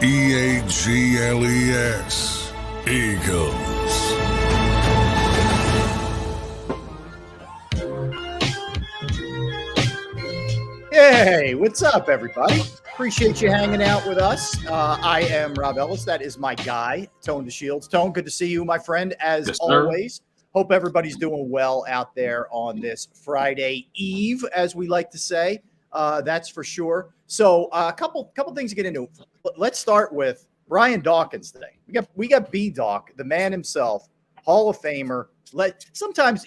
EAGLES. Eagles. Hey, what's up, everybody? Appreciate you hanging out with us. I am Rob Ellis. That is my guy, Tone DeShields. Tone, good to see you, my friend, as always. Hope everybody's doing well out there on this Friday Eve, as we like to say. That's for sure. So a couple things to get into. Let's start with Brian Dawkins today. We got B-Doc, the man himself, Hall of Famer. Sometimes,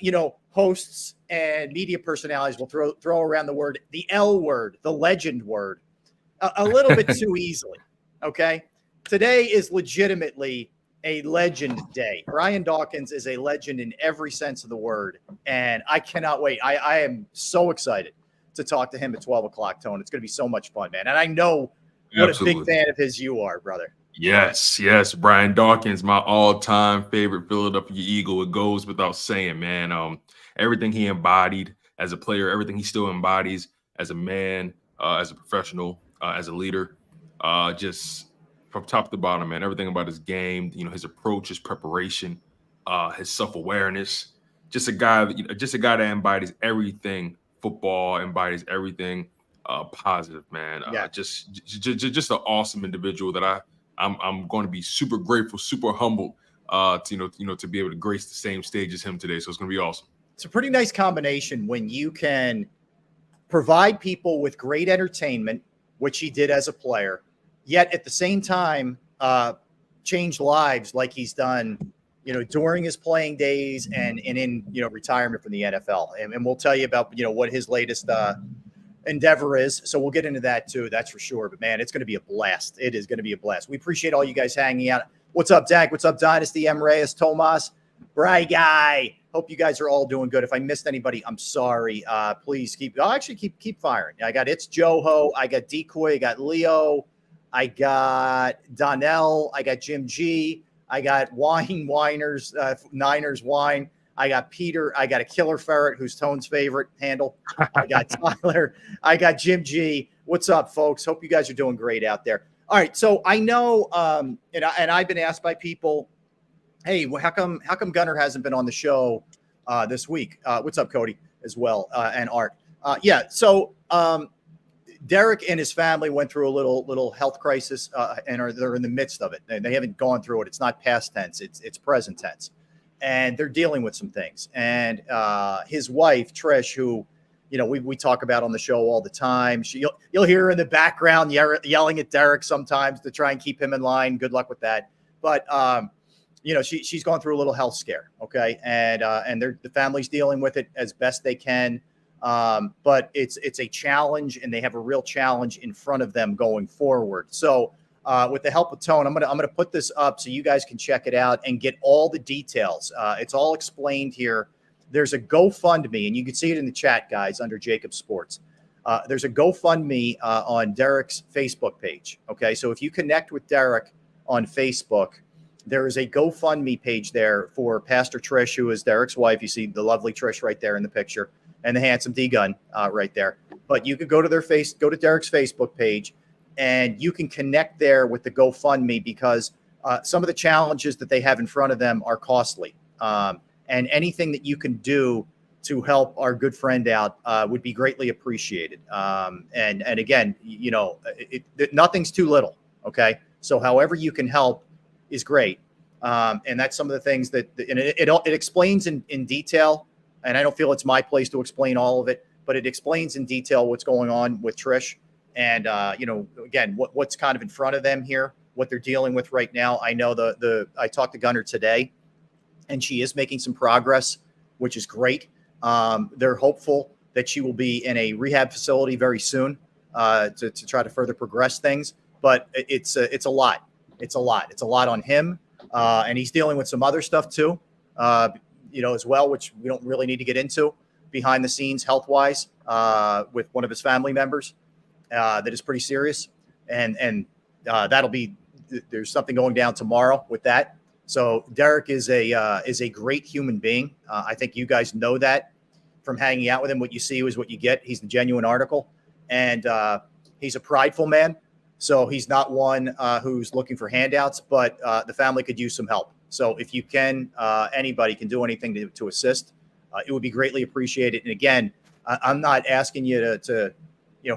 hosts and media personalities will throw around the word, the L word, the legend word, a little bit too easily. Okay. Today is legitimately a legend day. Brian Dawkins is a legend in every sense of the word. And I cannot wait. I am so excited to talk to him at 12 o'clock, Tone. It's going to be so much fun, man. And I know what a big fan of his you are, brother. Yes. Brian Dawkins, my all-time favorite Philadelphia Eagle. It goes without saying, man. Everything he embodied as a player, everything he still embodies as a man, as a professional, as a leader, just from top to bottom, man. Everything about his game, his approach, his preparation, his self-awareness. Just a guy that embodies everything football, embodies everything positive, man. Yeah. Just an awesome individual that I'm going to be super grateful, super humbled, to be able to grace the same stage as him today. So it's going to be awesome. It's a pretty nice combination when you can provide people with great entertainment, which he did as a player, yet at the same time change lives like he's done, during his playing days and in retirement from the NFL. And we'll tell you about what his latest endeavor is. So we'll get into that too. That's for sure. But man, it's going to be a blast. It is going to be a blast. We appreciate all you guys hanging out. What's up, Dak? What's up, Dynasty? M. Reyes, Tomas, Bry Guy. Hope you guys are all doing good. If I missed anybody, I'm sorry. Please keep firing. I got It's Joho. I got Decoy. I got Leo. I got Donnell. I got Jim G. I got Niners Wine. I got Peter. I got a Killer Ferret, who's Tone's favorite handle. I got Tyler. I got Jim G. What's up, folks? Hope you guys are doing great out there. All right. So I know, and I've been asked by people, hey, how come Gunnar hasn't been on the show this week? What's up, Cody, as well, and Art? So Derek and his family went through a little health crisis, and they're in the midst of it. And they haven't gone through it. It's not past tense. It's present tense. And they're dealing with some things. And his wife, Trish, who, we talk about on the show all the time. You'll hear her in the background yelling at Derek sometimes to try and keep him in line. Good luck with that. But she's gone through a little health scare. Okay. And the family's dealing with it as best they can. But it's a challenge, and they have a real challenge in front of them going forward. So with the help of Tone, I'm gonna put this up so you guys can check it out and get all the details. It's all explained here. There's a GoFundMe, and you can see it in the chat, guys, under JAKIB Sports. There's a GoFundMe on Derek's Facebook page. Okay. So if you connect with Derek on Facebook, there is a GoFundMe page there for Pastor Trish, who is Derek's wife. You see the lovely Trish right there in the picture, and the handsome D-Gun right there. But you could go to Derek's Facebook page, and you can connect there with the GoFundMe, because some of the challenges that they have in front of them are costly. And anything that you can do to help our good friend out would be greatly appreciated. And again, nothing's too little. Okay. So however you can help is great. And that's some of the things that it explains in detail. And I don't feel it's my place to explain all of it, but it explains in detail what's going on with Trish. And, again, what's kind of in front of them here, what they're dealing with right now. I know I talked to Gunnar today, and she is making some progress, which is great. They're hopeful that she will be in a rehab facility very soon to try to further progress things. But it's a lot. It's a lot. It's a lot on him. And he's dealing with some other stuff too, as well, which we don't really need to get into behind the scenes health-wise with one of his family members that is pretty serious. And there's something going down tomorrow with that. So Derek is a great human being. I think you guys know that from hanging out with him. What you see is what you get. He's the genuine article, and he's a prideful man. So he's not one who's looking for handouts, but the family could use some help. So if you can, anybody can do anything to assist, it would be greatly appreciated. And again, I'm not asking you to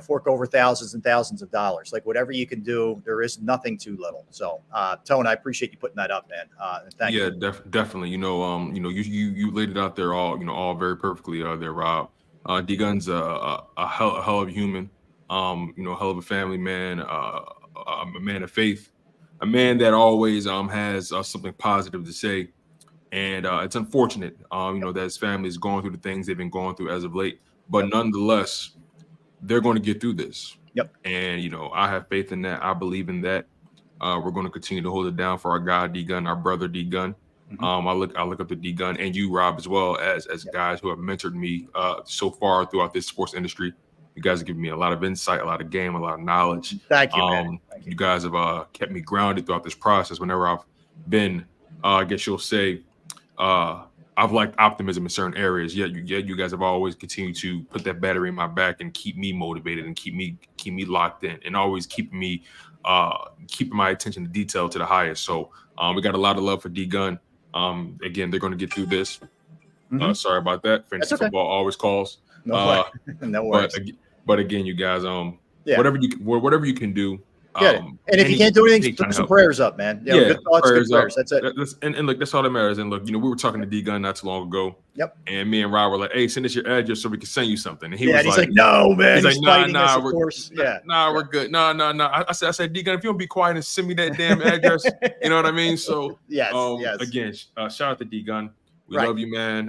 fork over thousands and thousands of dollars. Like whatever you can do, there is nothing too little. So, Tone, I appreciate you putting that up, man. Thank you. Definitely. You laid it out there all very perfectly there, Rob. D Gun's a hell of a human, hell of a family man, a man of faith, a man that always has something positive to say. And it's unfortunate, that his family is going through the things they've been going through as of late. But nonetheless, they're going to get through this. Yep. And, I have faith in that. I believe in that. We're going to continue to hold it down for our guy, D Gun, our brother, D Gun. I look up to D Gun and you, Rob, as well as guys who have mentored me so far throughout this sports industry. You guys have given me a lot of insight, a lot of game, a lot of knowledge. Thank you, man. Thank you. You guys have kept me grounded throughout this process. Whenever I've been, I guess you'll say, I've liked optimism in certain areas. You guys have always continued to put that battery in my back and keep me motivated and keep me locked in and always keeping my attention to detail to the highest. So we got a lot of love for D Gun. Again, they're going to get through this. Sorry about that. Fantasy football always calls. No worries. But again, you guys, whatever you can do. And if you can't do anything, put some prayers up, man. Good thoughts, good prayers. That's it. And look, that's all that matters. And look, we were talking to D Gun not too long ago. Yep. And me and Rob were like, "Hey, send us your address so we can send you something." And he's like, "No, man." He's like, "Nah, we're good. Nah. I said, D Gun, if you don't be quiet and send me that damn address, you know what I mean." So yes. Again, shout out to D Gun. We love you, man.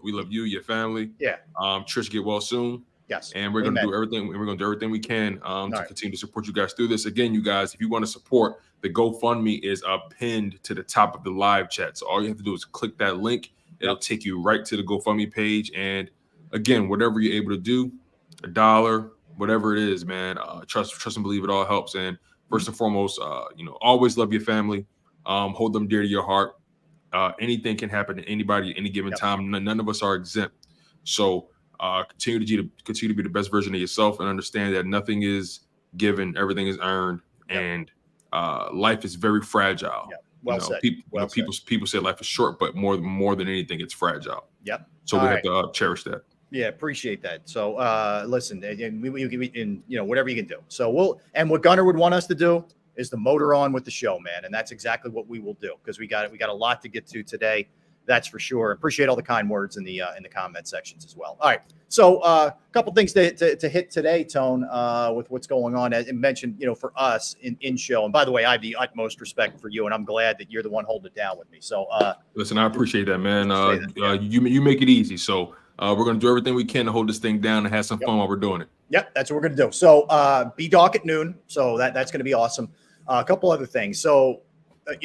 We love you, your family. Yeah. Trish, get well soon. Yes. And we're going to do everything. We're going to do everything we can to continue to support you guys through this. Again, you guys, if you want to support, the GoFundMe is pinned to the top of the live chat. So all you have to do is click that link. It'll take you right to the GoFundMe page. And again, whatever you're able to do, $1, whatever it is, man, trust and believe it all helps. And first and foremost, always love your family. Hold them dear to your heart. Anything can happen to anybody at any given time. None of us are exempt. So continue to be the best version of yourself and understand that nothing is given, everything is earned, and life is very fragile. Well said. People say life is short, but more than anything, it's fragile. Yep. So we have to cherish that. Yeah, appreciate that. So listen, and we whatever you can do. So what Gunnar would want us to do is to motor on with the show, man, and that's exactly what we will do because we got a lot to get to today. That's for sure. Appreciate all the kind words in the comment sections as well. All right. So a couple things to hit today, Tone, with what's going on. As mentioned, for us in show. And by the way, I have the utmost respect for you, and I'm glad that you're the one holding it down with me. So listen, I appreciate that, man. You make it easy. So we're going to do everything we can to hold this thing down and have some fun while we're doing it. Yep, that's what we're going to do. So B-Doc at noon. So that's going to be awesome. A couple other things. So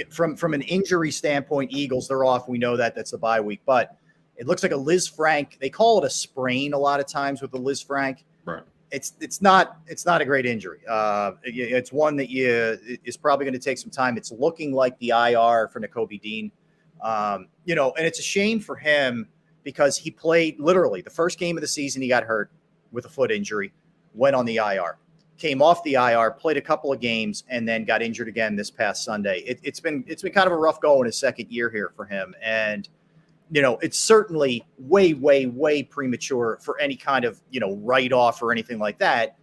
from an injury standpoint, Eagles, they're off. We know that's the bye week, but it looks like a Liz Frank. They call it a sprain a lot of times with the Liz Frank. Right. It's not a great injury. It's one that is probably going to take some time. It's looking like the IR for Nakobe Dean. And it's a shame for him because he played literally the first game of the season. He got hurt with a foot injury, went on the IR. Came off the IR, played a couple of games, and then got injured again this past Sunday. It's been kind of a rough go in his second year here for him, and it's certainly way premature for any kind of write off or anything like that.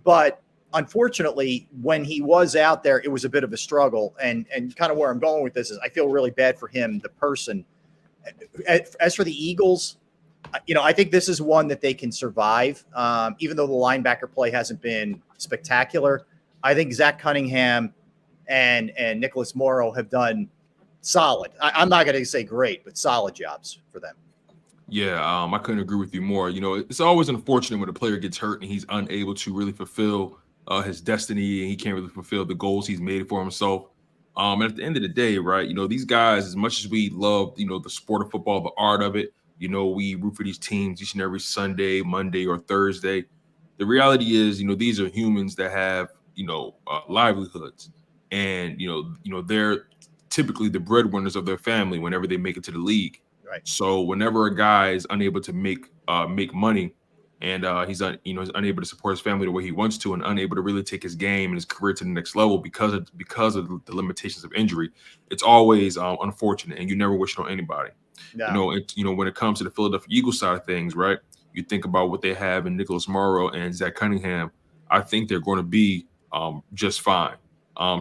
But unfortunately, when he was out there, it was a bit of a struggle, and kind of where I'm going with this is I feel really bad for him, the person. As for the Eagles, I think this is one that they can survive, even though the linebacker play hasn't been spectacular. I think Zach Cunningham and Nicholas Morrow have done solid. I'm not going to say great, but solid jobs for them. Yeah, I couldn't agree with you more. It's always unfortunate when a player gets hurt and he's unable to really fulfill his destiny and he can't really fulfill the goals he's made for himself. And at the end of the day, right, these guys, as much as we love, the sport of football, the art of it, we root for these teams each and every Sunday, Monday, or Thursday. The reality is, these are humans that have, livelihoods, and they're typically the breadwinners of their family whenever they make it to the league. Right. So whenever a guy is unable to make money, and he's he's unable to support his family the way he wants to, and unable to really take his game and his career to the next level because of the limitations of injury. It's always unfortunate, and you never wish it on anybody. No. When it comes to the Philadelphia Eagles side of things, right? You think about what they have in Nicholas Morrow and Zach Cunningham. I think they're going to be just fine.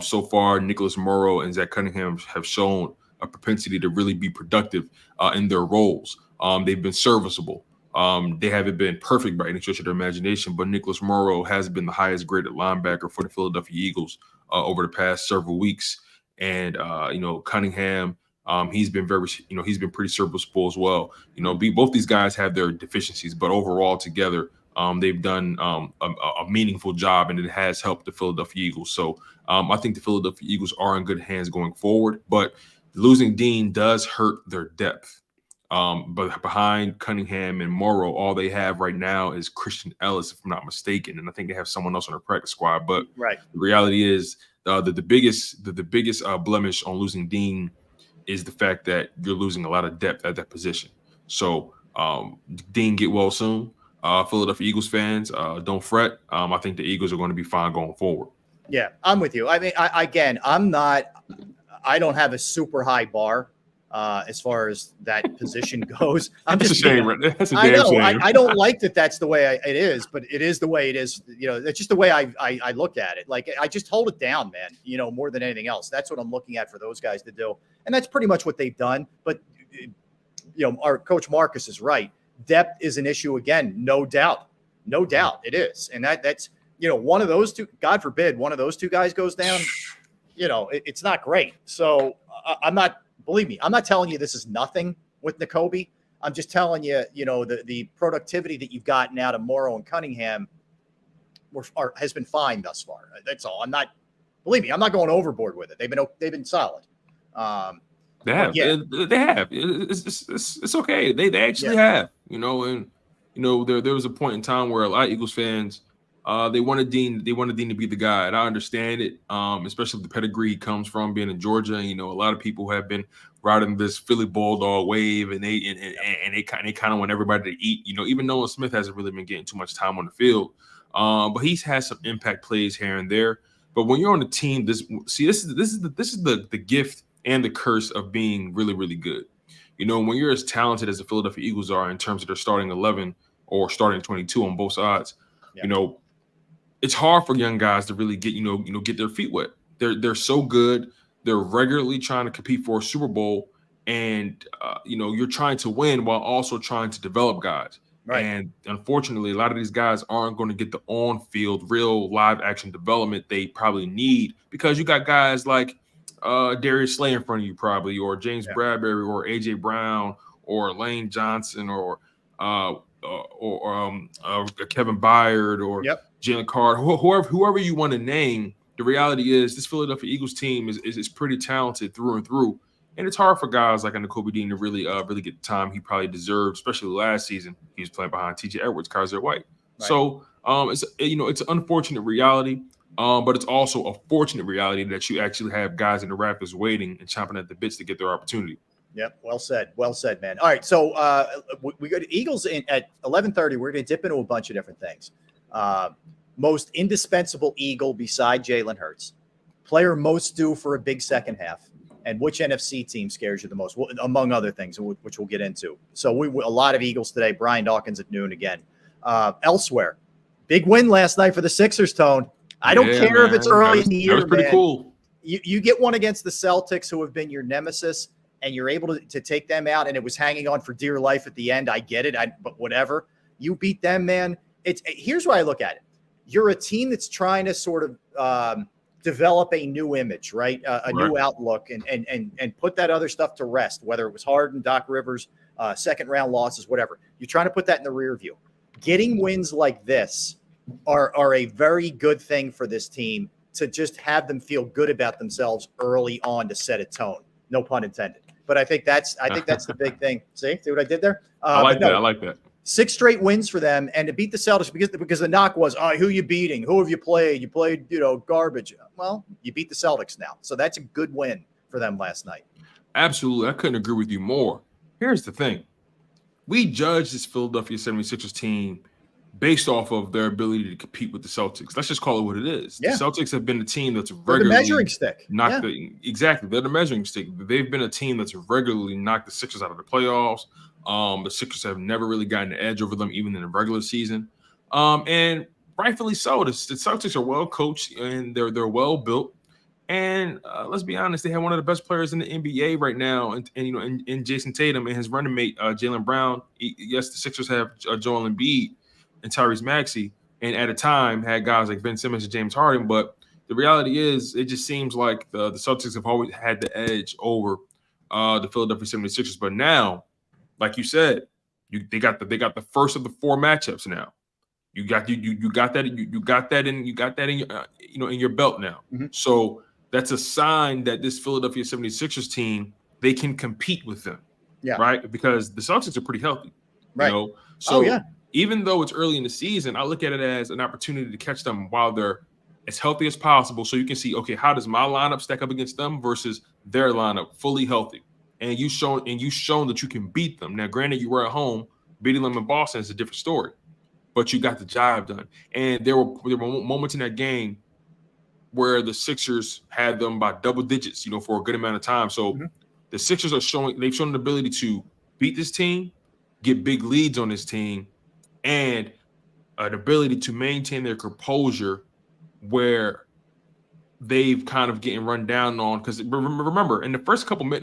So far, Nicholas Morrow and Zach Cunningham have shown a propensity to really be productive in their roles. They've been serviceable. They haven't been perfect by any stretch of their imagination, but Nicholas Morrow has been the highest graded linebacker for the Philadelphia Eagles over the past several weeks. And, Cunningham, he's been he's been pretty serviceable as well. Both these guys have their deficiencies, but overall together, they've done a meaningful job, and it has helped the Philadelphia Eagles. So I think the Philadelphia Eagles are in good hands going forward, but losing Dean does hurt their depth. But behind Cunningham and Morrow, all they have right now is Christian Ellis, if I'm not mistaken, and I think they have someone else on their practice squad. But Right. The reality is the biggest blemish on losing Dean is the fact that you're losing a lot of depth at that position. So Dean, get well soon. Philadelphia Eagles fans, don't fret. I think the Eagles are going to be fine going forward. Yeah, I'm with you. I mean, I don't have a super high bar as far as that position goes. That's a shame, right? That's a I damn know. shame. I don't like that. That's the way it is, but it is the way it is. That's just the way I look at it. Like, I just hold it down, man. More than anything else. That's what I'm looking at for those guys to do, and that's pretty much what they've done. But our coach Marcus is right. Depth is an issue again, no doubt. No doubt it is, and that's one of those two. God forbid one of those two guys goes down. It's not great. So I'm not. Believe me, I'm not telling you this is nothing with Nakobe. I'm just telling you, the productivity that you've gotten out of Morrow and Cunningham has been fine thus far. That's all. Believe me, I'm not going overboard with it. They've been solid. They have. Yeah. They have. It's okay. They actually have. And there was a point in time where a lot of Eagles fans they wanted Dean to be the guy, and I understand it, especially the pedigree he comes from, being in Georgia. A lot of people have been riding this Philly Bulldog wave, and they kind of want everybody to eat. Even Nolan Smith hasn't really been getting too much time on the field, but he's had some impact plays here and there. But when you're on the team, this is the gift and the curse of being really, really good. When you're as talented as the Philadelphia Eagles are in terms of their starting 11 or starting 22 on both sides, it's hard for young guys to really get their feet wet. They're so good. They're regularly trying to compete for a Super Bowl, and you're trying to win while also trying to develop guys. Right. And unfortunately, a lot of these guys aren't going to get the on-field, real live action development they probably need, because you got guys like Darius Slay in front of you probably, or James Bradbury, or AJ Brown, or Lane Johnson, or Kevin Byard, or Jalen Carter, whoever you want to name. The reality is this Philadelphia Eagles team is pretty talented through and through, and it's hard for guys like Nakobe Dean to really get the time he probably deserved, especially last season. He was playing behind T.J. Edwards, Kaiser White. Right. So it's an unfortunate reality, but it's also a fortunate reality that you actually have guys in the rafters waiting and chomping at the bits to get their opportunity. Yep. Well said, man. All right. So we go to Eagles at 11:30. We're going to dip into a bunch of different things. Most indispensable Eagle beside Jalen Hurts, player most due for a big second half, and which NFC team scares you the most, among other things, which we'll get into. So a lot of Eagles today. Brian Dawkins at noon again. Elsewhere, big win last night for the Sixers, Tone. I don't care if it's early in the year. That was pretty cool. You get one against the Celtics, who have been your nemesis, and you're able to take them out, and it was hanging on for dear life at the end. I get it, but whatever. You beat them, man. Here's why I look at it. You're a team that's trying to sort of develop a new image, right? A new outlook, and put that other stuff to rest, whether it was Harden, Doc Rivers, second-round losses, whatever. You're trying to put that in the rear view. Getting wins like this are a very good thing for this team, to just have them feel good about themselves early on, to set a tone. No pun intended. But I think that's the big thing. See what I did there? I like that. 6 straight wins for them, and to beat the Celtics, because the knock was, who you beating? Who have you played? You played, garbage. Well, you beat the Celtics now. So that's a good win for them last night. Absolutely. I couldn't agree with you more. Here's the thing. We judged this Philadelphia 76ers team based off of their ability to compete with the Celtics. Let's just call it what it is. Yeah. The Celtics have been a team that's They're regularly the measuring stick. knocked exactly. They're the measuring stick. They've been a team that's regularly knocked the Sixers out of the playoffs. The Sixers have never really gotten an edge over them, even in the regular season. And rightfully so. The Celtics are well coached and they're well built. And let's be honest, they have one of the best players in the NBA right now, and you know, in Jason Tatum and his running mate Jaylen Brown. Yes, the Sixers have Joel Embiid and Tyrese Maxey, and at a time had guys like Ben Simmons and James Harden. But the reality is, it just seems like the Celtics have always had the edge over the Philadelphia 76ers. But now, like you said, they got the first of the 4 matchups now. You got that in your in your belt now. Mm-hmm. So that's a sign that this Philadelphia 76ers team, they can compete with them. Yeah. Right? Because the Celtics are pretty healthy. Right. You know? So yeah. Even though it's early in the season, I look at it as an opportunity to catch them while they're as healthy as possible. So you can see, okay, how does my lineup stack up against them versus their lineup fully healthy? And you've shown that you can beat them. Now, granted, you were at home. Beating them in Boston is a different story. But you got the job done. And there were moments in that game where the Sixers had them by double digits, you know, for a good amount of time. So the Sixers they've shown an ability to beat this team, get big leads on this team, and an ability to maintain their composure where they've kind of getting run down on. Because remember, in the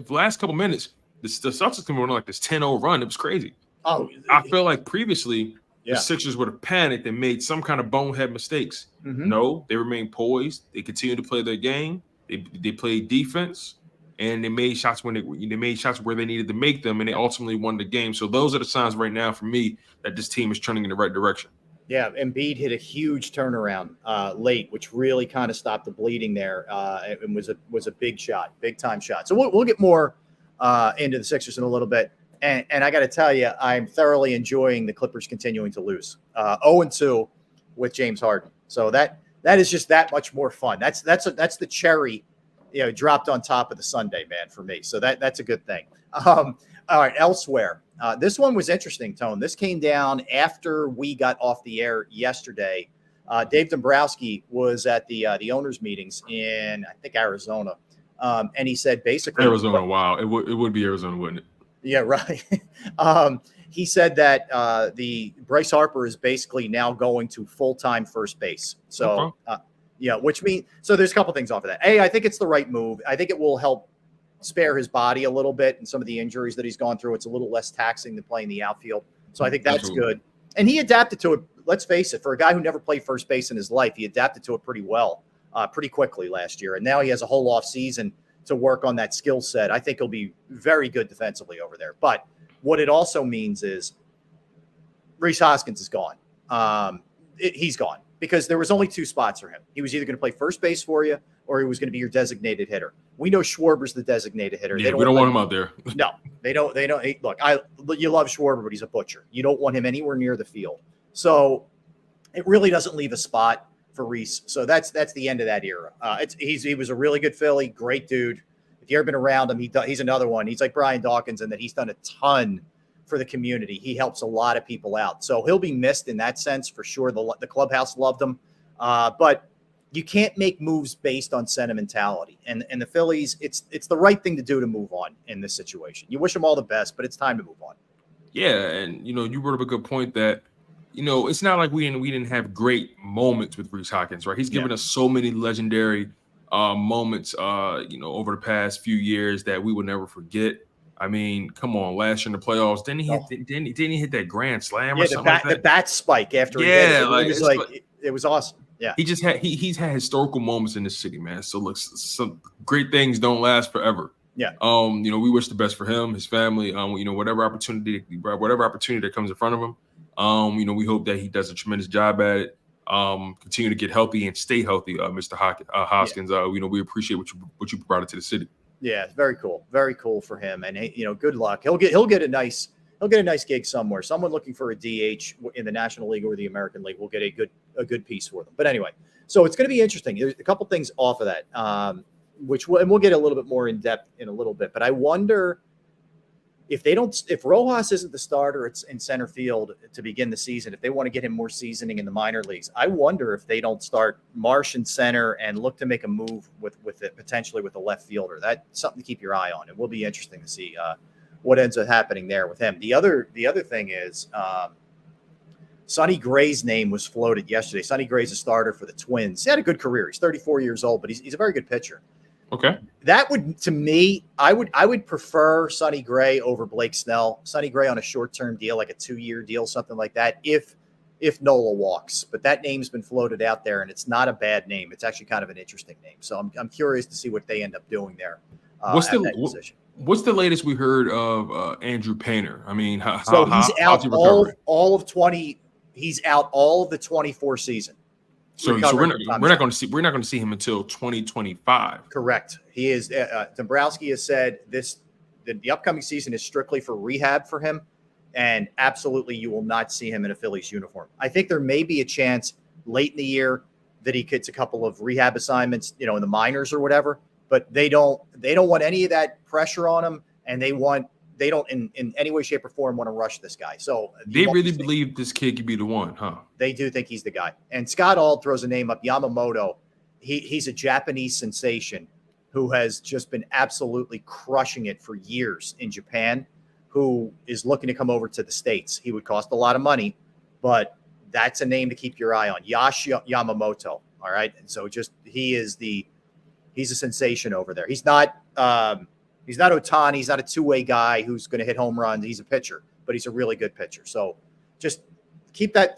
last couple minutes, the Celtics came on like this 10-0 run. It was crazy. Oh, I feel like previously the Sixers would have panicked and made some kind of bonehead mistakes. No, they remained poised. They continued to play their game. They played defense, and they made shots when they made shots where they needed to make them, and they ultimately won the game. So those are the signs right now for me that this team is turning in the right direction. Yeah, Embiid hit a huge turnaround late, which really kind of stopped the bleeding there, and was a big shot, big time shot. So we'll get more into the Sixers in a little bit. And I got to tell you, I'm thoroughly enjoying the Clippers continuing to lose. 0-2 with James Harden. So that is just that much more fun. That's the cherry, you know, dropped on top of the sundae, man, for me. So that's a good thing. All right, elsewhere. This one was interesting, Tone. This came down after we got off the air yesterday. Dave Dombrowski was at the owners' meetings in, I think, Arizona. And he said basically Arizona. Wow, it would be Arizona, wouldn't it? Yeah, right. He said that the Bryce Harper is basically now going to full-time first base. So, which means so there's a couple things off of that. I think it's the right move. I think it will help spare his body a little bit and some of the injuries that he's gone through. It's a little less taxing than playing the outfield. So I think that's good. And he adapted to it. Let's face it, for a guy who never played first base in his life, he adapted to it pretty well, pretty quickly last year. And now he has a whole off season to work on that skill set. I think he'll be very good defensively over there. But what it also means is Rhys Hoskins is gone. He's gone because there was only 2 spots for him. He was either going to play first base for you or he was going to be your designated hitter. We know Schwarber's the designated hitter. Yeah, we don't want him out there. No, they don't. Look, you love Schwarber, but he's a butcher. You don't want him anywhere near the field. So it really doesn't leave a spot for Rhys. So that's the end of that era. He was a really good Philly, great dude. If you've ever been around him, he's another one. He's like Brian Dawkins in that he's done a ton for the community. He helps a lot of people out. So he'll be missed in that sense for sure. The clubhouse loved him. But you can't make moves based on sentimentality. And the Phillies, it's the right thing to do to move on in this situation. You wish them all the best, but it's time to move on. Yeah, and you brought up a good point that it's not like we didn't have great moments with Rhys Hoskins, right? He's given us so many legendary moments, over the past few years that we will never forget. I mean, come on, last year in the playoffs, didn't he hit that grand slam or something like that? The bat spike after he did it. It was awesome. Yeah, he's had historical moments in this city, man. So look, some great things don't last forever. Yeah. We wish the best for him, his family. Whatever opportunity that comes in front of him. We hope that he does a tremendous job at it. Continue to get healthy and stay healthy, Mr. Hoskins. Yeah. We appreciate what you provided to the city. Yeah, very cool for him. And good luck. He'll get a nice gig somewhere. Someone looking for a DH in the National League or the American League will get a good piece for them. But anyway, so it's going to be interesting. There's a couple things off of that, we'll get a little bit more in depth in a little bit. But I wonder if Rojas isn't the starter, it's in center field to begin the season. If they want to get him more seasoning in the minor leagues, I wonder if they don't start Marsh in center and look to make a move with it potentially with a left fielder. That's something to keep your eye on. It will be interesting to see what ends up happening there with him. The other thing is Sonny Gray's name was floated yesterday. Sonny Gray's a starter for the Twins. He had a good career. He's 34 years old, but he's a very good pitcher. Okay. That would, to me, I would prefer Sonny Gray over Blake Snell. Sonny Gray on a short-term deal, like a 2-year deal, something like that, if Nola walks. But that name's been floated out there, and it's not a bad name. It's actually kind of an interesting name. So I'm curious to see what they end up doing there. What's the latest we heard of Andrew Painter? I mean, he's out all of 20. He's out all of the 24 season. So we're not going to see him until 2025. Correct. He is. Dombrowski has said the upcoming season is strictly for rehab for him, and absolutely you will not see him in a Phillies uniform. I think there may be a chance late in the year that he gets a couple of rehab assignments, in the minors or whatever. But they don't want any of that pressure on him, and they don't in any way, shape, or form want to rush this guy. So they really believe this kid could be the one, huh? They do think he's the guy. And Scott Auld throws a name up, Yamamoto. He's a Japanese sensation who has just been absolutely crushing it for years in Japan, who is looking to come over to the States. He would cost a lot of money, but that's a name to keep your eye on. Yamamoto. All right. And so he's a sensation over there. He's not Ohtani. He's not a two-way guy who's going to hit home runs. He's a pitcher, but he's a really good pitcher. So just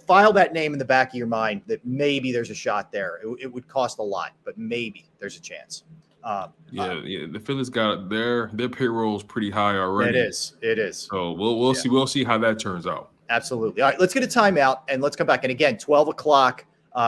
file that name in the back of your mind that maybe there's a shot there. It would cost a lot, but maybe there's a chance. The Phillies got their payroll is pretty high already. It is. So we'll see how that turns out. Absolutely. All right, let's get a timeout and let's come back. And again, 12 o'clock,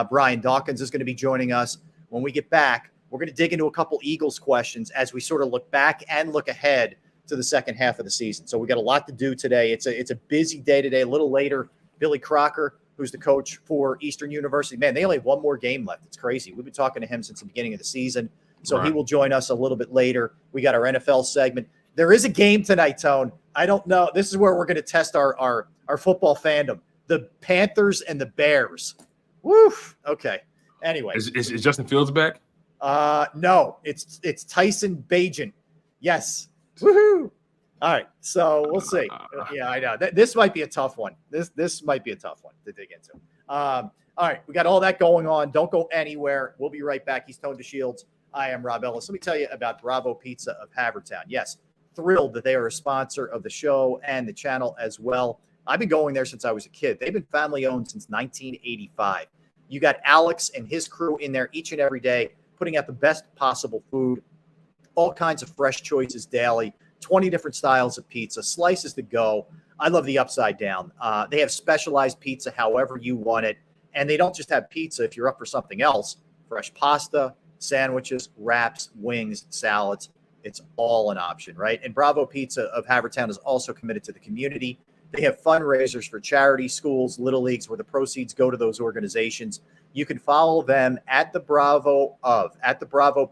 Brian Dawkins is going to be joining us. When we get back, we're going to dig into a couple Eagles questions as we sort of look back and look ahead to the second half of the season. So we got a lot to do today. It's a busy day today. A little later, Billy Crocker, who's the coach for Eastern University. Man, they only have one more game left. It's crazy. We've been talking to him since the beginning of the season. So He will join us a little bit later. We got our NFL segment. There is a game tonight, Tone. I don't know. This is where we're going to test our football fandom. The Panthers and the Bears. Woof. Okay. Anyway. Is Justin Fields back? No, it's Tyson Bagent. Yes. Woohoo. All right. So we'll see. Yeah, I know. This might be a tough one. This might be a tough one to dig into. All right. We got all that going on. Don't go anywhere. We'll be right back. He's Tone DeShields. I am Rob Ellis. Let me tell you about Bravo Pizza of Havertown. Yes. Thrilled that they are a sponsor of the show and the channel as well. I've been going there since I was a kid. They've been family owned since 1985. You got Alex and his crew in there each and every day, putting out the best possible food, all kinds of fresh choices daily, 20 different styles of pizza, slices to go. I love the upside down. They have specialized pizza however you want it. And they don't just have pizza if you're up for something else. Fresh pasta, sandwiches, wraps, wings, salads. It's all an option, right? And Bravo Pizza of Havertown is also committed to the community. They have fundraisers for charities, schools, little leagues, where the proceeds go to those organizations. You can follow them at the Bravo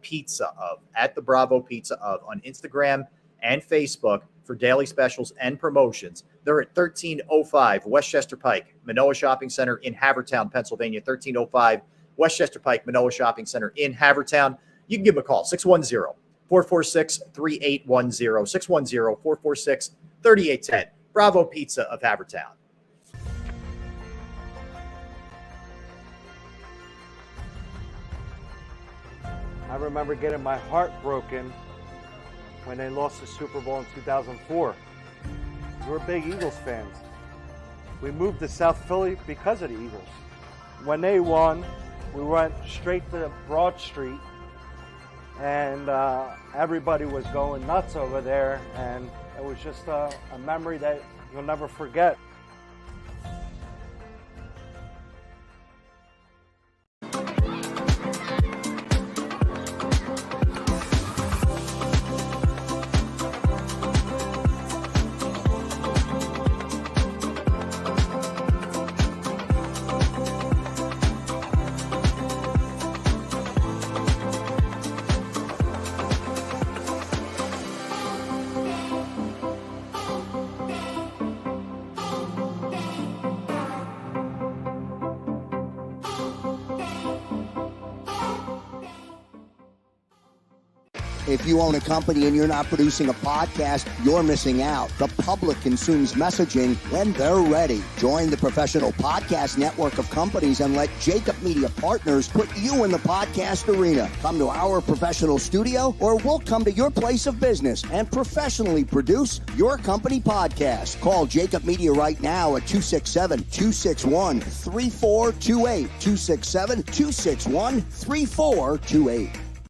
Pizza of on Instagram and Facebook for daily specials and promotions. They're at 1305 Westchester Pike, Manoa Shopping Center in Havertown, Pennsylvania. 1305 Westchester Pike, Manoa Shopping Center in Havertown. You can give them a call, 610-446-3810, 610-446-3810. Bravo Pizza of Havertown. I remember getting my heart broken when they lost the Super Bowl in 2004. We're big Eagles fans. We moved to South Philly because of the Eagles. When they won, we went straight to Broad Street, and everybody was going nuts over there, and it was just a memory that you'll never forget. If you own a company and you're not producing a podcast, you're missing out. The public consumes messaging when they're ready. Join the professional podcast network of companies and let JAKIB Media Partners put you in the podcast arena. Come to our professional studio, or we'll come to your place of business and professionally produce your company podcast. Call JAKIB Media right now at 267-261-3428. 267-261-3428.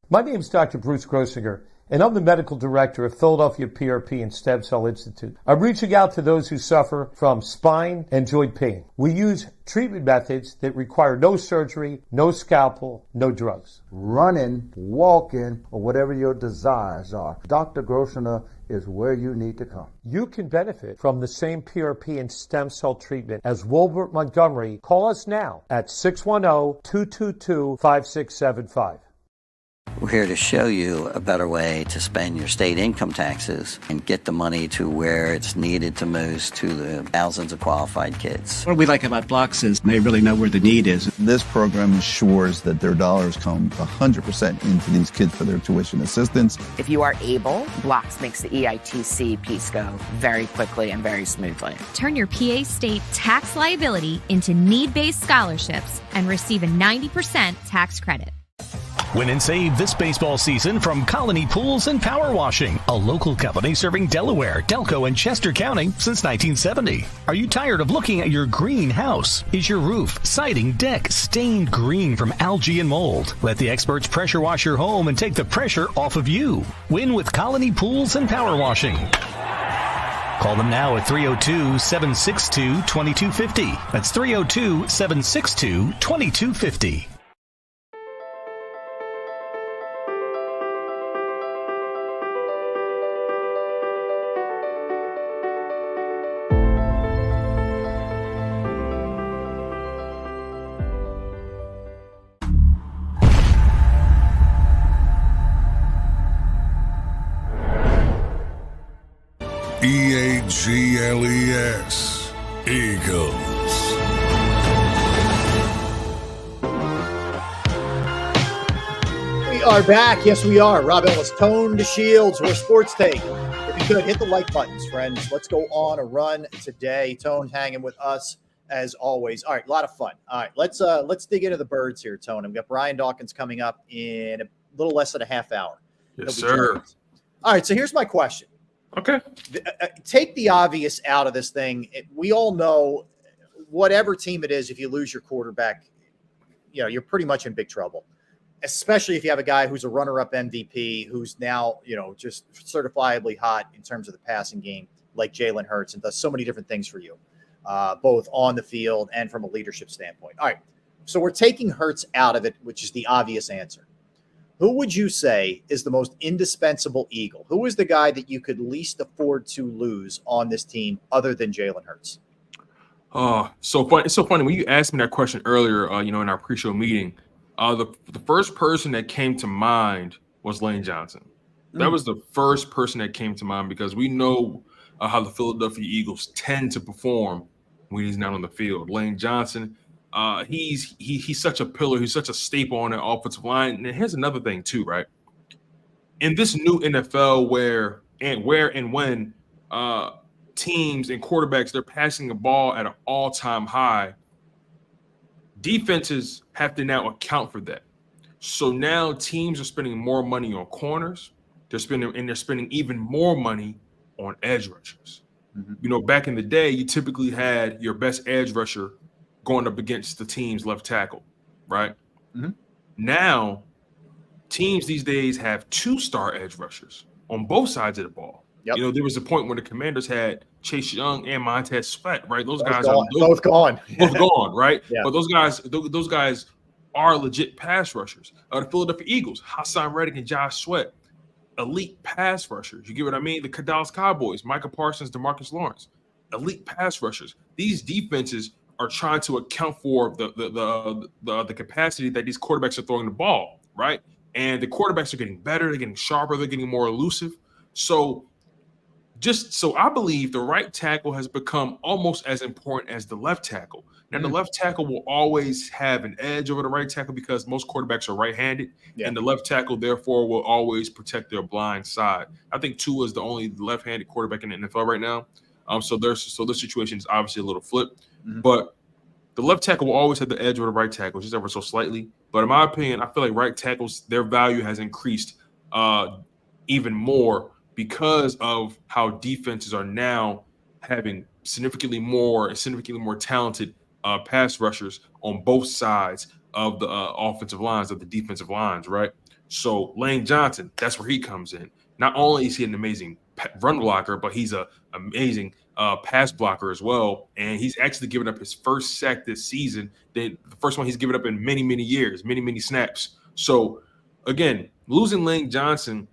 My name is Dr. Bruce Grossinger, and I'm the medical director of Philadelphia PRP and Stem Cell Institute. I'm reaching out to those who suffer from spine and joint pain. We use treatment methods that require no surgery, no scalpel, no drugs. Running, walking, or whatever your desires are, Dr. Grossinger is where you need to come. You can benefit from the same PRP and stem cell treatment as Wilbert Montgomery. Call us now at 610-222-5675. We're here to show you a better way to spend your state income taxes and get the money to where it's needed to most to the thousands of qualified kids. What we like about Blocks is they really know where the need is. This program ensures that their dollars come 100% into these kids for their tuition assistance. If you are able, Blocks makes the EITC piece go very quickly and very smoothly. Turn your PA state tax liability into need-based scholarships and receive a 90% tax credit. Win and save this baseball season from Colony Pools and Power Washing, a local company serving Delaware, Delco, and Chester County since 1970. Are you tired of looking at your green house? Is your roof, siding, deck stained green from algae and mold? Let the experts pressure wash your home and take the pressure off of you. Win with Colony Pools and Power Washing. Call them now at 302-762-2250. That's 302-762-2250. EAGLES, Eagles. We are back. Yes, we are. Rob Ellis, Tone to Shields. We're Sports Take. If you could, hit the like buttons, friends. Let's go on a run today. Tone hanging with us as always. All right, a lot of fun. All right, let's dig into the birds here, Tone. We've got Brian Dawkins coming up in a little less than a half hour. Yes, sir. All right, so here's my question. Okay. Take the obvious out of this thing. We all know whatever team it is, if you lose your quarterback, you're pretty much in big trouble, especially if you have a guy who's a runner-up MVP who's now, just certifiably hot in terms of the passing game, like Jalen Hurts, and does so many different things for you, both on the field and from a leadership standpoint. All right, so we're taking Hurts out of it, which is the obvious answer. Who would you say is the most indispensable Eagle? Who is the guy that you could least afford to lose on this team other than Jalen Hurts? So funny. It's so funny. When you asked me that question earlier, in our pre-show meeting, the first person that came to mind was Lane Johnson. That was the first person that came to mind because we know how the Philadelphia Eagles tend to perform when he's not on the field. Lane Johnson, he's such a pillar. He's such a staple on the offensive line. And here's another thing too, right? In this new NFL where and when teams and quarterbacks, they're passing the ball at an all-time high, defenses have to now account for that. So now teams are spending more money on corners. They're spending even more money on edge rushers. Mm-hmm. Back in the day, you typically had your best edge rusher going up against the team's left tackle, right? Mm-hmm. Now, teams these days have 2-star edge rushers on both sides of the ball. Yep. There was a point where the Commanders had Chase Young and Montez Sweat, right? Those guys are both gone. Both gone, right? Yeah. But those guys are legit pass rushers. The Philadelphia Eagles, Hassan Reddick and Josh Sweat, elite pass rushers. You get what I mean? The Dallas Cowboys, Micah Parsons, DeMarcus Lawrence, elite pass rushers. These defenses are trying to account for the capacity that these quarterbacks are throwing the ball, right? And the quarterbacks are getting better, they're getting sharper, they're getting more elusive. So just so I believe the right tackle has become almost as important as the left tackle. Now, the left tackle will always have an edge over the right tackle because most quarterbacks are right-handed, and the left tackle, therefore, will always protect their blind side. I think Tua is the only left-handed quarterback in the NFL right now. So this situation is obviously a little flip, but the left tackle will always have the edge over the right tackle, just ever so slightly. But in my opinion, I feel like right tackles, their value has increased even more because of how defenses are now having significantly more talented pass rushers on both sides of the offensive lines, of the defensive lines, right? So Lane Johnson, that's where he comes in. Not only is he an amazing run blocker, but he's an amazing pass blocker as well. And he's actually given up his first sack this season, the first one he's given up in many, many years, many snaps. So, again, losing Lane Johnson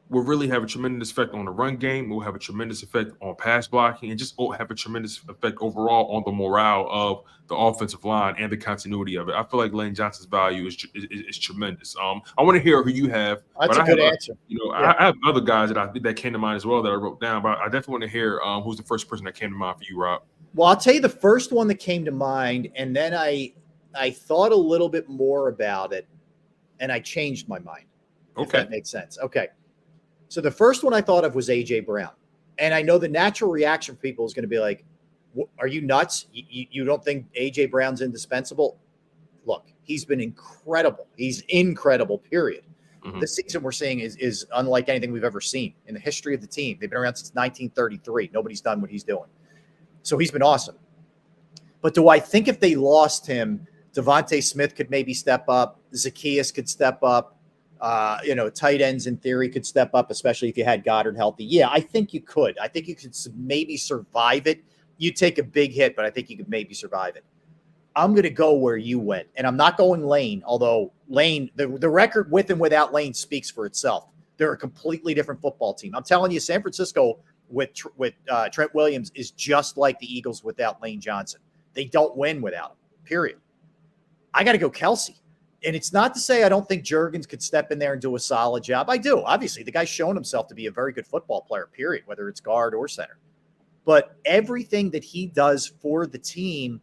will really have a tremendous effect on the run game. It will have a tremendous effect on pass blocking, and just have a tremendous effect overall on the morale of the offensive line and the continuity of it. I feel like Lane Johnson's value is tremendous. I want to hear who you have. That's a good answer. I have other guys that came to mind as well that I wrote down, but I definitely want to hear who's the first person that came to mind for you, Rob. Well, I'll tell you the first one that came to mind, and then I thought a little bit more about it, and I changed my mind. Okay. If that makes sense. Okay. So the first one I thought of was A.J. Brown. And I know the natural reaction for people is going to be like, are you nuts? You don't think A.J. Brown's indispensable? Look, he's been incredible. He's incredible, period. The season we're seeing is unlike anything we've ever seen in the history of the team. They've been around since 1933. Nobody's done what he's doing. So he's been awesome. But do I think if they lost him, Devontae Smith could maybe step up, Zacchaeus could step up, tight ends in theory could step up, especially if you had Goddard healthy. Yeah, I think you could. I think you could maybe survive it. You take a big hit, but I think you could maybe survive it. I'm going to go where you went, and I'm not going Lane, although Lane, the record with and without Lane speaks for itself. They're a completely different football team. I'm telling you, San Francisco with Trent Williams is just like the Eagles without Lane Johnson. They don't win without him, period. I got to go Kelsey. And it's not to say I don't think Juergens could step in there and do a solid job. I do. Obviously, the guy's shown himself to be a very good football player, period, whether it's guard or center. But everything that he does for the team,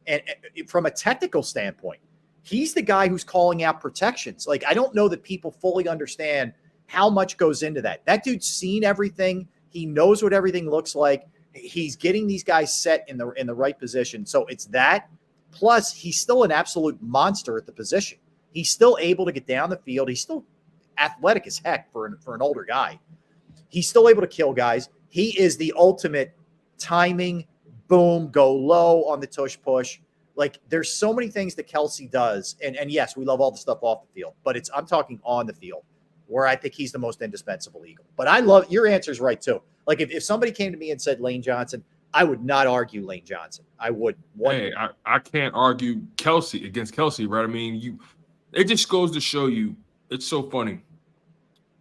and from a technical standpoint, he's the guy who's calling out protections. Like, I don't know that people fully understand how much goes into that. That dude's seen everything. He knows what everything looks like. He's getting these guys set in the right position. So it's that. Plus, he's still an absolute monster at the position. He's still able to get down the field. He's still athletic as heck for an older guy. He's still able to kill guys. He is the ultimate timing, boom, go low on the tush push. Like, there's so many things that Kelsey does. And yes, we love all the stuff off the field, but I'm talking on the field where I think he's the most indispensable Eagle. But I love your answer's right too. Like, if somebody came to me and said Lane Johnson, I would not argue Lane Johnson. I would. Hey, I can't argue Kelsey against Kelsey, right? I mean, it just goes to show you, it's so funny.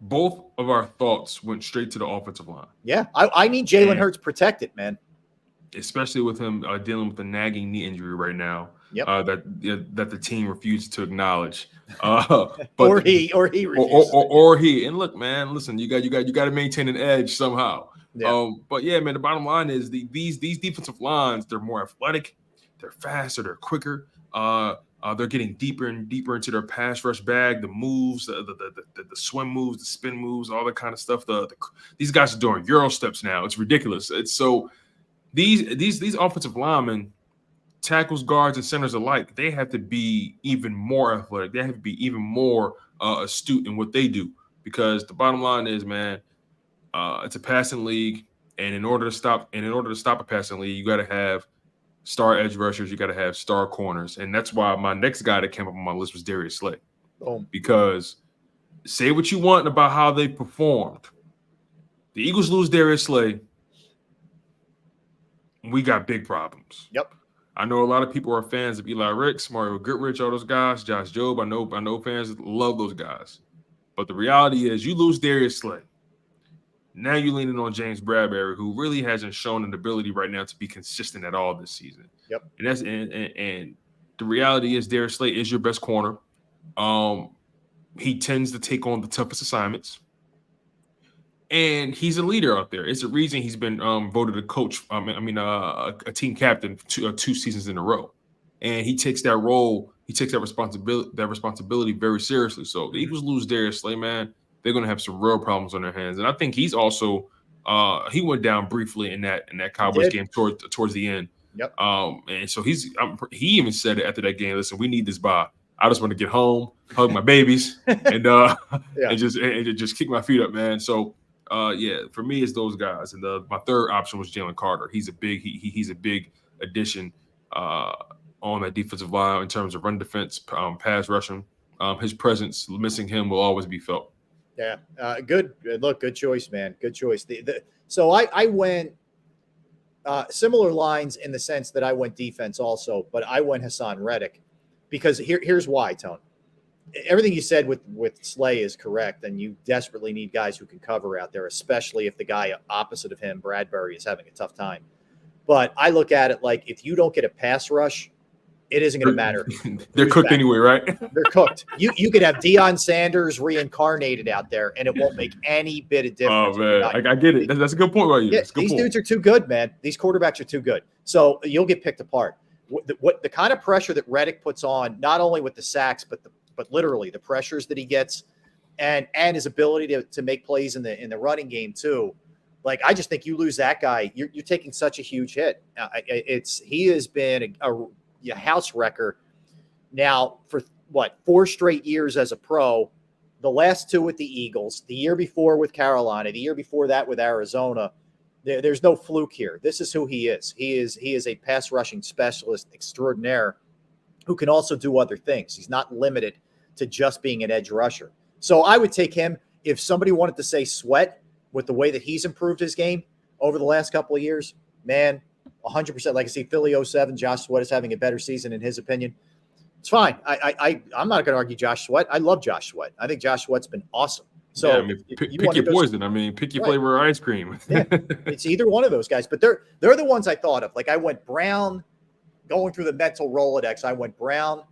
Both of our thoughts went straight to the offensive line. Yeah, I need Jalen Hurts protected, man. Especially with him dealing with a nagging knee injury right now. Yep. That the team refuses to acknowledge. Or he refuses. Or he. And look, man, listen, you got to maintain an edge somehow. Yeah. But yeah, man, the bottom line is these defensive lines, they're more athletic, they're faster, they're quicker. They're getting deeper and deeper into their pass rush bag, the moves, the swim moves, the spin moves, all that kind of stuff. These guys are doing Euro steps now. It's ridiculous. It's so these offensive linemen, tackles, guards, and centers alike, they have to be even more athletic. They have to be even more astute in what they do, because the bottom line is, man, it's a passing league, and in order to stop a passing league, you got to have star edge rushers, you got to have star corners. And that's why my next guy that came up on my list was Darius Slay. Because say what you want about how they performed. The Eagles lose Darius Slay, we got big problems. Yep. I know a lot of people are fans of Eli Ricks, Mario Goodrich, all those guys, Josh Jobe. I know fans love those guys. But the reality is you lose Darius Slay. Now you're leaning on James Bradbury, who really hasn't shown an ability right now to be consistent at all this season. Yep. And the reality is Darius Slay is your best corner. He tends to take on the toughest assignments. and he's a leader out there. It's the reason he's been voted a coach. A team captain two seasons in a row, and he takes that role. He takes that responsibility very seriously. So the Eagles lose Darius Slay, man, they're going to have some real problems on their hands. And I think he's also he went down briefly in that Cowboys game towards the end. Yep. And so he even said it after that game. Listen, we need this bye. I just want to get home, hug my babies, and just kick my feet up, man. So for me, it's those guys. And my third option was Jalen Carter. He's a big addition on that defensive line in terms of run defense, pass rushing. His presence, missing him, will always be felt. Yeah, good. Look, good choice, man. Good choice. So I went similar lines in the sense that I went defense also, but I went Hassan Reddick because here's why, Tone. Everything you said with Slay is correct, and you desperately need guys who can cover out there, especially if the guy opposite of him, Bradbury, is having a tough time. But I look at it like if you don't get a pass rush, it isn't going to matter. They're cooked anyway, right? They're cooked. You could have Deion Sanders reincarnated out there, and it won't make any bit of difference. Oh, man. I get it. That's a good point by you. Yeah, these dudes are too good, man. These quarterbacks are too good. So you'll get picked apart. What the kind of pressure that Reddick puts on, not only with the sacks, but literally the pressures that he gets and his ability to make plays in the running game too. Like, I just think you lose that guy, you're taking such a huge hit. He has been a house wrecker now for 4 straight years as a pro, the last 2 with the Eagles, the year before with Carolina, the year before that with Arizona. There's no fluke here. This is who he is. He is a pass rushing specialist extraordinaire who can also do other things. He's not limited to just being an edge rusher. So I would take him. If somebody wanted to say Sweat with the way that he's improved his game over the last couple of years, man, 100%. Like I see Philly 07, Josh Sweat is having a better season in his opinion. It's fine. I'm not going to argue Josh Sweat. I love Josh Sweat. I think Josh Sweat's been awesome. So pick your poison. Pick your flavor of ice cream. Yeah, it's either one of those guys, but they're the ones I thought of. Like I went Brown, going through the mental Rolodex. I went Brown,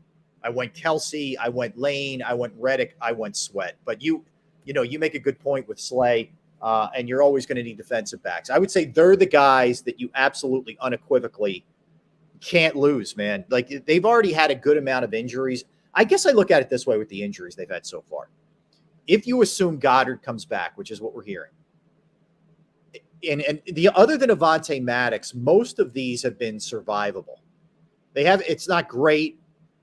I went Kelsey, I went Lane, I went Reddick, I went Sweat. But you make a good point with Slay, and you're always going to need defensive backs. I would say they're the guys that you absolutely unequivocally can't lose, man. Like they've already had a good amount of injuries. I guess I look at it this way with the injuries they've had so far. If you assume Goddard comes back, which is what we're hearing, and the other than Avonte Maddox, most of these have been survivable. It's not great,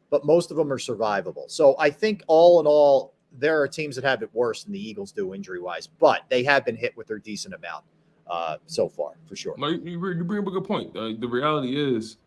but most of them are survivable. So I think all in all, there are teams that have it worse than the Eagles do injury-wise, but they have been hit with their decent amount so far, for sure. No, you bring up a good point. The reality is,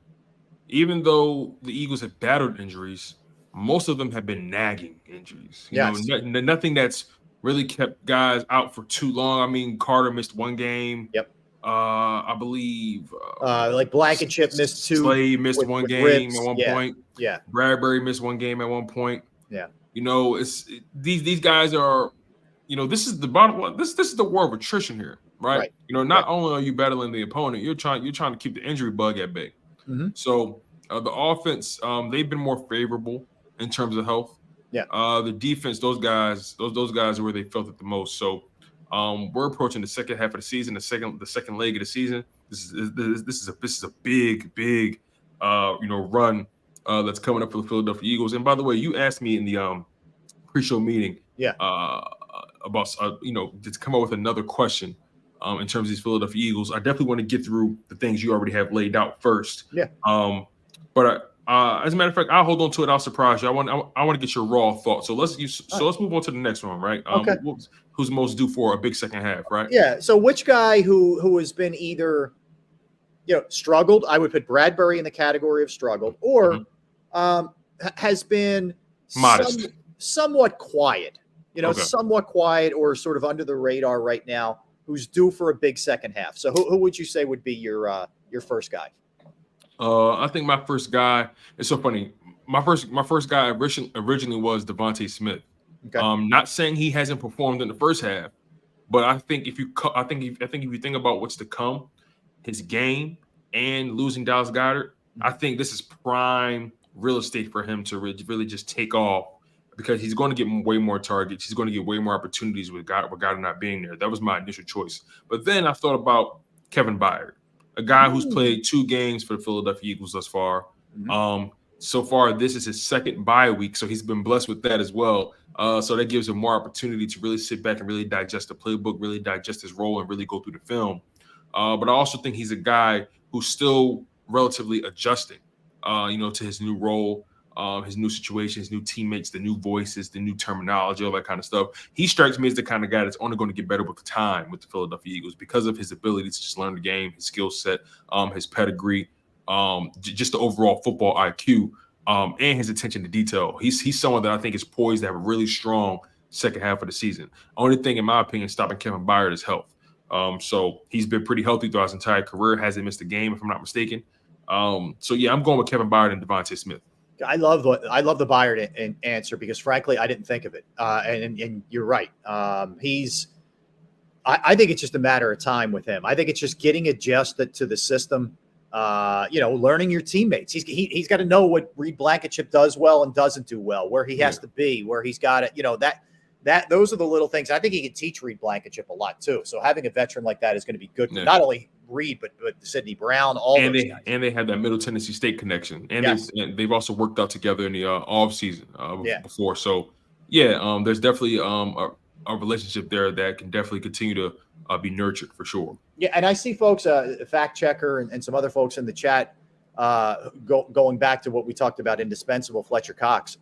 even though the Eagles have battled injuries, most of them have been nagging injuries. Nothing that's really kept guys out for too long. I mean, Carter missed 1 game. Yep. I believe like Blankenship missed 2. Slay missed 1 game ribs. at one point. Yeah. Bradbury missed 1 game at one point. Yeah. These guys are, this is the bottom line. This is the war of attrition here, right? Not only are you battling the opponent, you're trying to keep the injury bug at bay. Mm-hmm. So the offense, they've been more favorable in terms of health. Yeah. The defense, those guys are where they felt it the most. So we're approaching the second half of the season, the second leg of the season. This is a big run that's coming up for the Philadelphia Eagles. And by the way, you asked me in the pre-show meeting, about to come up with another question in terms of these Philadelphia Eagles. I definitely want to get through the things you already have laid out first. Yeah. But as a matter of fact, I'll hold on to it. I'll surprise you. I want to get your raw thoughts. So let's move on to the next one, right? Okay. Who's most due for a big second half, right? Yeah. So which guy who has been either struggled? I would put Bradbury in the category of struggled, or has been modest, somewhat quiet. Somewhat quiet or sort of under the radar right now. Who's due for a big second half? So who would you say would be your first guy? I think my first guy. It's so funny. My first guy originally was Devontae Smith. Okay. Not saying he hasn't performed in the first half, but I think if you think about what's to come, his game and losing Dallas Goedert, I think this is prime real estate for him to really just take off because he's going to get way more targets. He's going to get way more opportunities with Goddard not being there. That was my initial choice. But then I thought about Kevin Byard, a guy who's played 2 games for the Philadelphia Eagles thus far. So far, this is his second bye week, so he's been blessed with that as well. So that gives him more opportunity to really sit back and really digest the playbook, really digest his role, and really go through the film. But I also think he's a guy who's still relatively adjusting, to his new role, his new situation, his new teammates, the new voices, the new terminology, all that kind of stuff. He strikes me as the kind of guy that's only going to get better with time with the Philadelphia Eagles because of his ability to just learn the game, his skill set, his pedigree, just the overall football IQ, and his attention to detail. He's someone that I think is poised to have a really strong second half of the season. Only thing, in my opinion, stopping Kevin Byard is health. So he's been pretty healthy throughout his entire career, hasn't missed a game, if I'm not mistaken. So yeah, I'm going with Kevin Byard and Devontae Smith. I love the Byard answer because, frankly, I didn't think of it. And you're right. I think it's just a matter of time with him. I think it's just getting adjusted to the system. Learning your teammates. He's got to know what Reed Blankenship does well and doesn't do well, where he has to be, where he's got it. Those are the little things. I think he can teach Reed Blankenship a lot too. So having a veteran like that is going to be good for not only Reed, but Sidney Brown, all those guys. And they have that Middle Tennessee State connection. And they've also worked out together in the off season before. So there's definitely a relationship there that can definitely continue to be nurtured for sure. Yeah, and I see folks, Fact Checker and some other folks in the chat, going back to what we talked about, indispensable Fletcher Cox.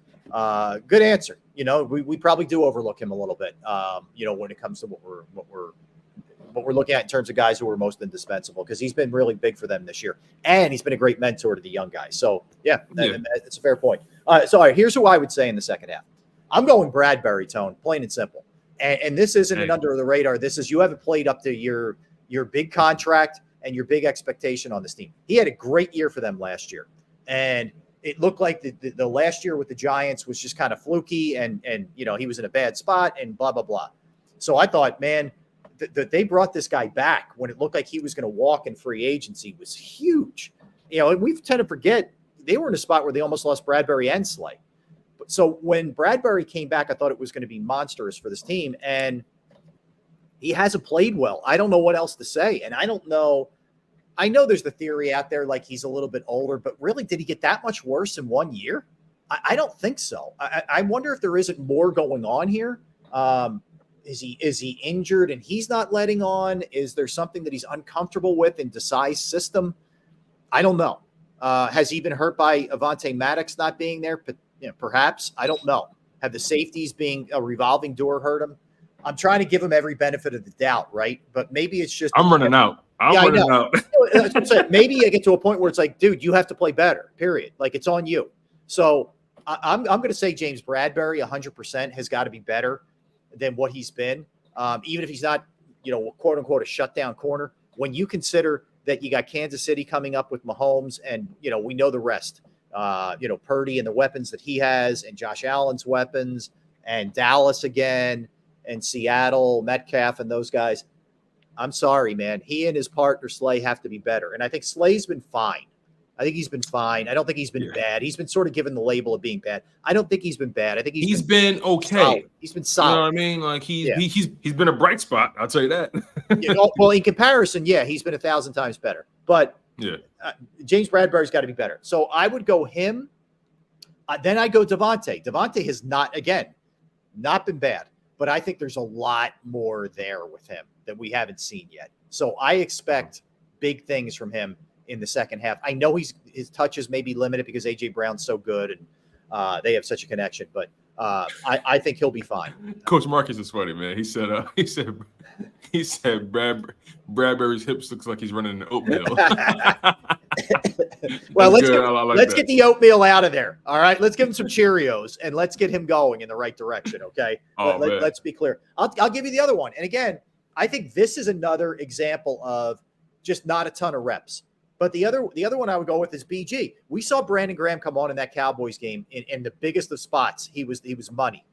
Good answer. We probably do overlook him a little bit. When it comes to what we're looking at in terms of guys who are most indispensable, because he's been really big for them this year, and he's been a great mentor to the young guys. So that's a fair point. So all right, here's who I would say in the second half. I'm going Bradbury, Tone, plain and simple. And this isn't an under the radar. This is, you haven't played up to your big contract and your big expectation on this team. He had a great year for them last year, and it looked like the last year with the Giants was just kind of fluky, and he was in a bad spot and blah blah blah. So I thought, man, that they brought this guy back when it looked like he was going to walk in free agency was huge. And we tend to forget they were in a spot where they almost lost Bradbury and Slay. So when Bradbury came back, I thought it was going to be monstrous for this team, and he hasn't played well. I don't know what else to say, and I don't know. I know there's the theory out there like he's a little bit older, but really, did he get that much worse in 1 year? I don't think so. I wonder if there isn't more going on here. Is he injured and he's not letting on? Is there something that he's uncomfortable with in Desai's system? I don't know. Has he been hurt by Avonte Maddox not being there? But perhaps. I don't know. Have the safeties being a revolving door hurt him? I'm trying to give him every benefit of the doubt, right? But maybe it's just I'm running out. I'm running out. That's what I'm saying. Maybe I get to a point where it's like, dude, you have to play better, period. Like, it's on you. So I'm going to say James Bradbury 100% has got to be better than what he's been. Even if he's not, quote unquote, a shutdown corner. When you consider that you got Kansas City coming up with Mahomes and, we know the rest. Purdy and the weapons that he has, and Josh Allen's weapons, and Dallas again, and Seattle, Metcalf, and those guys. I'm sorry, man. He and his partner Slay have to be better. And I think Slay's been fine. I think he's been fine. I don't think he's been bad. He's been sort of given the label of being bad. I don't think he's been bad. I think he's been okay. Solid. He's been solid. You know what I mean? Like he's been a bright spot. I'll tell you that. Well, in comparison, he's been 1,000 times better. But James Bradbury's got to be better. So I would go him. Then I go Devontae. Devontae has not been bad, but I think there's a lot more there with him that we haven't seen yet. So I expect big things from him in the second half. I know his touches may be limited because A.J. Brown's so good and they have such a connection, but I think he'll be fine. Coach Marcus is funny, man. He said Bradbury's hips looks like he's running an oatmeal. Well, let's get the oatmeal out of there. All right, let's give him some Cheerios and let's get him going in the right direction. Okay, let's be clear. I'll give you the other one. And again, I think this is another example of just not a ton of reps. But the other one I would go with is BG. We saw Brandon Graham come on in that Cowboys game in the biggest of spots. He was money.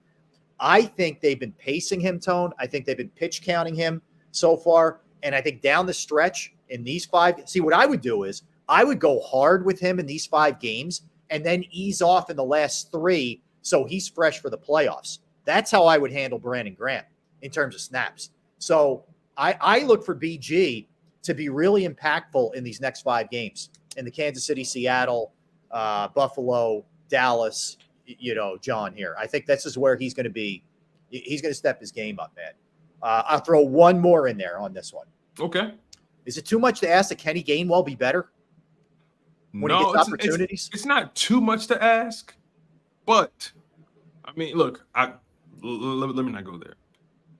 I think they've been pacing him, Tone. I think they've been pitch counting him so far. And I think down the stretch in these 5, see, what I would do is I would go hard with him in these 5 games and then ease off in the last 3 So he's fresh for the playoffs. That's how I would handle Brandon Graham in terms of snaps. So I look for BG to be really impactful in these next 5 games in the Kansas City, Seattle, Buffalo, Dallas, John here. I think this is where he's going to be. He's going to step his game up, man. I'll throw one more in there on this one. Okay. Is it too much to ask that Kenny Gainwell be better when he gets opportunities? It's not too much to ask, but I mean, look, let me not go there.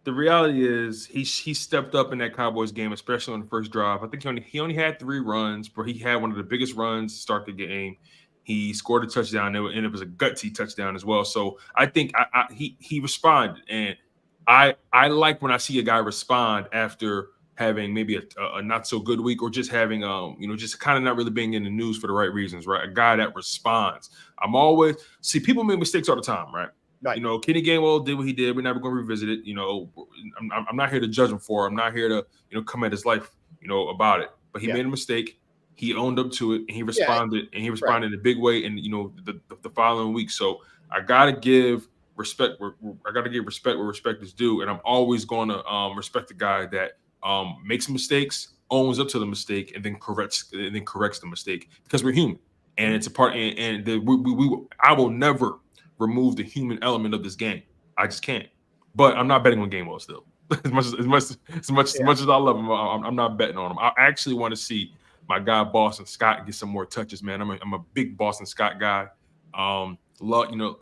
The reality is he stepped up in that Cowboys game, especially on the first drive. I think he only had 3 runs, but he had one of the biggest runs to start the game. He scored a touchdown, and it was a gutsy touchdown as well. So I think he responded, and I like when I see a guy respond after having maybe a not so good week, or just having just kind of not really being in the news for the right reasons, right? A guy that responds. People make mistakes all the time, right? Right. Kenny Gainwell did what he did. We're never going to revisit it. I'm not here to judge him for it. I'm not here to come at his life, about it. But he made a mistake. He owned up to it, and he responded, in a big way in the following week. So I gotta give respect. I gotta give respect where respect is due, and I'm always going to respect the guy that makes mistakes, owns up to the mistake, and then corrects the mistake, because we're human, and it's a part. I will never remove the human element of this game. I just can't. But I'm not betting on Gainwell still. as much as I love him, I'm not betting on him. I actually want to see my guy Boston Scott get some more touches, man. I'm a big Boston Scott guy. Love the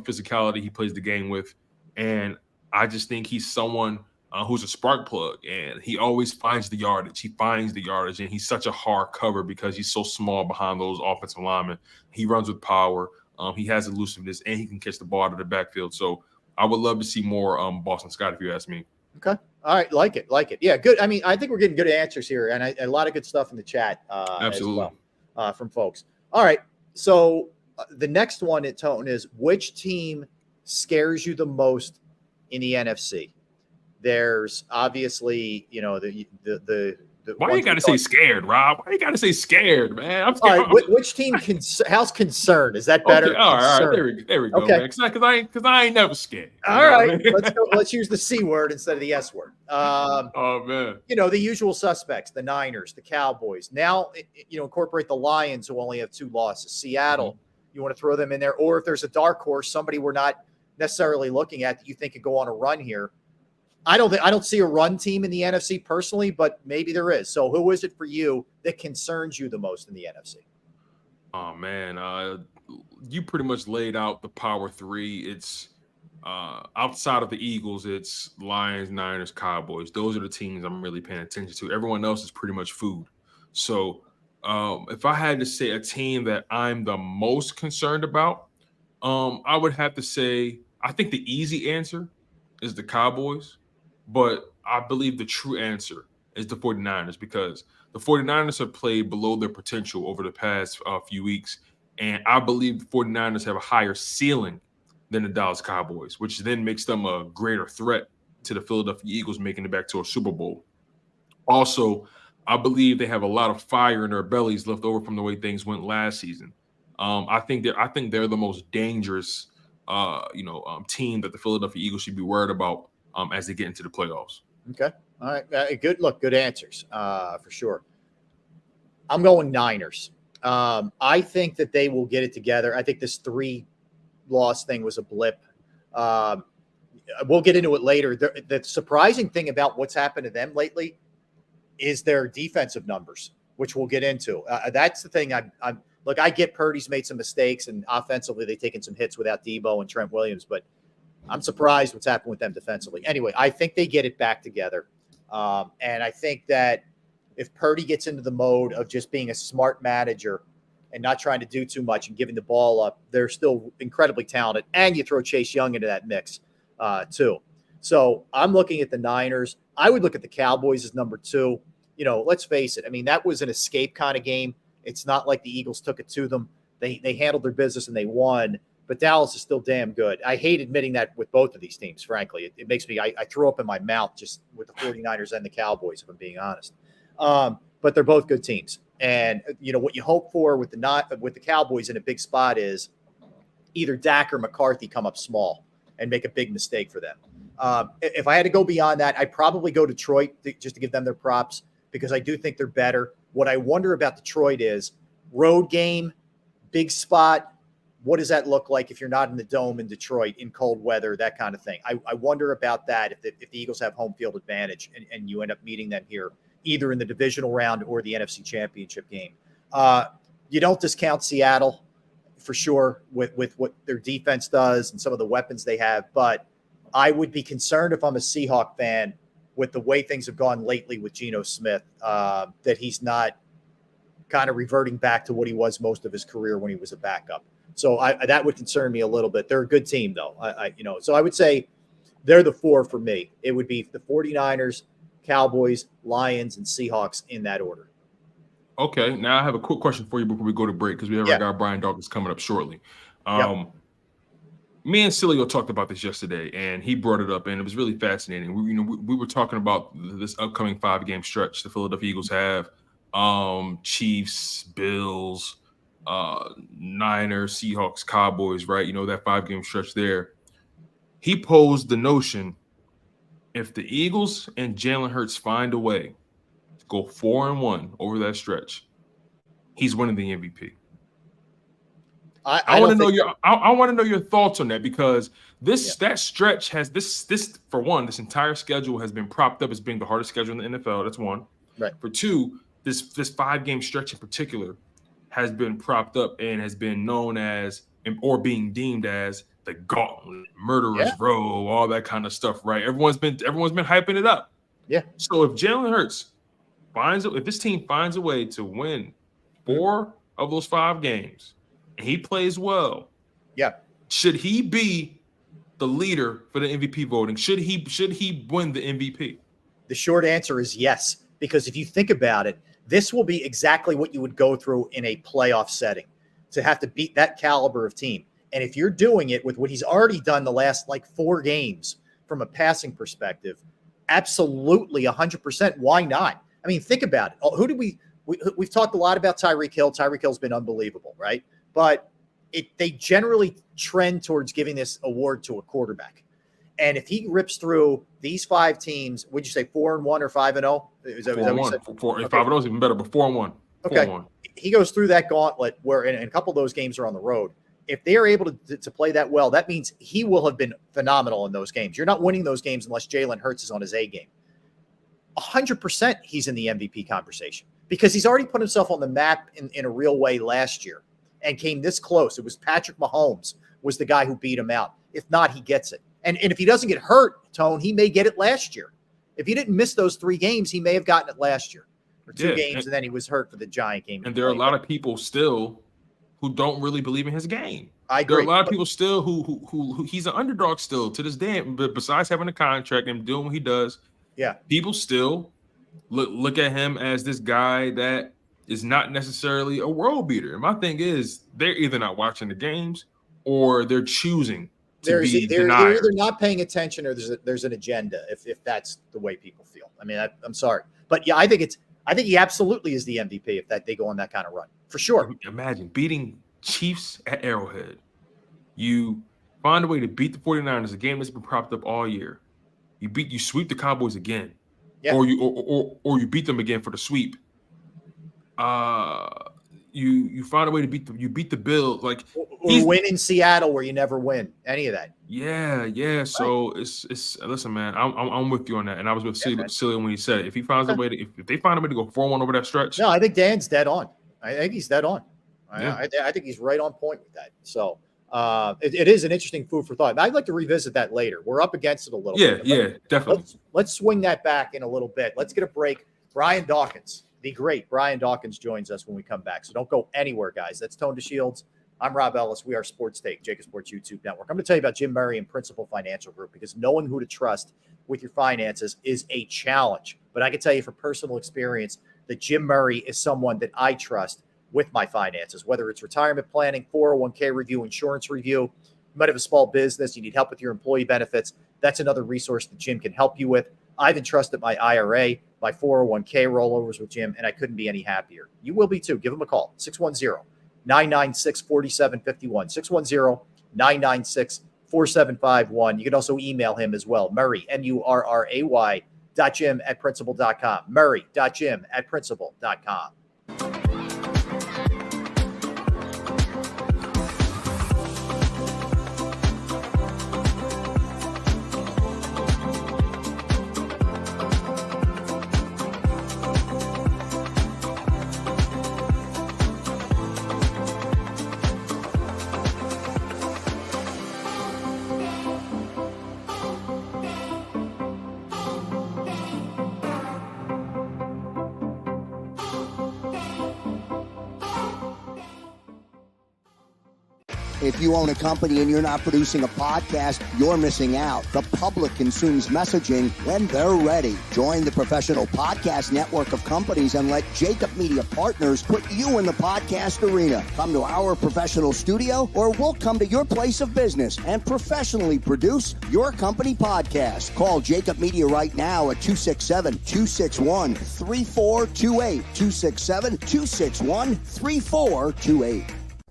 physicality he plays the game with, and I just think he's someone who's a spark plug, and he always finds the yardage. He finds the yardage, and he's such a hard cover because he's so small behind those offensive linemen. He runs with power. He has elusiveness, and he can catch the ball out of the backfield. So I would love to see more Boston Scott, if you ask me. Okay. All right. Like it. Yeah, good. I mean, I think we're getting good answers here, and a lot of good stuff in the chat Absolutely. as well from folks. All right. So the next one at Tone is, which team scares you the most in the NFC? There's obviously, the why you got to say scared, Rob? Why you got to say scared, man? I'm scared. All right, which team how's concerned? Is that better? Okay, all right. There we go. Okay. Because I ain't never scared. All right. Let's use the C word instead of the S word. Oh man. The usual suspects: the Niners, the Cowboys. Now, incorporate the Lions, who only have 2 losses. Seattle. Mm-hmm. You want to throw them in there, or if there's a dark horse, somebody we're not necessarily looking at that you think could go on a run here. I don't see a run team in the NFC personally, but maybe there is. So who is it for you that concerns you the most in the NFC? Oh man, you pretty much laid out the power 3. It's outside of the Eagles, it's Lions, Niners, Cowboys. Those are the teams I'm really paying attention to. Everyone else is pretty much food. So if I had to say a team that I'm the most concerned about, I would have to say, I think the easy answer is the Cowboys. But I believe the true answer is the 49ers, because the 49ers have played below their potential over the past few weeks. And I believe the 49ers have a higher ceiling than the Dallas Cowboys, which then makes them a greater threat to the Philadelphia Eagles making it back to a Super Bowl. Also, I believe they have a lot of fire in their bellies left over from the way things went last season. I think they're the most dangerous team that the Philadelphia Eagles should be worried about as they get into the playoffs. Okay. All right. Good answers for sure. I'm going Niners. I think that they will get it together. I think this 3-loss thing was a blip. We'll get into it later. The surprising thing about what's happened to them lately is their defensive numbers, which we'll get into. That's the thing. Look, I get Purdy's made some mistakes, and offensively they've taken some hits without Debo and Trent Williams, but I'm surprised what's happened with them defensively. Anyway, I think they get it back together. And I think that if Purdy gets into the mode of just being a smart manager and not trying to do too much and giving the ball up, they're still incredibly talented. And you throw Chase Young into that mix too. So I'm looking at the Niners. I would look at the Cowboys as number 2. Let's face it. I mean, that was an escape kind of game. It's not like the Eagles took it to them. They handled their business and they won. But Dallas is still damn good. I hate admitting that with both of these teams, frankly. It makes me – I throw up in my mouth just with the 49ers and the Cowboys, if I'm being honest. But they're both good teams. And, what you hope for with the Cowboys in a big spot is either Dak or McCarthy come up small and make a big mistake for them. If I had to go beyond that, I'd probably go Detroit just to give them their props because I do think they're better. What I wonder about Detroit is road game, big spot. What does that look like if you're not in the dome in Detroit in cold weather, that kind of thing? I wonder about that if the Eagles have home field advantage and you end up meeting them here, either in the divisional round or the NFC Championship game. You don't discount Seattle for sure with what their defense does and some of the weapons they have, but I would be concerned if I'm a Seahawk fan with the way things have gone lately with Geno Smith, that he's not kind of reverting back to what he was most of his career when he was a backup. So that would concern me a little bit. They're a good team, though. So I would say they're the four for me. It would be the 49ers, Cowboys, Lions, and Seahawks in that order. Okay, now I have a quick question for you before we go to break because we have our guy Brian Dawkins coming up shortly. Me and Cilio talked about this yesterday, and he brought it up, and it was really fascinating. We were talking about this upcoming 5-game stretch the Philadelphia Eagles have: Chiefs, Bills, Niners, Seahawks, Cowboys. Right? That 5-game stretch there. He posed the notion: if the Eagles and Jalen Hurts find a way to go 4-1 over that stretch, he's winning the MVP. I want to know your thoughts on that because that stretch has this for one, this entire schedule has been propped up as being the hardest schedule in the NFL. That's one. Right. For two, this 5-game stretch in particular has been propped up and has been known as or being deemed as the gauntlet, murderer's row, all that kind of stuff. Right. Everyone's been hyping it up. Yeah. So if Jalen Hurts if this team finds a way to win 4 of those 5 games, and he plays well, should he be the leader for the MVP voting? Should he win the MVP? The short answer is yes, because if you think about it, this will be exactly what you would go through in a playoff setting to have to beat that caliber of team. And if you're doing it with what he's already done the last 4 games from a passing perspective, absolutely 100%. Why not? I mean, think about it. We've talked a lot about Tyreek Hill. Tyreek Hill's been unbelievable, right? But they generally trend towards giving this award to a quarterback. And if he rips through these 5 teams, would you say 4-1 or 5-0? Is that what you said? 5-0 is even better, but 4-1. Okay. 4-1. He goes through that gauntlet where, and a couple of those games are on the road. If they are able to play that well, that means he will have been phenomenal in those games. You're not winning those games unless Jalen Hurts is on his A game. 100% he's in the MVP conversation because he's already put himself on the map in a real way last year and came this close. It was Patrick Mahomes was the guy who beat him out. If not, he gets it. And if he doesn't get hurt, Tone, he may get it last year. If he didn't miss those 3 games, he may have gotten it last year. Or 2 games, and then he was hurt for the Giant game. And there are a lot of people still who don't really believe in his game. I agree. There are a lot of people still who he's an underdog still to this day. But besides having a contract and doing what he does, people still look at him as this guy that is not necessarily a world beater. And my thing is, they're either not watching the games or they're choosing to be deniers. They're either not paying attention or there's an agenda. If that's the way people feel. I mean, I'm sorry, but I think he absolutely is the MVP if they go on that kind of run for sure. Imagine beating Chiefs at Arrowhead. You find a way to beat the 49ers, a game that's been propped up all year. You sweep the Cowboys again. Yeah. Or you beat them again for the sweep. You find a way to beat the Bills, or win in Seattle where you never win any of that. Yeah. So it's listen, man. I'm with you on that, and I was with Silly when he said it. If he finds a way if they find a way to go 4-1 over that stretch. No, I think Dan's dead on. I think he's dead on. I think he's right on point with that. So it is an interesting food for thought. I'd like to revisit that later. We're up against it a little bit. Yeah, definitely. Let's swing that back in a little bit. Let's get a break. Brian Dawkins, the great Brian Dawkins, joins us when we come back. So don't go anywhere, guys. That's Tone DeShields. I'm Rob Ellis. We are Sports Take, JAKIB Sports YouTube Network. I'm going to tell you about Jim Murray and Principal Financial Group because knowing who to trust with your finances is a challenge. But I can tell you from personal experience that Jim Murray is someone that I trust with my finances, whether it's retirement planning, 401k review, insurance review. You might have a small business. You need help with your employee benefits. That's another resource that Jim can help you with. I've entrusted my IRA, my 401k rollovers with Jim, and I couldn't be any happier. You will be too. Give him a call, 610-996-4751, 996-4751. You can also email him as well, Murray, MURRAY, .jim@principal.com. Murray.jim@principal.com. If you own a company and you're not producing a podcast, you're missing out. The public consumes messaging when they're ready. Join the professional podcast network of companies and let JAKIB Media Partners put you in the podcast arena. Come to our professional studio or we'll come to your place of business and professionally produce your company podcast. Call JAKIB Media right now at 267-261-3428. 267-261-3428.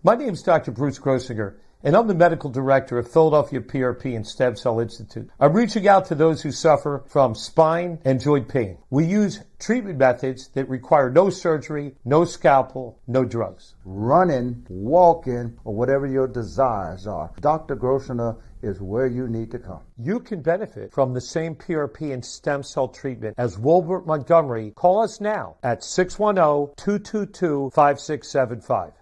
My name is Dr. Bruce Grossinger, and I'm the medical director of Philadelphia PRP and Stem Cell Institute. I'm reaching out to those who suffer from spine and joint pain. We use treatment methods that require no surgery, no scalpel, no drugs. Running, walking, or whatever your desires are, Dr. Grossinger is where you need to come. You can benefit from the same PRP and stem cell treatment as Wilbert Montgomery. Call us now at 610-222-5675.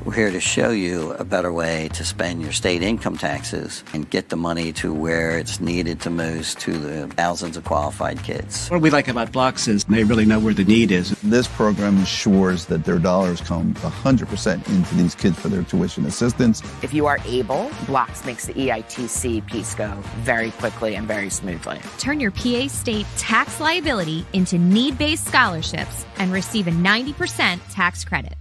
We're here to show you a better way to spend your state income taxes and get the money to where it's needed to most to the thousands of qualified kids. What we like about Blocks is they really know where the need is. This program ensures that their dollars come 100% into these kids for their tuition assistance. If you are able, Blocks makes the EITC piece go very quickly and very smoothly. Turn your PA state tax liability into need-based scholarships and receive a 90% tax credit.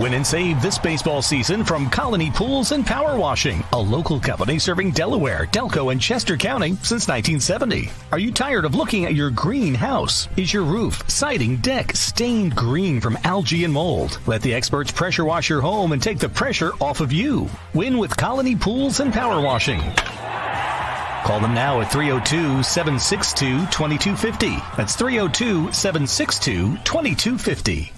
Win and save this baseball season from Colony Pools and Power Washing, a local company serving Delaware, Delco, and Chester County since 1970. Are you tired of looking at your green house? Is your roof, siding, deck stained green from algae and mold? Let the experts pressure wash your home and take the pressure off of you. Win with Colony Pools and Power Washing. Call them now at 302-762-2250. That's 302-762-2250.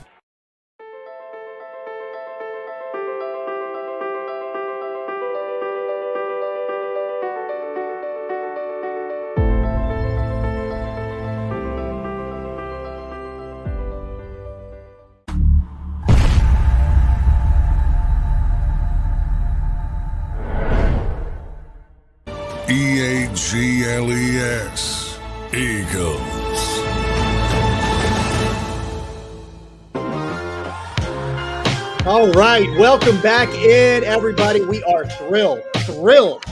EAGLES, Eagles. All right, welcome back in, everybody. We are thrilled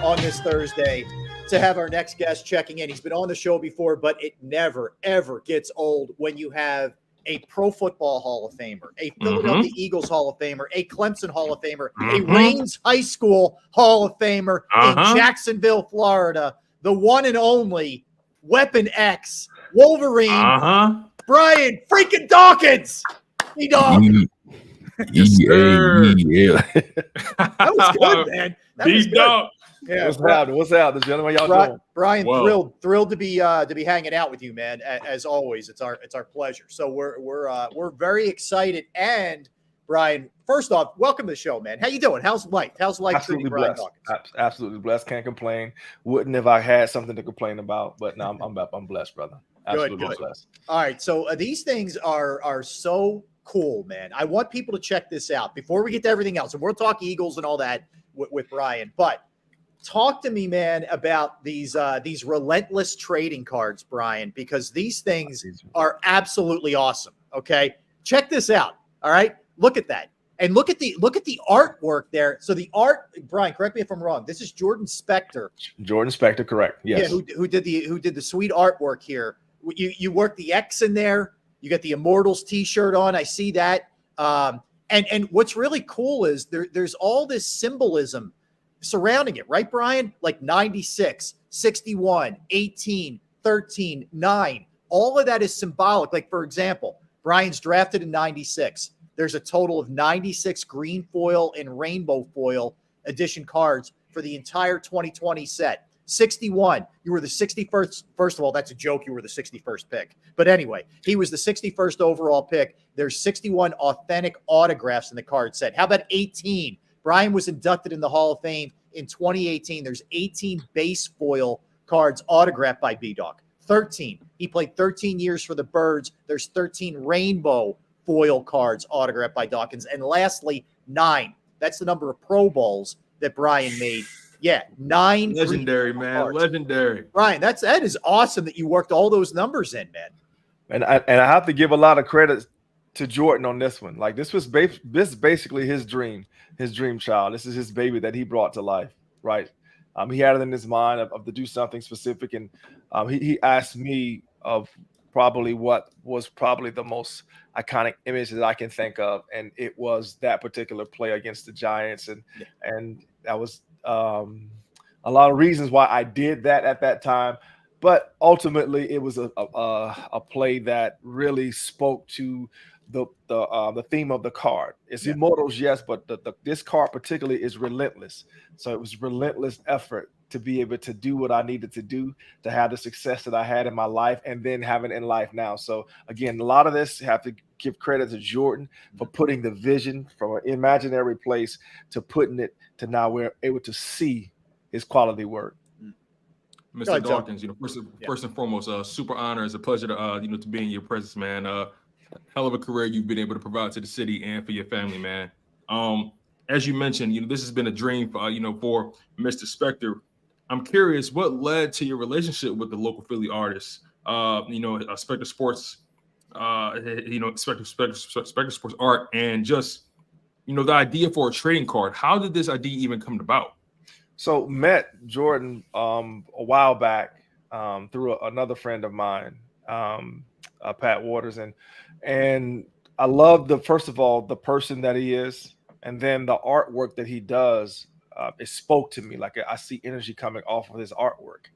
on this Thursday to have our next guest checking in. He's been on the show before, but it never, ever gets old when you have a Pro Football Hall of Famer, a Philadelphia Eagles Hall of Famer, a Clemson Hall of Famer, a Raines High School Hall of Famer in Jacksonville, Florida, the one and only Weapon X, Wolverine, Brian freaking Dawkins. Dog. Yes, sir. That was good, man. That was good. Yeah, what's out? The gentleman, y'all doing? Brian, thrilled to be hanging out with you, man. As always, it's our pleasure. So we're very excited. And Brian, first off, welcome to the show, man. How you doing? How's life? Absolutely blessed. Absolutely blessed. Can't complain. Wouldn't if I had something to complain about. But no, I'm blessed, brother. Absolutely good. Blessed. All right. So these things are so cool, man. I want people to check this out before we get to everything else. And we'll talk Eagles and all that with Brian, but talk to me, man, about these relentless trading cards, Brian, because these things are absolutely awesome. Okay, check this out. All right, look at that, and look at the artwork there. So the art, Brian, correct me if I'm wrong. This is Jordan Spector. Jordan Spector, correct? Yes. Yeah, who did the sweet artwork here? You work the X in there. You got the Immortals T-shirt on. I see that. And what's really cool is there's all this symbolism surrounding it, right, Brian? Like 96, 61, 18, 13, 9. All of that is symbolic. Like, for example, Brian's drafted in 96. There's a total of 96 green foil and rainbow foil edition cards for the entire 2020 set. 61. You were the 61st. First of all, that's a joke. You were the 61st pick. But anyway, he was the 61st overall pick. There's 61 authentic autographs in the card set. How about 18? Brian was inducted in the Hall of Fame in 2018. There's 18 base foil cards autographed by B-Dog. 13. He played 13 years for the Birds. There's 13 rainbow foil cards autographed by Dawkins. And lastly, 9. That's the number of Pro Bowls that Brian made. Yeah, 9. Legendary, man. Cards. Legendary. Brian, that is awesome that you worked all those numbers in, man. And I have to give a lot of credit to Jordan on this one. Like, this was basically his dream child. This is his baby that he brought to life, right? He had it in his mind of to do something specific, and he asked me of probably what was probably the most iconic image that I can think of, and it was that particular play against the Giants, and that was a lot of reasons why I did that at that time. But ultimately, it was a play that really spoke to the theme of the card. It's immortals, yes, but this card particularly is relentless. So it was relentless effort to be able to do what I needed to do to have the success that I had in my life and then having in life now. So again, a lot of this have to give credit to Jordan for putting the vision from an imaginary place to putting it to now we're able to see his quality work. Mr. Dawkins, first and foremost, super honor. It's a pleasure to to be in your presence, man. Hell of a career you've been able to provide to the city and for your family, man. As you mentioned, this has been a dream for for Mr. Spector. I'm curious, what led to your relationship with the local Philly artists? Spector Sports, Spector Sports Art, and just the idea for a trading card. How did this idea even come about? So met Jordan a while back through another friend of mine, Pat Waters, and I love first of all the person that he is, and then the artwork that he does. It spoke to me, like I see energy coming off of his artwork,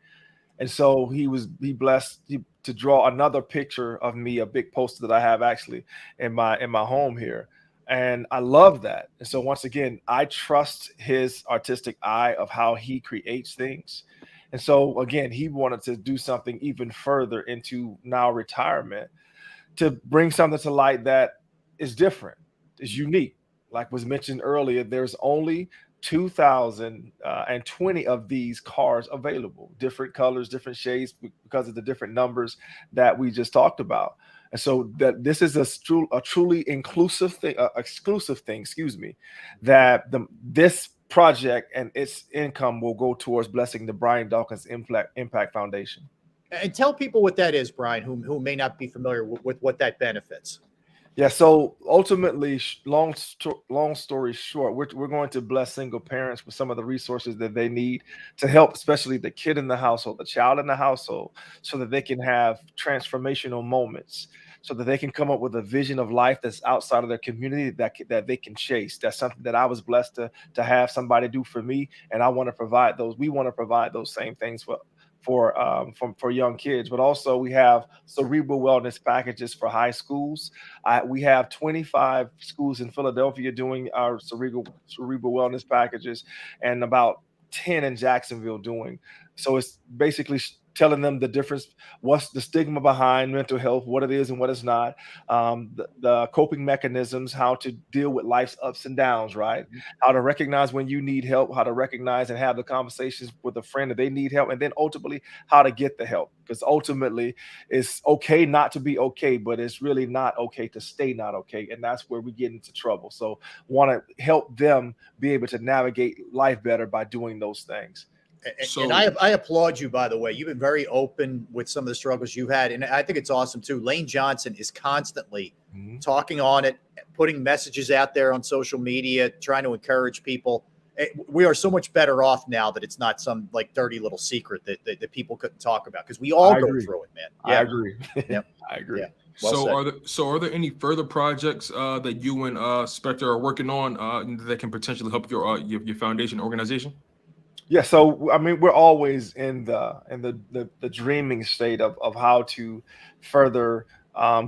and so he blessed to draw another picture of me, a big poster that I have actually in my home here. And I love that. And so once again, I trust his artistic eye of how he creates things. And so again, he wanted to do something even further into now retirement to bring something to light that is different, is unique. Like was mentioned earlier, there's only 2,020 of these cards available, different colors, different shades because of the different numbers that we just talked about. And so that this is a truly inclusive thing, exclusive thing, excuse me, that this project and its income will go towards blessing the Brian Dawkins Impact Foundation. And tell people what that is, Brian, who may not be familiar with what that benefits. Yeah, so ultimately, long story short, we're going to bless single parents with some of the resources that they need to help, especially the kid in the household, the child in the household, so that they can have transformational moments, so that they can come up with a vision of life that's outside of their community that they can chase. That's something that I was blessed to have somebody do for me, and I want to provide those. We want to provide those same things for young kids, but also we have cerebral wellness packages for high schools. We have 25 schools in Philadelphia doing our cerebral wellness packages, and about 10 in Jacksonville doing. So it's basically telling them the difference, what's the stigma behind mental health, what it is and what it's not, the coping mechanisms, how to deal with life's ups and downs, right? How to recognize when you need help, how to recognize and have the conversations with a friend that they need help, and then ultimately how to get the help. Because ultimately it's okay not to be okay, but it's really not okay to stay not okay. And that's where we get into trouble. So want to help them be able to navigate life better by doing those things. And I applaud you, by the way. You've been very open with some of the struggles you've had. And I think it's awesome, too. Lane Johnson is constantly talking on it, putting messages out there on social media, trying to encourage people. We are so much better off now that it's not some like dirty little secret that people couldn't talk about, because we all go through it, man. Yeah. I agree. Yep. I agree. Yeah. Well are there any further projects that you and Spector are working on that can potentially help your foundation organization? Yeah, so I mean, we're always in the dreaming state of how to further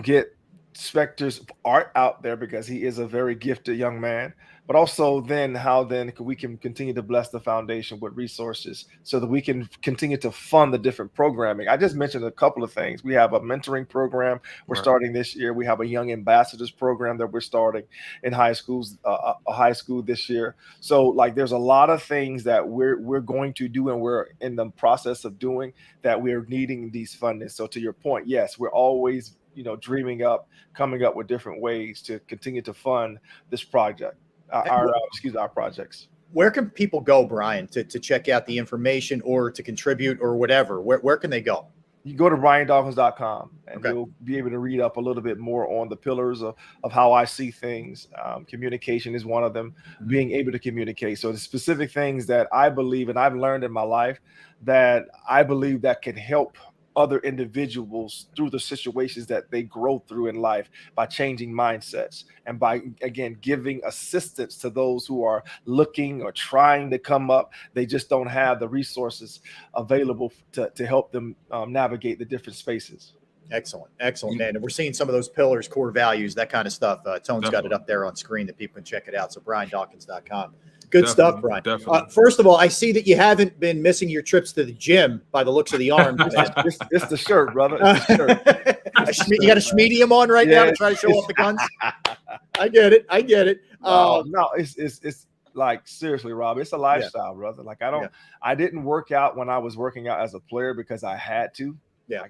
get Spector's art out there because he is a very gifted young man, but also then how then we can continue to bless the foundation with resources so that we can continue to fund the different programming. I just mentioned a couple of things. We have a mentoring program we're starting this year. We have a young ambassadors program that we're starting in high schools, a high school this year. So like there's a lot of things that we're going to do and we're in the process of doing that we're needing these fundings. So to your point, yes, we're always dreaming up, coming up with different ways to continue to fund this project, our projects. Where can people go, Brian, to check out the information or to contribute or whatever? Where can they go? You go to BrianDawkins.com and you'll be able to read up a little bit more on the pillars of how I see things. Communication is one of them, being able to communicate. So the specific things that I believe and I've learned in my life that I believe that can help other individuals through the situations that they grow through in life by changing mindsets and by, again, giving assistance to those who are looking or trying to come up. They just don't have the resources available to help them navigate the different spaces. Excellent, man. And we're seeing some of those pillars, core values, that kind of stuff. Tone's got it up there on screen that people can check it out. So BrianDawkins.com. Good stuff, Brian. First of all, I see that you haven't been missing your trips to the gym by the looks of the arms. It's the shirt, brother. It's the shirt. You got a schmedium on right now to try to show off the guns? I get it. No, it's like, seriously, Rob, it's a lifestyle, brother. Like I didn't work out when I was working out as a player because I had to. Yeah,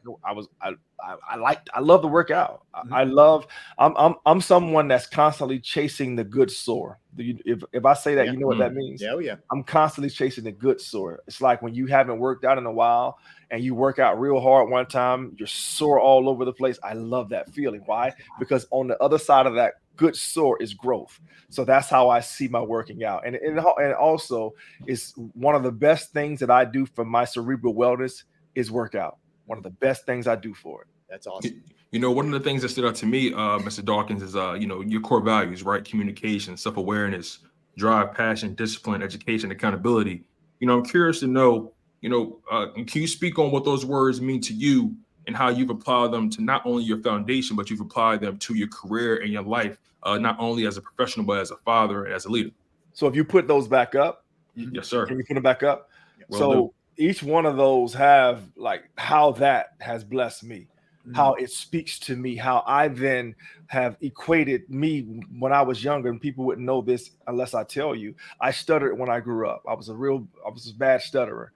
I love to work out. I'm someone that's constantly chasing the good sore. If I say that, you know what that means. Yeah. I'm constantly chasing the good sore. It's like when you haven't worked out in a while and you work out real hard one time, you're sore all over the place. I love that feeling. Why? Because on the other side of that good sore is growth. So that's how I see my working out. And also is one of the best things that I do for my cerebral wellness is workout. One of the best things I do for it. That's awesome. One of the things that stood out to me, Mr. Dawkins, is your core values, right? Communication, self-awareness, drive, passion, discipline, education, accountability. I'm curious to know, can you speak on what those words mean to you and how you've applied them to not only your foundation, but you've applied them to your career and your life, not only as a professional, but as a father and as a leader? So if you put those back up, yes, sir. Can you put them back up? Each one of those have like how that has blessed me, how it speaks to me, how I then have equated me when I was younger, and people wouldn't know this unless I tell you. I stuttered when I grew up. I was a bad stutterer.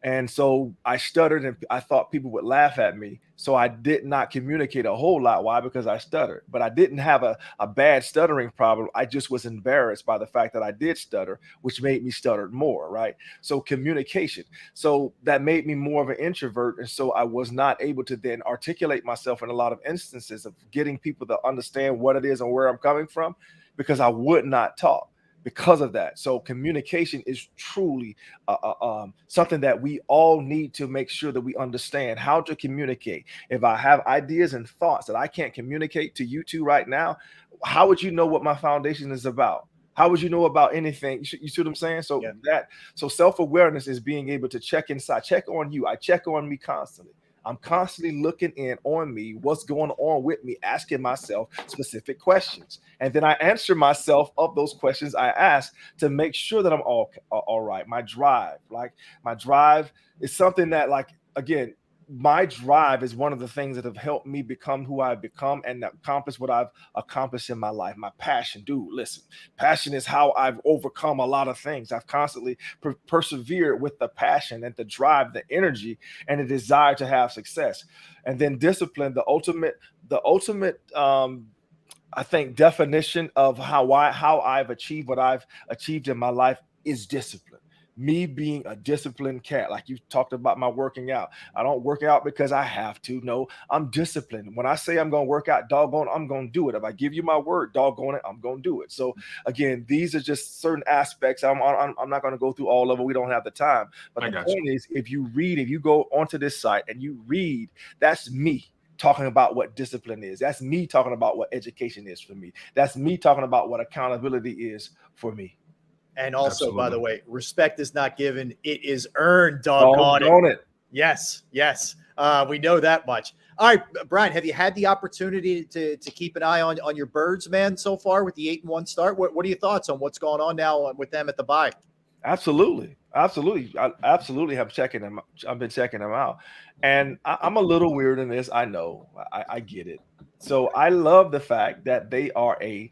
And so I stuttered and I thought people would laugh at me. So I did not communicate a whole lot. Why? Because I stuttered. But I didn't have a bad stuttering problem. I just was embarrassed by the fact that I did stutter, which made me stutter more, right? So communication. So that made me more of an introvert. And so I was not able to then articulate myself in a lot of instances of getting people to understand what it is and where I'm coming from, because I would not talk. Because of that. So communication is truly something that we all need to make sure that we understand how to communicate. If I have ideas and thoughts that I can't communicate to you two right now, how would you know what my foundation is about? How would you know about anything? You see what I'm saying? So so self-awareness is being able to check inside, check on you. I check on me constantly. I'm constantly looking in on me, what's going on with me, asking myself specific questions. And then I answer myself of those questions I ask to make sure that I'm all right. My drive is something that, like, again, my drive is one of the things that have helped me become who I've become and accomplish what I've accomplished in my life. My passion, dude, listen, passion is how I've overcome a lot of things. I've constantly persevered with the passion and the drive, the energy, and the desire to have success. And then discipline, the ultimate, I think, definition of how I've achieved what I've achieved in my life is discipline. Me being a disciplined cat, like you talked about my working out. I don't work out because I have to. No, I'm disciplined. When I say I'm going to work out, doggone, I'm going to do it. If I give you my word, doggone it, I'm going to do it. So again, these are just certain aspects. I'm not going to go through all of it. We don't have the time. But the point is, if you go onto this site and you read, that's me talking about what discipline is. That's me talking about what education is for me. That's me talking about what accountability is for me. And also, by the way, respect is not given, it is earned, doggone it. Yes. We know that much. All right, Brian, have you had the opportunity to keep an eye on your Birds, man, so far with the 8-1 start? What are your thoughts on what's going on now with them at the bye? Absolutely. I absolutely have checking them. I've been checking them out. And I'm a little weird in this. I know. I get it. So I love the fact that they are a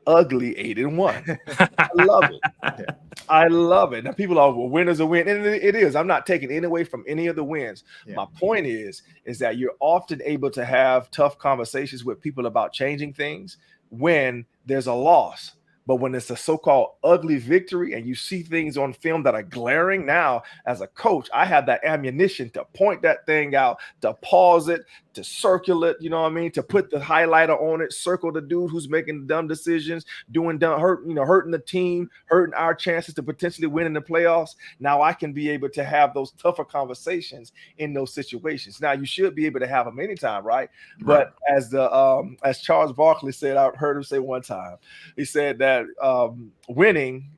ugly 8-1. I love it. I love it. Now people are, well, win is a win, and it is. I'm not taking any away from any of the wins. Yeah. My point is that you're often able to have tough conversations with people about changing things when there's a loss. But when it's a so-called ugly victory and you see things on film that are glaring, now as a coach, I have that ammunition to point that thing out, to pause it, to circle it, you know what I mean, to put the highlighter on it, circle the dude who's making dumb decisions, hurting the team, hurting our chances to potentially win in the playoffs. Now I can be able to have those tougher conversations in those situations. Now you should be able to have them anytime, right? But as Charles Barkley said, I heard him say one time, he said that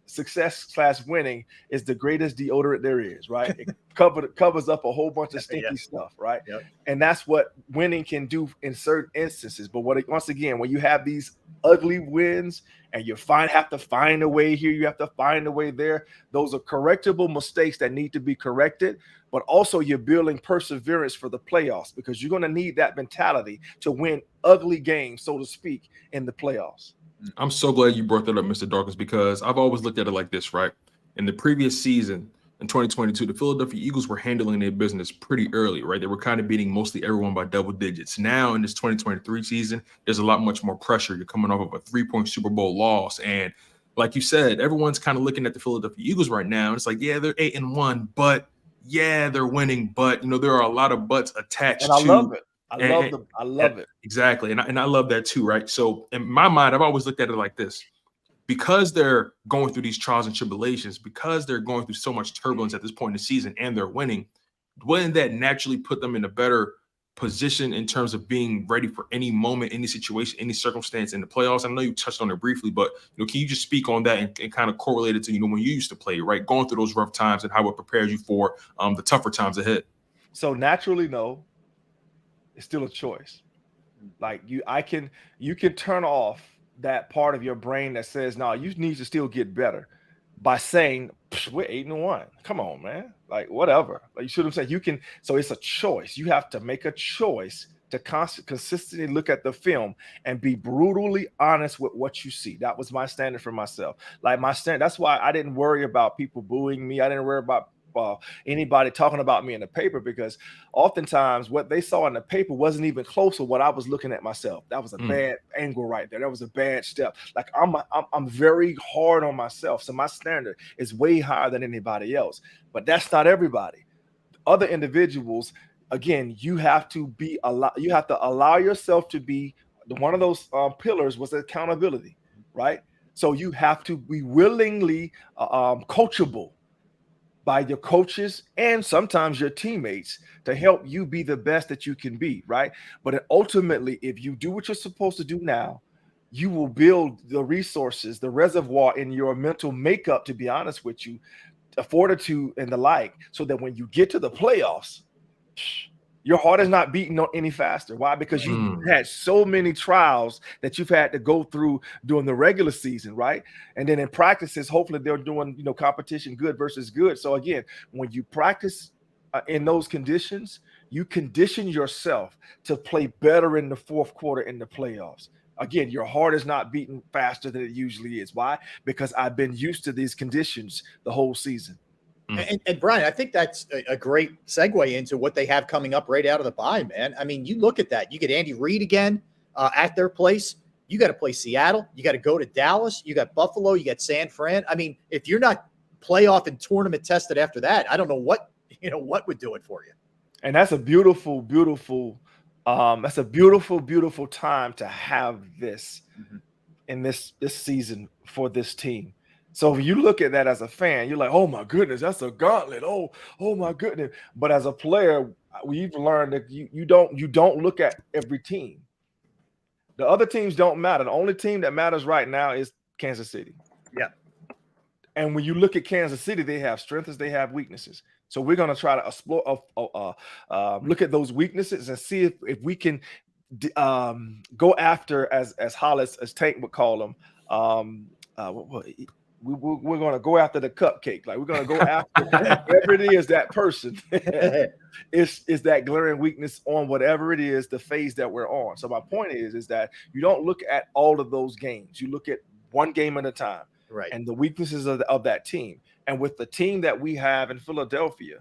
success/winning is the greatest deodorant there is, right? It covers up a whole bunch of stinky stuff, right? Yep. And that's what winning can do in certain instances. But once again, when you have these ugly wins and you have to find a way here, you have to find a way there, those are correctable mistakes that need to be corrected. But also you're building perseverance for the playoffs, because you're going to need that mentality to win ugly games, so to speak, in the playoffs. I'm so glad you brought that up, Mr. Dawkins, because I've always looked at it like this, right? In the previous season, in 2022, the Philadelphia Eagles were handling their business pretty early, right? They were kind of beating mostly everyone by double digits. Now in this 2023 season, there's a lot much more pressure. You're coming off of a 3-point Super Bowl loss. And like you said, everyone's kind of looking at the Philadelphia Eagles right now. And it's like, yeah, they're 8-1, but yeah, they're winning. But, there are a lot of buts attached to. And I love it. I love it. Exactly. And I love that too, right? So in my mind, I've always looked at it like this. Because they're going through these trials and tribulations, because they're going through so much turbulence at this point in the season and they're winning, wouldn't that naturally put them in a better position in terms of being ready for any moment, any situation, any circumstance in the playoffs? I know you touched on it briefly, but can you just speak on that and kind of correlate it to, when you used to play, right? Going through those rough times and how it prepares you for the tougher times ahead. So naturally, no, it's still a choice. Like you can turn off that part of your brain that says, no, you need to still get better, by saying, we're 8-1. Come on, man. Like, whatever. Like, you see what I'm saying? So it's a choice. You have to make a choice to consistently look at the film and be brutally honest with what you see. That was my standard for myself. Like that's why I didn't worry about people booing me. I didn't worry about anybody talking about me in the paper, because oftentimes what they saw in the paper wasn't even close to what I was looking at myself. That was a bad angle right there. That was a bad step. Like I'm very hard on myself. So my standard is way higher than anybody else, but that's not everybody. Other individuals, again, you have to allow yourself to be one of those pillars was accountability, right? So you have to be willingly coachable by your coaches and sometimes your teammates to help you be the best that you can be, right? But ultimately, if you do what you're supposed to do now, you will build the resources, the reservoir in your mental makeup, to be honest with you, fortitude and the like, so that when you get to the playoffs, your heart is not beating any faster. Why? Because you've had so many trials that you've had to go through during the regular season, right? And then in practices, hopefully they're doing, competition good versus good. So again, when you practice in those conditions, you condition yourself to play better in the fourth quarter in the playoffs. Again, your heart is not beating faster than it usually is. Why? Because I've been used to these conditions the whole season. And Brian, I think that's a great segue into what they have coming up right out of the bye, man. I mean, you look at that. You get Andy Reid again at their place. You got to play Seattle. You got to go to Dallas. You got Buffalo. You got San Fran. I mean, if you're not playoff and tournament tested after that, I don't know what would do it for you. And that's a beautiful, beautiful beautiful time to have this in this season for this team. So if you look at that as a fan, you're like, oh my goodness, that's a gauntlet. Oh my goodness. But as a player, we've learned that you don't look at every team. The other teams don't matter. The only team that matters right now is Kansas City. Yeah. And when you look at Kansas City, they have strengths, they have weaknesses. So we're going to try to explore, look at those weaknesses and see if we can go after, as Hollis, as Tank would call them. We're going to go after the cupcake. Like, we're going to go after whatever it is that person is that glaring weakness on whatever it is, the phase that we're on. So my point is that you don't look at all of those games. You look at one game at a time, right? And the weaknesses of that team. And with the team that we have in Philadelphia,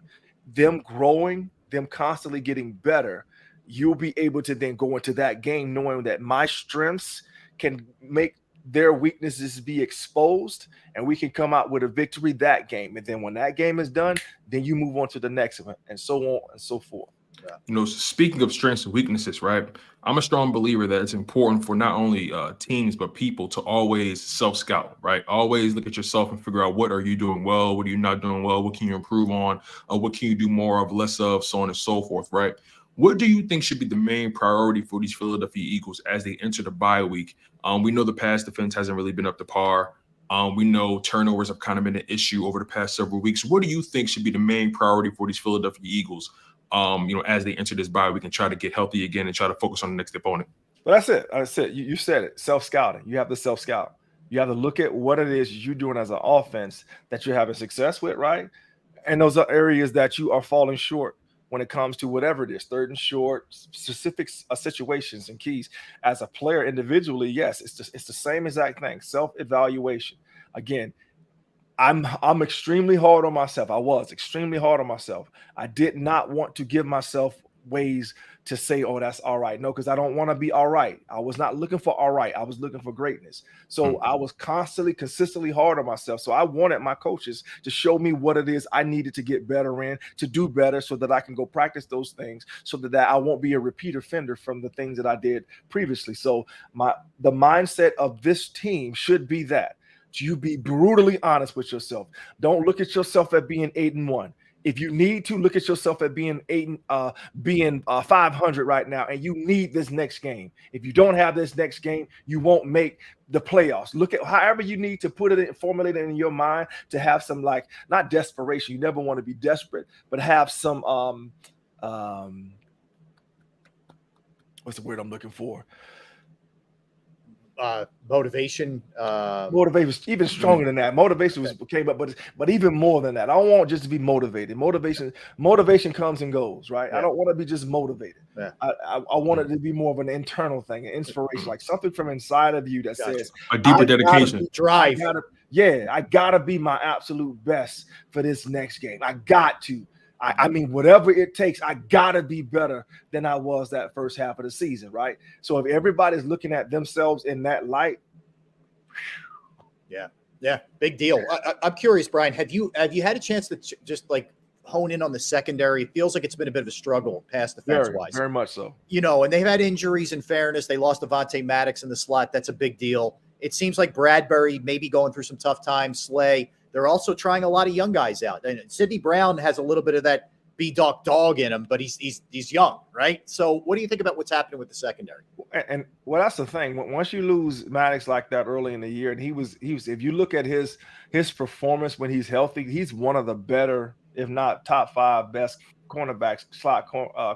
them growing, them constantly getting better, you'll be able to then go into that game knowing that my strengths can make their weaknesses be exposed, and we can come out with a victory that game. And then when that game is done, then you move on to the next one, and so on and so forth. You know, speaking of strengths and weaknesses, right? I'm a strong believer that it's important for not only teams, but people to always self-scout, right? Always look at yourself and figure out, what are you doing well? What are you not doing well? What can you improve on? What can you do more of, less of, so on and so forth, right? What do you think should be the main priority for these Philadelphia Eagles as they enter the bye week? We know the pass defense hasn't really been up to par. We know turnovers have kind of been an issue over the past several weeks. What do you think should be the main priority for these Philadelphia Eagles, as they enter this bye week and try to get healthy again and try to focus on the next opponent? But that's it. That's it. You said it. Self-scouting. You have to self-scout. You have to look at what it is you're doing as an offense that you're having success with, right? And those are areas that you are falling short when it comes to whatever it is, third and short, specific situations and keys. As a player individually, yes, it's the same exact thing. Self-evaluation. Again, I'm extremely hard on myself. I was extremely hard on myself. I did not want to give myself ways to say, oh, that's all right. No, because I don't want to be all right. I was not looking for all right. I was looking for greatness. So I was consistently hard on myself. So I wanted my coaches to show me what it is I needed to get better in, to do better, so that I can go practice those things, so that I won't be a repeat offender from the things that I did previously. So the mindset of this team should be that you be brutally honest with yourself. Don't look at yourself at being 8-1. If you need to, look at yourself at being 500 right now, and you need this next game. If you don't have this next game, you won't make the playoffs. Look at however you need to put it in, formulate it in your mind to have some, like, not desperation. You never want to be desperate, but have some what's the word I'm looking for? Motivation. Motivation, even stronger than that. Motivation came up, but even more than that. I don't want just to be motivated. Motivation comes and goes, right? Yeah. I don't want to be just motivated. Yeah. I want it to be more of an internal thing, an inspiration, like something from inside of you that says a deeper dedication, drive. I gotta be my absolute best for this next game. I got to. I mean, whatever it takes, I gotta be better than I was that first half of the season, right? So if everybody's looking at themselves in that light, yeah, big deal. I'm curious, Brian, have you had a chance to just like hone in on the secondary? It feels like it's been a bit of a struggle pass defense-wise. Very much so. And they've had injuries. In fairness, they lost Devontae Maddox in the slot. That's a big deal. It seems like Bradbury may be going through some tough times. Slay. They're also trying a lot of young guys out. And Sidney Brown has a little bit of that dog in him, but he's young, right? So what do you think about what's happening with the secondary? And well, that's the thing. Once you lose Maddox like that early in the year, and he was if you look at his performance when he's healthy, he's one of the better, if not top 5 best cornerbacks, slot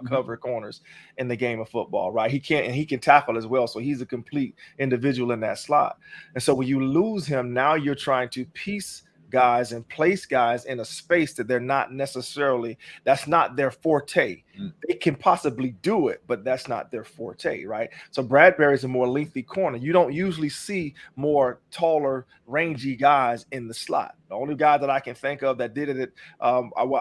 cover corners in the game of football, right? He can tackle as well, so he's a complete individual in that slot. And so when you lose him, now you're trying to piece guys and place guys in a space that they're not necessarily, that's not their forte. They can possibly do it, but that's not their forte, right? So Bradbury's a more lengthy corner. You don't usually see more taller, rangy guys in the slot. The only guy that I can think of that did it,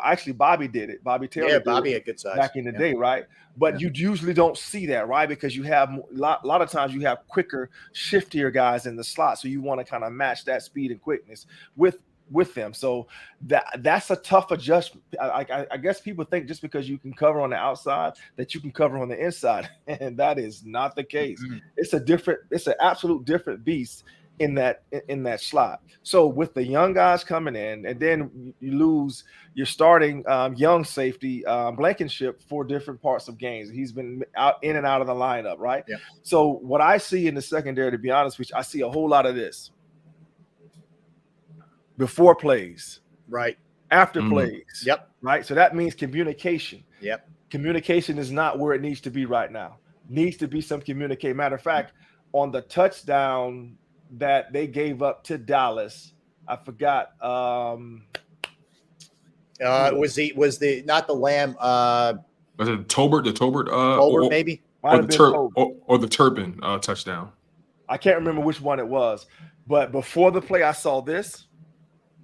actually Bobby did it. Bobby Taylor. Yeah, Bobby had good size back in the day, right? But you usually don't see that, right? Because you have a lot of times you have quicker, shiftier guys in the slot, so you want to kind of match that speed and quickness with them. So that's a tough adjustment. I guess people think just because you can cover on the outside that you can cover on the inside, and that is not the case. It's an absolute different beast in that slot. So with the young guys coming in, and then you lose your starting young safety Blankenship for different parts of games. He's been in and out of the lineup, right? Yeah. So what I see in the secondary, to be honest with you, I see a whole lot of this. Before plays, right? after plays. Yep. Right. So that means communication. Yep. Communication is not where it needs to be right now. Needs to be some communication. Matter of fact, on the touchdown that they gave up to Dallas, I forgot. Was the not the Lamb? Was it Tolbert? The Tolbert? Tolbert, maybe. Or the Turpin touchdown. I can't remember which one it was, but before the play, I saw this.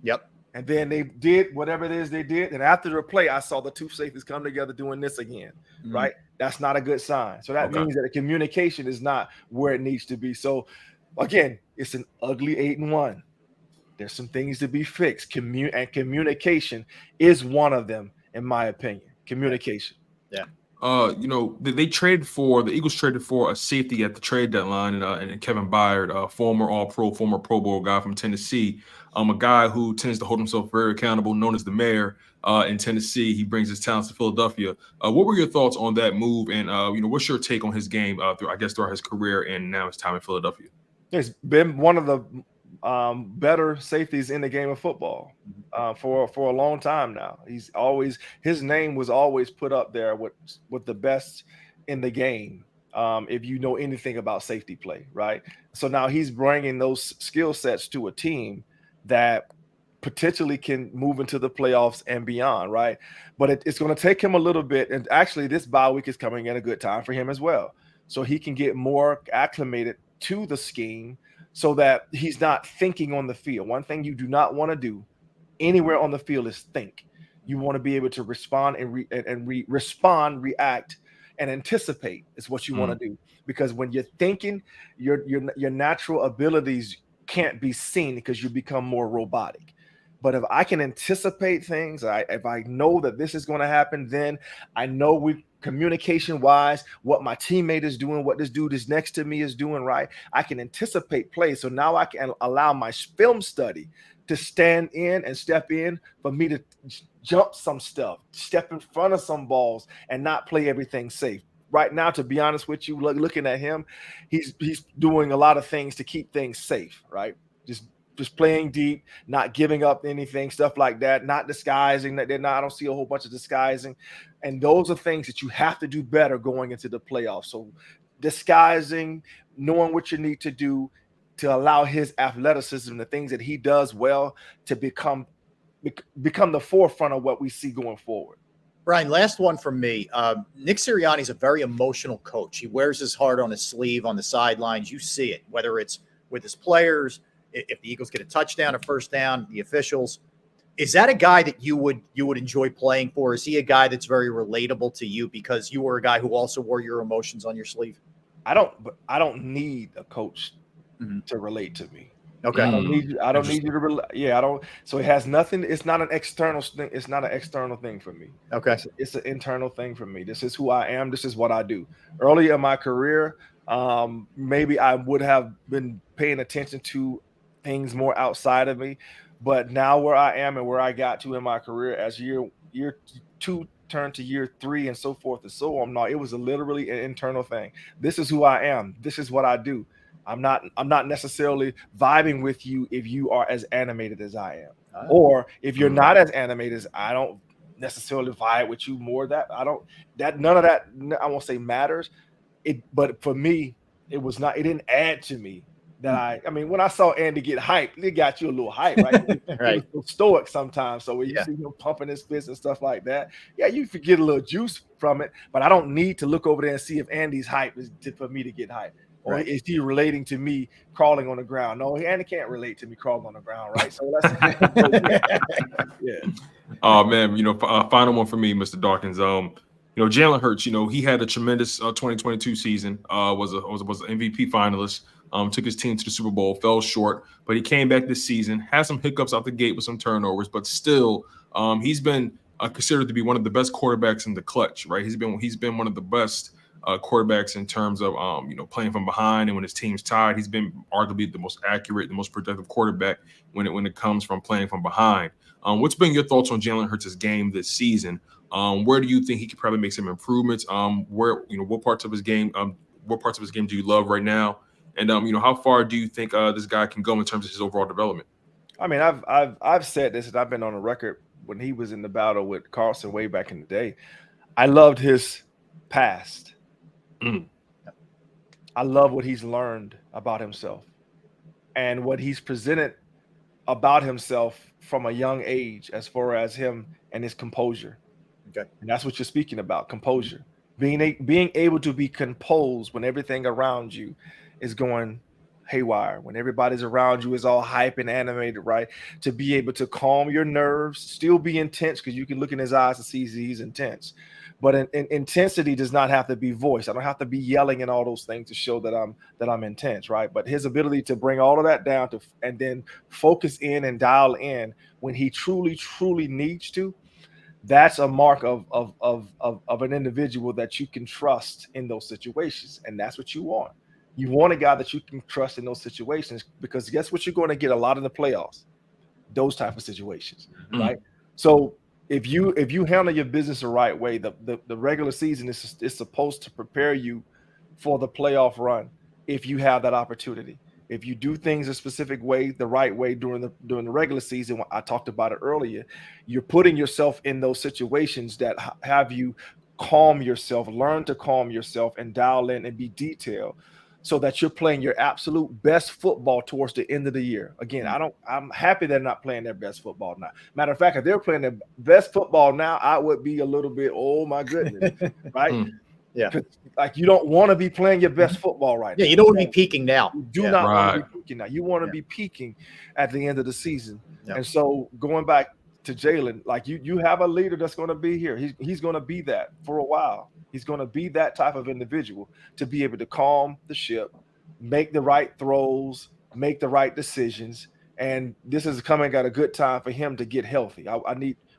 Yep. And then they did whatever it is they did. And after the play, I saw the two safeties come together doing this again, right? That's not a good sign. So that means that the communication is not where it needs to be. So, again, it's an ugly 8-1. There's some things to be fixed. And communication is one of them, in my opinion. Communication. Yeah. You know, the Eagles traded for a safety at the trade deadline, and Kevin Byard, former All-Pro, former Pro Bowl guy from Tennessee, a guy who tends to hold himself very accountable, known as the mayor in Tennessee. He brings his talents to Philadelphia. What were your thoughts on that move, and you know, what's your take on his game throughout his career and now his time in Philadelphia? He's been one of the better safeties in the game of football for a long time now. His name was always put up there with the best in the game. If you know anything about safety play, right? So now he's bringing those skill sets to a team that potentially can move into the playoffs and beyond, right? But it's going to take him a little bit. And actually, this bye week is coming at a good time for him as well. So he can get more acclimated to the scheme so that he's not thinking on the field. One thing you do not want to do anywhere on the field is think. You want to be able to respond and react and anticipate is what you want to do. Because when you're thinking, your natural abilities can't be seen because you become more robotic. But if I can anticipate things, if I know that this is going to happen, then I know communication-wise, what my teammate is doing, what this dude is next to me is doing, right? I can anticipate plays. So now I can allow my film study to stand in and step in for me to jump some stuff, step in front of some balls, and not play everything safe. Right now, to be honest with you, looking at him, he's doing a lot of things to keep things safe, right? Just playing deep, not giving up anything, stuff like that, not disguising. I don't see a whole bunch of disguising. And those are things that you have to do better going into the playoffs. So disguising, knowing what you need to do to allow his athleticism, the things that he does well, to become the forefront of what we see going forward. Brian, last one from me. Nick Sirianni is a very emotional coach. He wears his heart on his sleeve on the sidelines. You see it, whether it's with his players, if the Eagles get a touchdown or first down, the officials. Is that a guy that you would enjoy playing for? Is he a guy that's very relatable to you because you were a guy who also wore your emotions on your sleeve? I don't need a coach to relate to me. Okay. I don't need you to relate. Yeah, I don't. So it has nothing. It's not an external thing. It's not an external thing for me. Okay. It's an internal thing for me. This is who I am. This is what I do. Early in my career, maybe I would have been paying attention to things more outside of me. But now where I am and where I got to in my career as year 2 turned to year 3 and so forth and so on. No, it was literally an internal thing. This is who I am. This is what I do. I'm not necessarily vibing with you if you are as animated as I am, or if you're not as animated as I don't necessarily vibe with you more. None of that. I won't say matters. But for me, it was not. It didn't add to me that I mean, when I saw Andy get hyped, it got you a little hype, right? Right. It was stoic sometimes. So when you see him pumping his fist and stuff like that, yeah, you could get a little juice from it. But I don't need to look over there and see if Andy's hype for me to get hyped. Or is he relating to me crawling on the ground? No, Andy can't relate to me crawling on the ground, right? So that's yeah. Oh man, final one for me, Mr. Dawkins. Jalen Hurts, he had a tremendous 2022 season. Was an MVP finalist. Took his team to the Super Bowl, fell short, but he came back this season. Had some hiccups out the gate with some turnovers, but still, he's been considered to be one of the best quarterbacks in the clutch. Right? He's been one of the best quarterbacks in terms of playing from behind, and when his team's tied, he's been arguably the most accurate, the most productive quarterback when it comes from playing from behind. What's been your thoughts on Jalen Hurts' game this season? Where do you think he could probably make some improvements? What parts of his game do you love right now? And how far do you think this guy can go in terms of his overall development? I mean, I've said this, and I've been on the record when he was in the battle with Carlson way back in the day. I loved his past. I love what he's learned about himself and what he's presented about himself from a young age, as far as him and his composure. Okay. And that's what you're speaking about, composure. Being able to be composed when everything around you is going haywire, when everybody's around you is all hype and animated, right? To be able to calm your nerves, still be intense, because you can look in his eyes and see he's intense. But intensity does not have to be voiced. I don't have to be yelling and all those things to show that I'm intense, right? But his ability to bring all of that down to and then focus in and dial in when he truly, truly needs to, that's a mark of an individual that you can trust in those situations. And that's what you want. You want a guy that you can trust in those situations, because guess what you're going to get a lot in the playoffs? Those type of situations, right? So if you handle your business the right way, the regular season is supposed to prepare you for the playoff run. If you have that opportunity, if you do things a specific way, the right way during the regular season, I talked about it earlier, you're putting yourself in those situations that have you calm yourself, learn to calm yourself and dial in and be detailed, so that you're playing your absolute best football towards the end of the year. Again, I'm happy they're not playing their best football now. Matter of fact, if they're playing their best football now, I would be a little bit, oh my goodness, right? Yeah. Like, you don't want to be playing your best football right now. Yeah, you don't want to be peaking now. You do not want to be peaking now. You want to be peaking at the end of the season. Yeah. And so going back to Jalen, like you have a leader that's going to be here. He's going to be that for a while. He's going to be that type of individual to be able to calm the ship, make the right throws, make the right decisions. And this is coming at a good time for him to get healthy.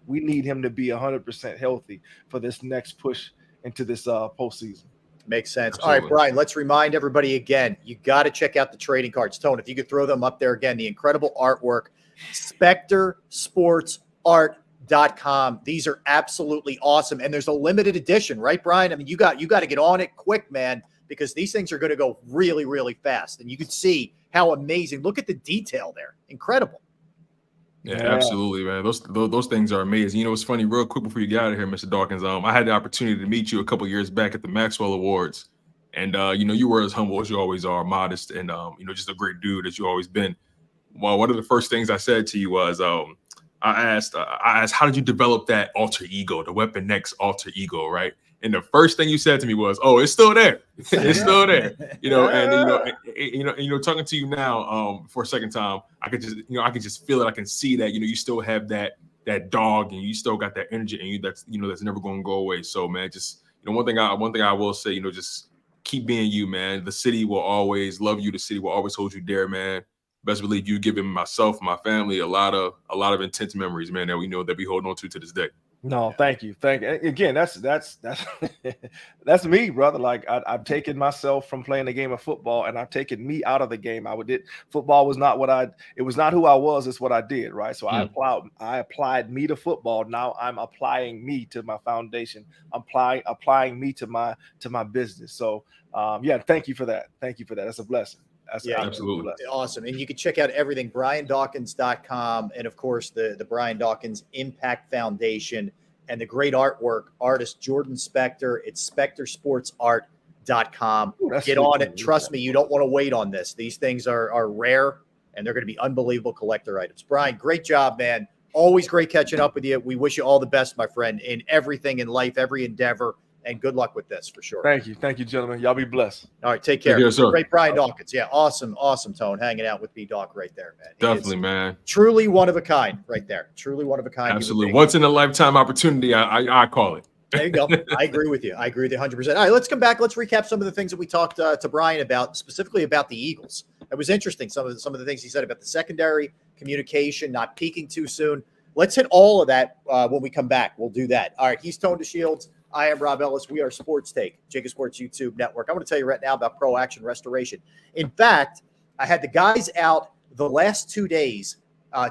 We need him to be 100% healthy for this next push into this postseason. Makes sense. Absolutely. All right, Brian, let's remind everybody again, you got to check out the trading cards. Tone, if you could throw them up there again, the incredible artwork, SpecterSportsArt.com. These are absolutely awesome. And there's a limited edition, right, Brian? I mean, you got to get on it quick, man, because these things are going to go really, really fast. And you can see how amazing. Look at the detail there. Incredible. Yeah, absolutely, man. Those things are amazing. You know, it's funny, real quick before you get out of here, Mr. Dawkins. I had the opportunity to meet you a couple years back at the Maxwell Awards. And you know, you were as humble as you always are, modest, and you know, just a great dude as you always been. Well, one of the first things I said to you was I asked, how did you develop that alter ego, the Weapon X alter ego, right? And the first thing you said to me was, "Oh, it's still there. It's still there." You know, and you know, talking to you now for a second time, I could just feel it. I can see that, you know, you still have that dog, and you still got that energy in you that's never going to go away. So, man, just, you know, one thing I will say, you know, just keep being you, man. The city will always love you. The city will always hold you dear, man. Best believe you giving myself, my family, a lot of intense memories, man, that we know that we hold on to this day. No, thank you. Again, that's that's me, brother. Like, I've taken myself from playing the game of football, and I've taken me out of the game. Football was not it was not who I was. It's what I did, right? So I applied me to football. Now I'm applying me to my foundation. I'm applying me to my business. So yeah, thank you for that. Thank you for that. That's a blessing. That's absolutely awesome. And you can check out everything, BrianDawkins.com, and of course the Brian Dawkins Impact Foundation, and the great artwork, artist Jordan Specter. It's SpecterSportsArt.com. Get on it. Trust me, you don't want to wait on this. These things are rare, and they're going to be unbelievable collector items. Brian, great job, man. Always great catching up with you. We wish you all the best, my friend, in everything in life, every endeavor. And good luck with this for sure. Thank you, gentlemen. Y'all be blessed. All right, take care. Take care, sir. Great Brian Dawkins. Yeah, awesome Tone, hanging out with B-Doc right there, man. Definitely, man. Truly one of a kind, right there. Truly one of a kind. Absolutely, once in a lifetime opportunity. I call it. There you go. I agree with you. I agree with you 100%. All right, let's come back. Let's recap some of the things that we talked to Brian about, specifically about the Eagles. It was interesting. Some of the things he said about the secondary communication, not peaking too soon. Let's hit all of that when we come back. We'll do that. All right, he's Tone DeShields. I am Rob Ellis. We are Sports Take, JAKIB Sports YouTube Network. I want to tell you right now about Pro Action Restoration. In fact, I had the guys out the last 2 days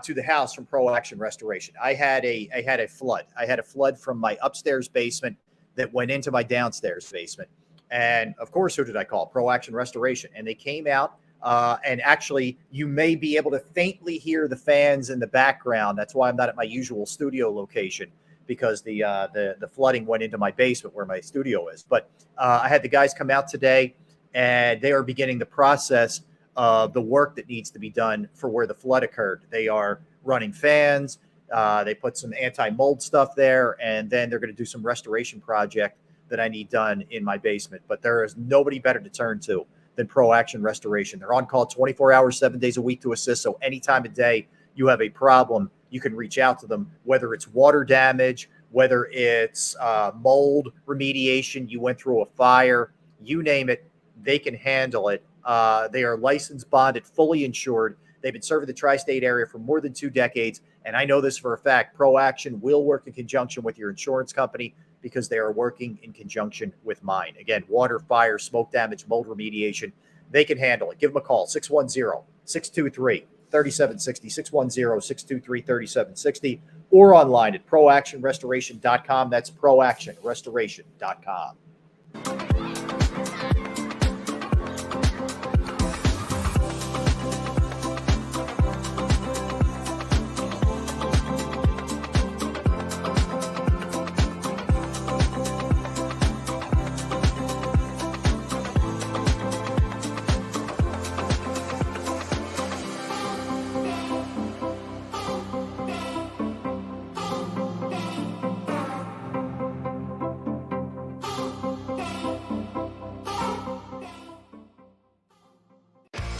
to the house from Pro Action Restoration. I had a flood. I had a flood from my upstairs basement that went into my downstairs basement. And of course, who did I call? Pro Action Restoration. And they came out. And actually, you may be able to faintly hear the fans in the background. That's why I'm not at my usual studio location, because the flooding went into my basement where my studio is. But I had the guys come out today, and they are beginning the process of the work that needs to be done for where the flood occurred. They are running fans. They put some anti-mold stuff there, and then they're going to do some restoration project that I need done in my basement. But there is nobody better to turn to than Pro Action Restoration. They're on call 24 hours, 7 days a week to assist. So any time of day you have a problem, you can reach out to them, whether it's water damage, whether it's mold remediation, you went through a fire, you name it, they can handle it. They are licensed, bonded, fully insured. They've been serving the tri-state area for more than 2 decades. And I know this for a fact. Pro Action will work in conjunction with your insurance company, because they are working in conjunction with mine. Again, water, fire, smoke damage, mold remediation, they can handle it. Give them a call, 610-623-3760, 610-623-3760, or online at proactionrestoration.com. That's proactionrestoration.com.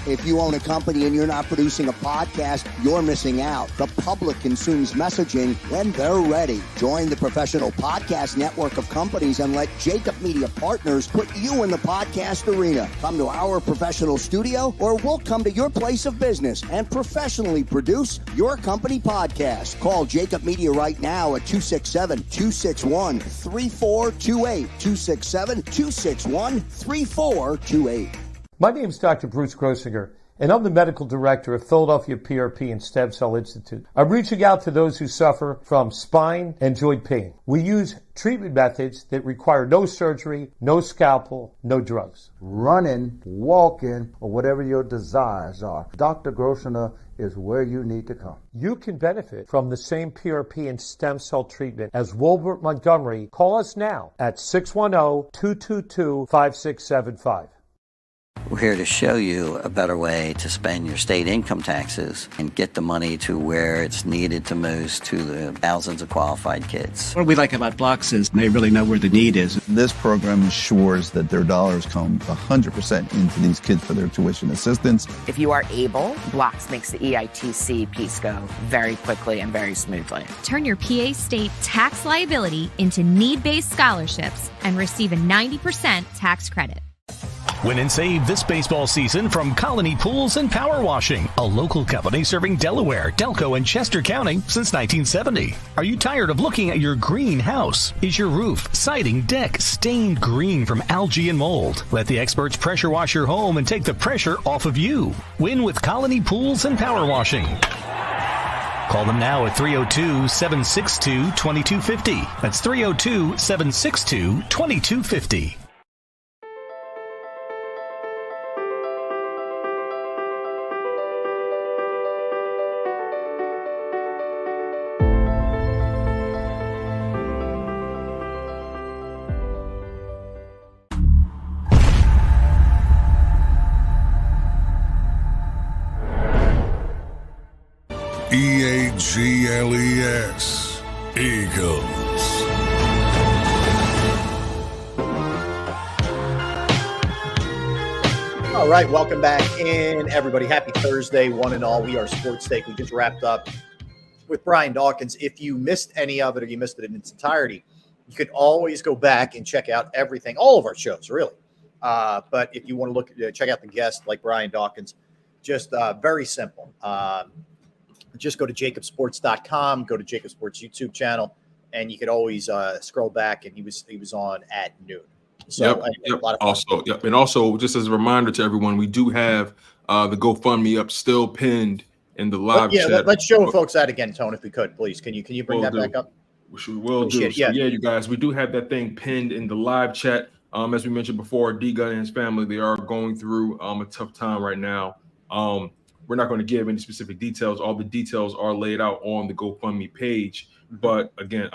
If you own a company and you're not producing a podcast, you're missing out. The public consumes messaging when they're ready. Join the professional podcast network of companies and let JAKIB Media Partners put you in the podcast arena. Come to our professional studio, or we'll come to your place of business and professionally produce your company podcast. Call JAKIB Media right now at 267-261-3428. 267-261-3428. My name is Dr. Bruce Grossinger, and I'm the medical director of Philadelphia PRP and Stem Cell Institute. I'm reaching out to those who suffer from spine and joint pain. We use treatment methods that require no surgery, no scalpel, no drugs. Running, walking, or whatever your desires are, Dr. Grossinger is where you need to come. You can benefit from the same PRP and stem cell treatment as Wilbert Montgomery. Call us now at 610-222-5675. We're here to show you a better way to spend your state income taxes and get the money to where it's needed to most to the thousands of qualified kids. What we like about Blocks is they really know where the need is. This program ensures that their dollars come 100% into these kids for their tuition assistance. If you are able, Blocks makes the EITC piece go very quickly and very smoothly. Turn your PA state tax liability into need-based scholarships and receive a 90% tax credit. Win and save this baseball season from Colony Pools and Power Washing, a local company serving Delaware, Delco, and Chester County since 1970. Are you tired of looking at your green house? Is your roof, siding, deck stained green from algae and mold? Let the experts pressure wash your home and take the pressure off of you. Win with Colony Pools and Power Washing. Call them now at 302-762-2250. That's 302-762-2250. EAGLES, Eagles. All right, welcome back in, everybody. Happy Thursday, one and all. We are Sports Take. We just wrapped up with Brian Dawkins. If you missed any of it or you missed it in its entirety, you can always go back and check out everything, all of our shows, really. But if you want to look, check out the guest like Brian Dawkins, just very simple. Just go to JAKIBsports.com, go to JAKIB Sports YouTube channel, and you could always scroll back. And he was on at noon. So yep. And also, just as a reminder to everyone, we do have the GoFundMe up, still pinned in the live chat. Let's show folks that again, Tone, if we could, please. Can you bring that back up? Which we will do. So, you guys, we do have that thing pinned in the live chat. As we mentioned before, D-Gun and his family, they are going through a tough time right now. We're not going to give any specific details. All the details are laid out on the GoFundMe page. But again,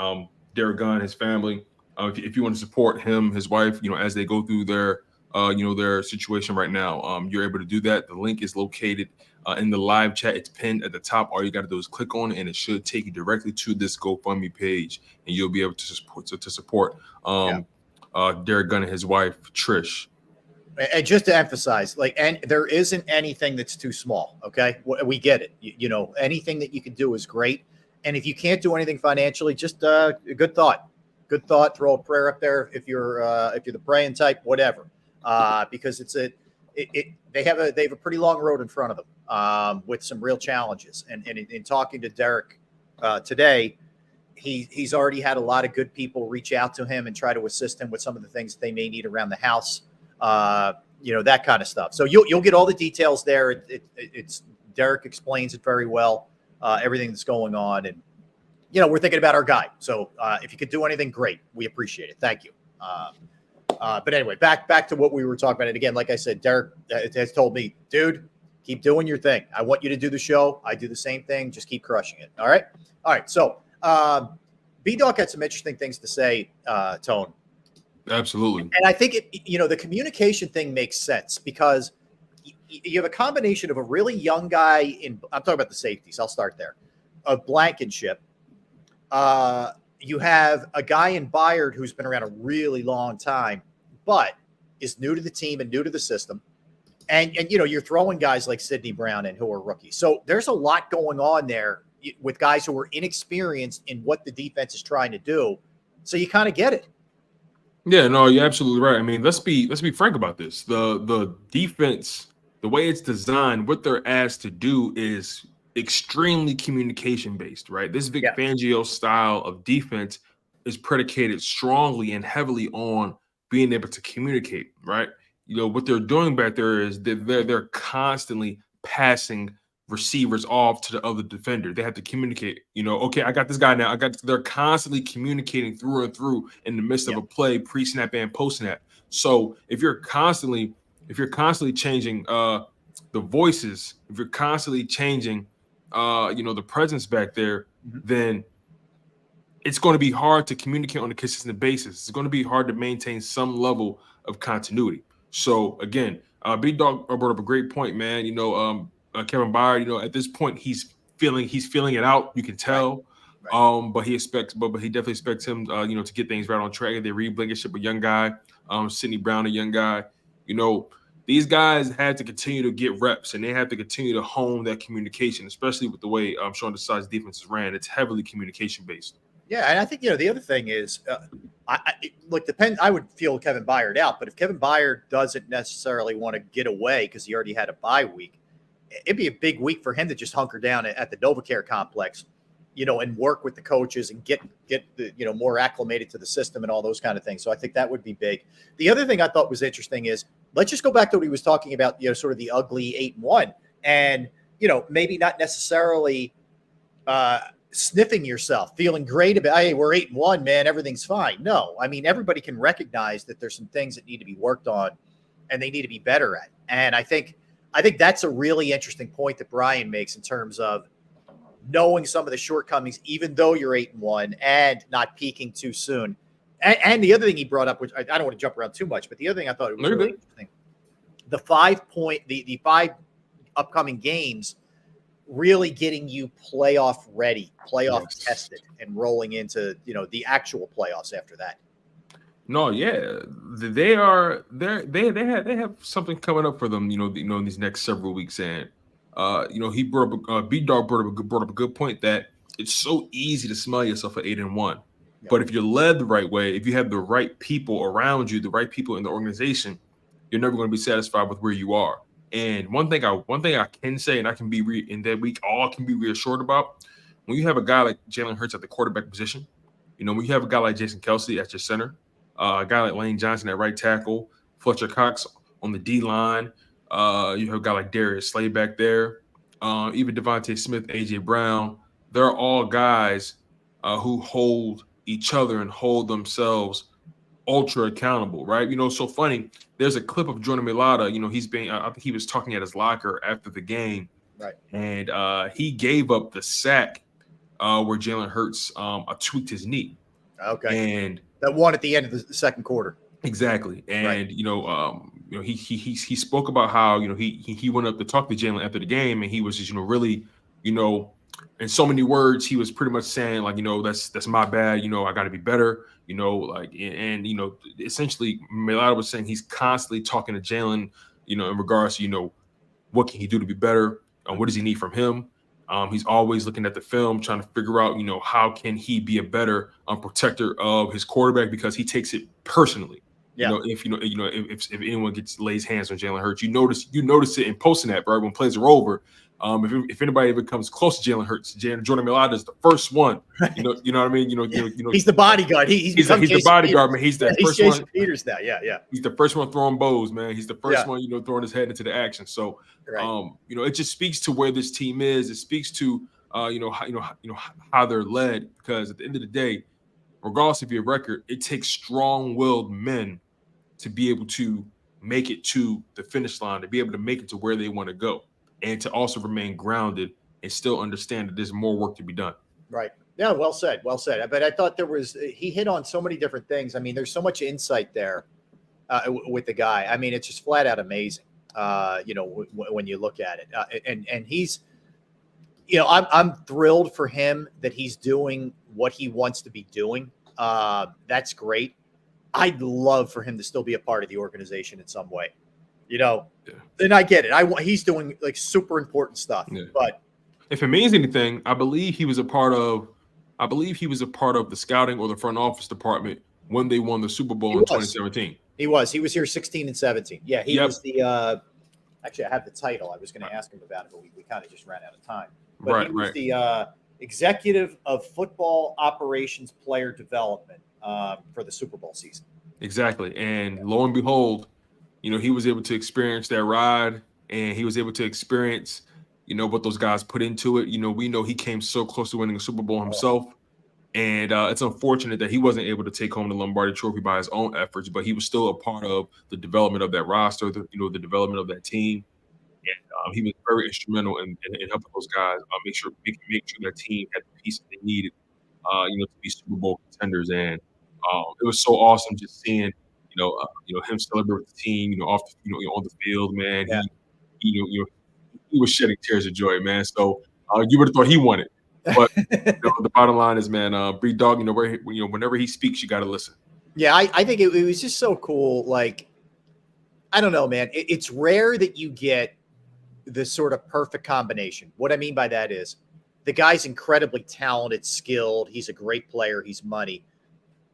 Derek Gunn, his family, if you want to support him, his wife, as they go through their, their situation right now, you're able to do that. The link is located in the live chat. It's pinned at the top. All you got to do is click on it, and it should take you directly to this GoFundMe page, and you'll be able to support Derek Gunn and his wife, Trish. And just to emphasize, and there isn't anything that's too small. Okay, we get it. Anything that you can do is great. And if you can't do anything financially, just a good thought. Good thought. Throw a prayer up there if you're the praying type, whatever. Because they have a pretty long road in front of them with some real challenges. And in talking to Derek today, he's already had a lot of good people reach out to him and try to assist him with some of the things that they may need around the house. That kind of stuff. So you'll get all the details there. It's Derek explains it very well, everything that's going on. And, we're thinking about our guy. So if you could do anything, great. We appreciate it. Thank you. But anyway, back to what we were talking about. And again, like I said, Derek has told me, dude, keep doing your thing. I want you to do the show. I do the same thing. Just keep crushing it. All right. All right. So B-Dog had some interesting things to say, Tone. Absolutely. And I think the communication thing makes sense because you have a combination of a really young guy I'm talking about the safeties. I'll start there. Of Blankenship. You have a guy in Byard who's been around a really long time, but is new to the team and new to the system. And you're throwing guys like Sidney Brown in who are rookies. So there's a lot going on there with guys who are inexperienced in what the defense is trying to do. So you kind of get it. Yeah, no, you're absolutely right. I mean, let's be frank about this. The defense, the way it's designed, what they're asked to do is extremely communication based, right? This Vic Fangio style of defense is predicated strongly and heavily on being able to communicate, right? What they're doing back there is they're constantly passing receivers off to the other defender. They have to communicate, okay, I got this guy now. They're constantly communicating through and through in the midst of a play, pre-snap and post-snap. So if you're constantly changing the voices, if you're constantly changing the presence back there, then it's going to be hard to communicate on a consistent basis. It's going to be hard to maintain some level of continuity. So again, Big Dog brought up a great point, man. Kevin Byard, at this point he's feeling it out. You can tell. Right. But he definitely expects him to get things right on track. They re-Blankenship, a young guy, Sidney Brown, a young guy. These guys had to continue to get reps and they have to continue to hone that communication, especially with the way Sean Desai's defense is ran. It's heavily communication based. Yeah, and I think the other thing is, I would feel Kevin Byard out, but if Kevin Byard doesn't necessarily want to get away because he already had a bye week, it'd be a big week for him to just hunker down at the NovaCare complex, and work with the coaches and get the, more acclimated to the system and all those kind of things. So I think that would be big. The other thing I thought was interesting is let's just go back to what he was talking about, sort of the ugly 8-1 and, maybe not necessarily sniffing yourself, feeling great about, hey, we're 8-1, man, everything's fine. No, I mean, everybody can recognize that there's some things that need to be worked on and they need to be better at. And I think that's a really interesting point that Brian makes in terms of knowing some of the shortcomings, even though you're 8-1 and not peaking too soon. And the other thing he brought up, which I don't want to jump around too much, but the other thing I thought was really interesting, the 5 upcoming games really getting you playoff ready, playoff tested, and rolling into, the actual playoffs after that. No, yeah, they have something coming up for them, in these next several weeks. And he brought up B-Dog brought up a good point that it's so easy to smell yourself at 8-1, but if you're led the right way, if you have the right people around you, the right people in the organization, you're never going to be satisfied with where you are. And one thing I can say, and I can be in that week, all can be reassured about, when you have a guy like Jalen Hurts at the quarterback position, when you have a guy like Jason Kelsey at your center, a guy like Lane Johnson at right tackle, Fletcher Cox on the D line, you have a guy like Darius Slay back there, even Devontae Smith, AJ Brown. They're all guys who hold each other and hold themselves ultra accountable, right? So funny. There's a clip of Jordan Mailata. I think he was talking at his locker after the game, right? And he gave up the sack where Jalen Hurts tweaked his knee. Okay, and that one at the end of the second quarter. Exactly, and right. He spoke about how he went up to talk to Jalen after the game, and he was just really in so many words he was pretty much saying like that's my bad, I got to be better, essentially Mailata was saying he's constantly talking to Jalen in regards to what can he do to be better, what does he need from him. He's always looking at the film, trying to figure out, how can he be a better protector of his quarterback, because he takes it personally. Yeah. If anyone lays hands on Jalen Hurts, you notice it in posting that, right? When plays are over, if anybody ever comes close to Jalen Hurts, Jordan Mailata is the first one. You know what I mean? He's the bodyguard. He's the bodyguard, man. He's the first Jason one. Peters now. Yeah. He's the first one throwing bows, man. He's the first one, throwing his head into the action. So, right. It just speaks to where this team is. It speaks to, how they're led. Because at the end of the day, regardless of your record, it takes strong-willed men to be able to make it to the finish line, to be able to make it to where they want to go, and to also remain grounded and still understand that there's more work to be done. Right. Yeah. Well said. Well said. But I thought he hit on so many different things. I mean, there's so much insight there with the guy. I mean, it's just flat out amazing. When you look at it, and he's, I'm thrilled for him that he's doing what he wants to be doing. That's great. I'd love for him to still be a part of the organization in some way, and I get it. He's doing like super important stuff, but if it means anything, I believe he was a part of the scouting or the front office department when they won the Super Bowl in 2017. He was here 16 and 17. Yeah. He was the, actually I have the title. I was going to ask him about it, but we kind of just ran out of time. But he was the executive of football operations player development for the Super Bowl season. Exactly. And lo and behold, he was able to experience that ride, and he was able to experience, what those guys put into it. We know he came so close to winning a Super Bowl himself. And it's unfortunate that he wasn't able to take home the Lombardi Trophy by his own efforts, but he was still a part of the development of that roster, the development of that team. And he was very instrumental in helping those guys make sure that team had the pieces they needed, to be Super Bowl contenders. And it was so awesome just seeing, him celebrate with the team, off the, on the field, man. Yeah. He was shedding tears of joy, man. So you would have thought he won it. But the bottom line is, man, Bree Dog, whenever he speaks, you got to listen. Yeah, I think it was just so cool. Like, I don't know, man. It's rare that you get this sort of perfect combination. What I mean by that is the guy's incredibly talented, skilled. He's a great player. He's money.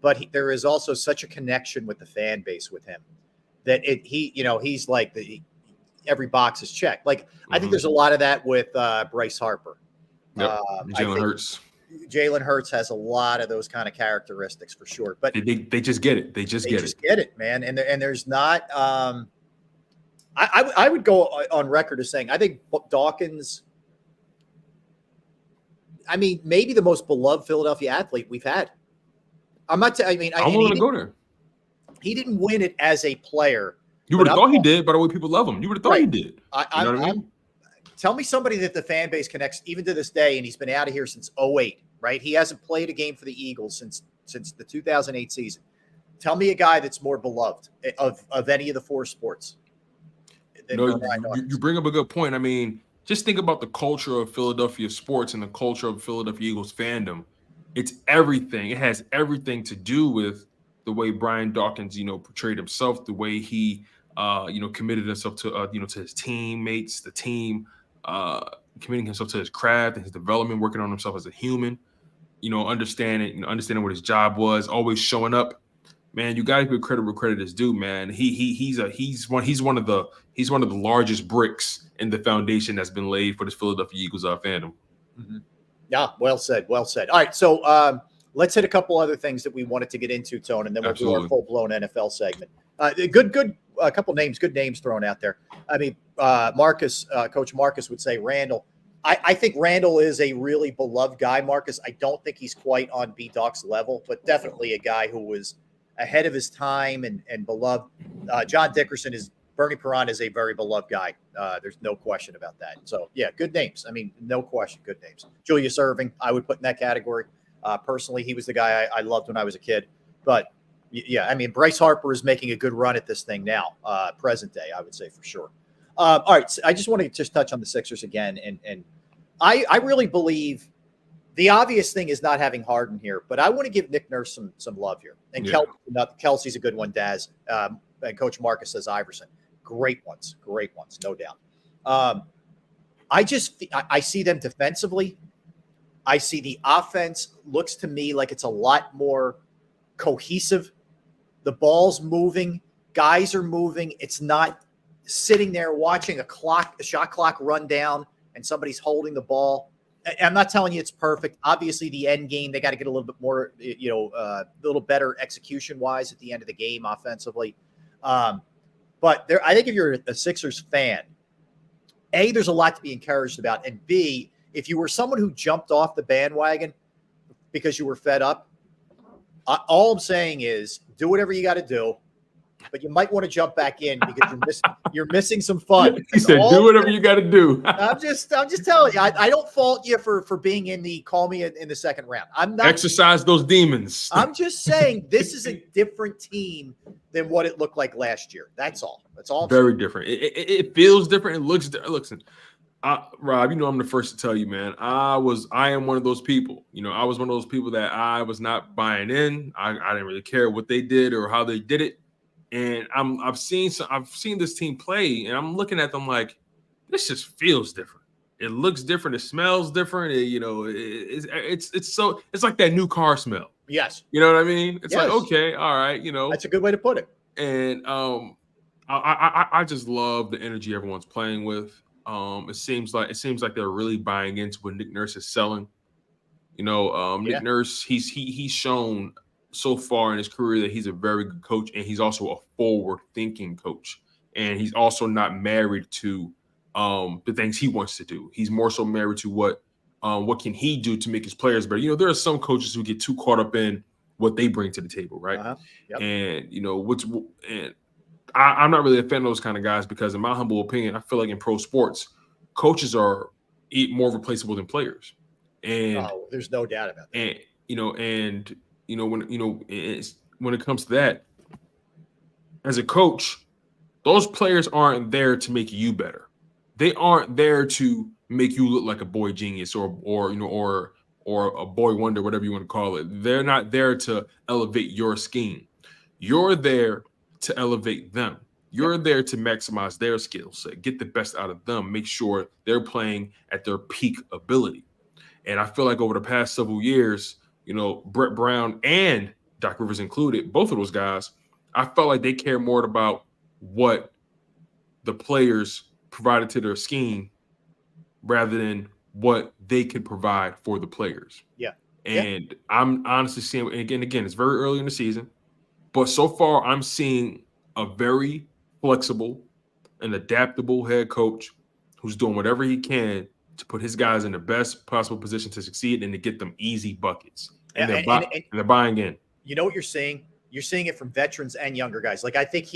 But there is also such a connection with the fan base with him that he's like every box is checked. Like, I think there's a lot of that with Bryce Harper. Yep. Jalen Hurts. Jalen Hurts has a lot of those kind of characteristics for sure, but they just get it. They just get it, man. And there's not. I would go on record as saying I think Dawkins. I mean, maybe the most beloved Philadelphia athlete we've had. I'm not. I'm willing to go there. He didn't win it as a player. You would have thought he did, by the way people love him. You would have thought he did. You know what I mean? Tell me somebody that the fan base connects even to this day, and he's been out of here since 2008, right? He hasn't played a game for the Eagles since the 2008 season. Tell me a guy that's more beloved of any of the four sports. You bring up a good point. I mean, just think about the culture of Philadelphia sports and the culture of Philadelphia Eagles fandom. It's everything. It has everything to do with the way Brian Dawkins, portrayed himself, the way he, committed himself to, to his teammates, the team, committing himself to his craft and his development, working on himself as a human, understanding what his job was, always showing up. Man, you got to give credit where credit is due, man. He's one of the largest bricks in the foundation that's been laid for this Philadelphia Eagles fandom. Mm-hmm. Yeah, well said. All right, so let's hit a couple other things that we wanted to get into, Tone, and then we'll do our full-blown NFL segment. Good a couple names, good names thrown out there. I mean, Coach Marcus would say Randall. I think Randall is a really beloved guy, Marcus. I don't think he's quite on B-Doc's level, but definitely a guy who was ahead of his time and beloved. John Dickerson Bernie Perron is a very beloved guy. There's no question about that. So, yeah, good names. I mean, no question, good names. Julius Erving, I would put in that category. Personally, he was the guy I loved when I was a kid. But, yeah, I mean, Bryce Harper is making a good run at this thing now, present day, I would say for sure. All right, so I just want to just touch on the Sixers again. And I really believe the obvious thing is not having Harden here, but I want to give Nick Nurse some love here. And Kelsey's a good one, Daz. And Coach Marcus says Iverson. Great ones, no doubt. I see them defensively. I see the offense looks to me like it's a lot more cohesive. The ball's moving, guys are moving. It's not sitting there watching a shot clock run down and somebody's holding the ball. I'm not telling you it's perfect. Obviously, the end game, they got to get a little bit more, a little better execution-wise at the end of the game offensively. But I think if you're a Sixers fan, A, there's a lot to be encouraged about. And B, if you were someone who jumped off the bandwagon because you were fed up, all I'm saying is do whatever you got to do. But you might want to jump back in because you're missing some fun. He said, "Do whatever you got to do." I'm just telling you. I don't fault you for being in the call me in the second round. I'm not exercise those demons. I'm just saying this is a different team than what it looked like last year. That's all. That's all. Very different. It feels different. It looks different. Listen, Rob, you know I'm the first to tell you, man. I am one of those people. I was one of those people that I was not buying in. I didn't really care what they did or how they did it. And I've seen this team play, and I'm looking at them like this just feels different. It looks different. It smells different. It's like that new car smell. Yes. You know what I mean? It's like, okay, all right, That's a good way to put it. And I just love the energy everyone's playing with. It seems like they're really buying into what Nick Nurse is selling. Nick Nurse, he's shown so far in his career that he's a very good coach, and he's also a forward-thinking coach. And he's also not married to the things he wants to do. He's more so married to what can he do to make his players better. There are some coaches who get too caught up in what they bring to the table, right? Yep. And I'm not really a fan of those kind of guys because, in my humble opinion, I feel like in pro sports, coaches are more replaceable than players. And there's no doubt about that. When it comes to that, as a coach, those players aren't there to make you better. They aren't there to make you look like a boy genius or a boy wonder, whatever you want to call it. They're not there to elevate your scheme. You're there to elevate them. You're there to maximize their skill set, get the best out of them, make sure they're playing at their peak ability. And I feel like over the past several years, Brett Brown and Doc Rivers included, both of those guys, I felt like they care more about what the players provided to their scheme rather than what they could provide for the players. Yeah. And I'm honestly seeing, again, it's very early in the season, but so far I'm seeing a very flexible and adaptable head coach who's doing whatever he can to put his guys in the best possible position to succeed and to get them easy buckets. And they're buying in. You know what you're seeing? You're seeing it from veterans and younger guys. Like I think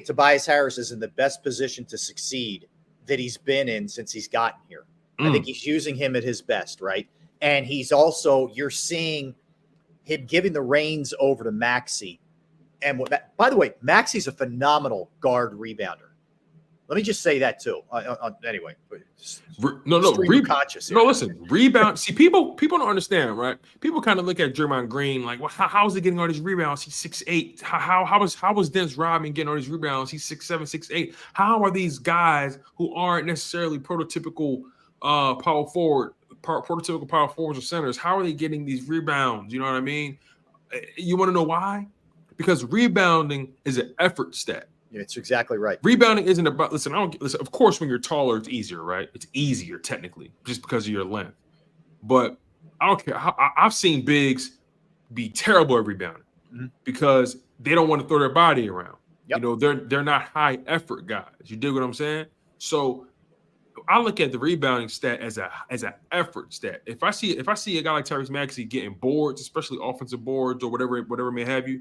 Tobias Harris is in the best position to succeed that he's been in since he's gotten here. I think he's using him at his best, right? And you're seeing him giving the reins over to Maxey. And by the way, Maxey's a phenomenal guard rebounder. Let me just say that too. Anyway, conscious. No, listen, rebound. See, people don't understand, right? People kind of look at Draymond Green like, well, how is he getting all these rebounds? He's 6'8". How was Dennis Rodman getting all these rebounds? He's 6'7", 6'8". How are these guys who aren't necessarily prototypical power forwards or centers? How are they getting these rebounds? You know what I mean? You want to know why? Because rebounding is an effort stat. It's exactly right. Rebounding isn't about, listen, of course, when you're taller, it's easier, right? It's easier technically just because of your length. But I don't care. I've seen bigs be terrible at rebounding because they don't want to throw their body around. Yep. They're not high effort guys. You dig what I'm saying? So I look at the rebounding stat as an effort stat. If I see a guy like Tyrese Maxey getting boards, especially offensive boards or whatever may have you,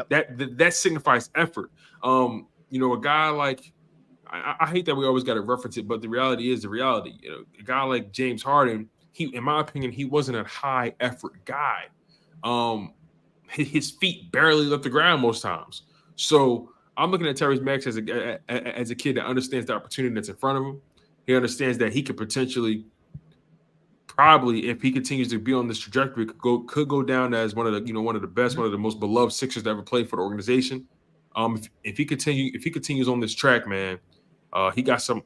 That signifies effort. A guy like I hate that we always got to reference it, but the reality is the reality. A guy like James Harden, in my opinion, he wasn't a high effort guy. His feet barely left the ground most times. So I'm looking at Tyrese Maxey as a kid that understands the opportunity that's in front of him. He understands that he could potentially, probably, if he continues to be on this trajectory, could go down as one of the best, one of the most beloved Sixers to ever play for the organization. If he continues on this track, man, he got some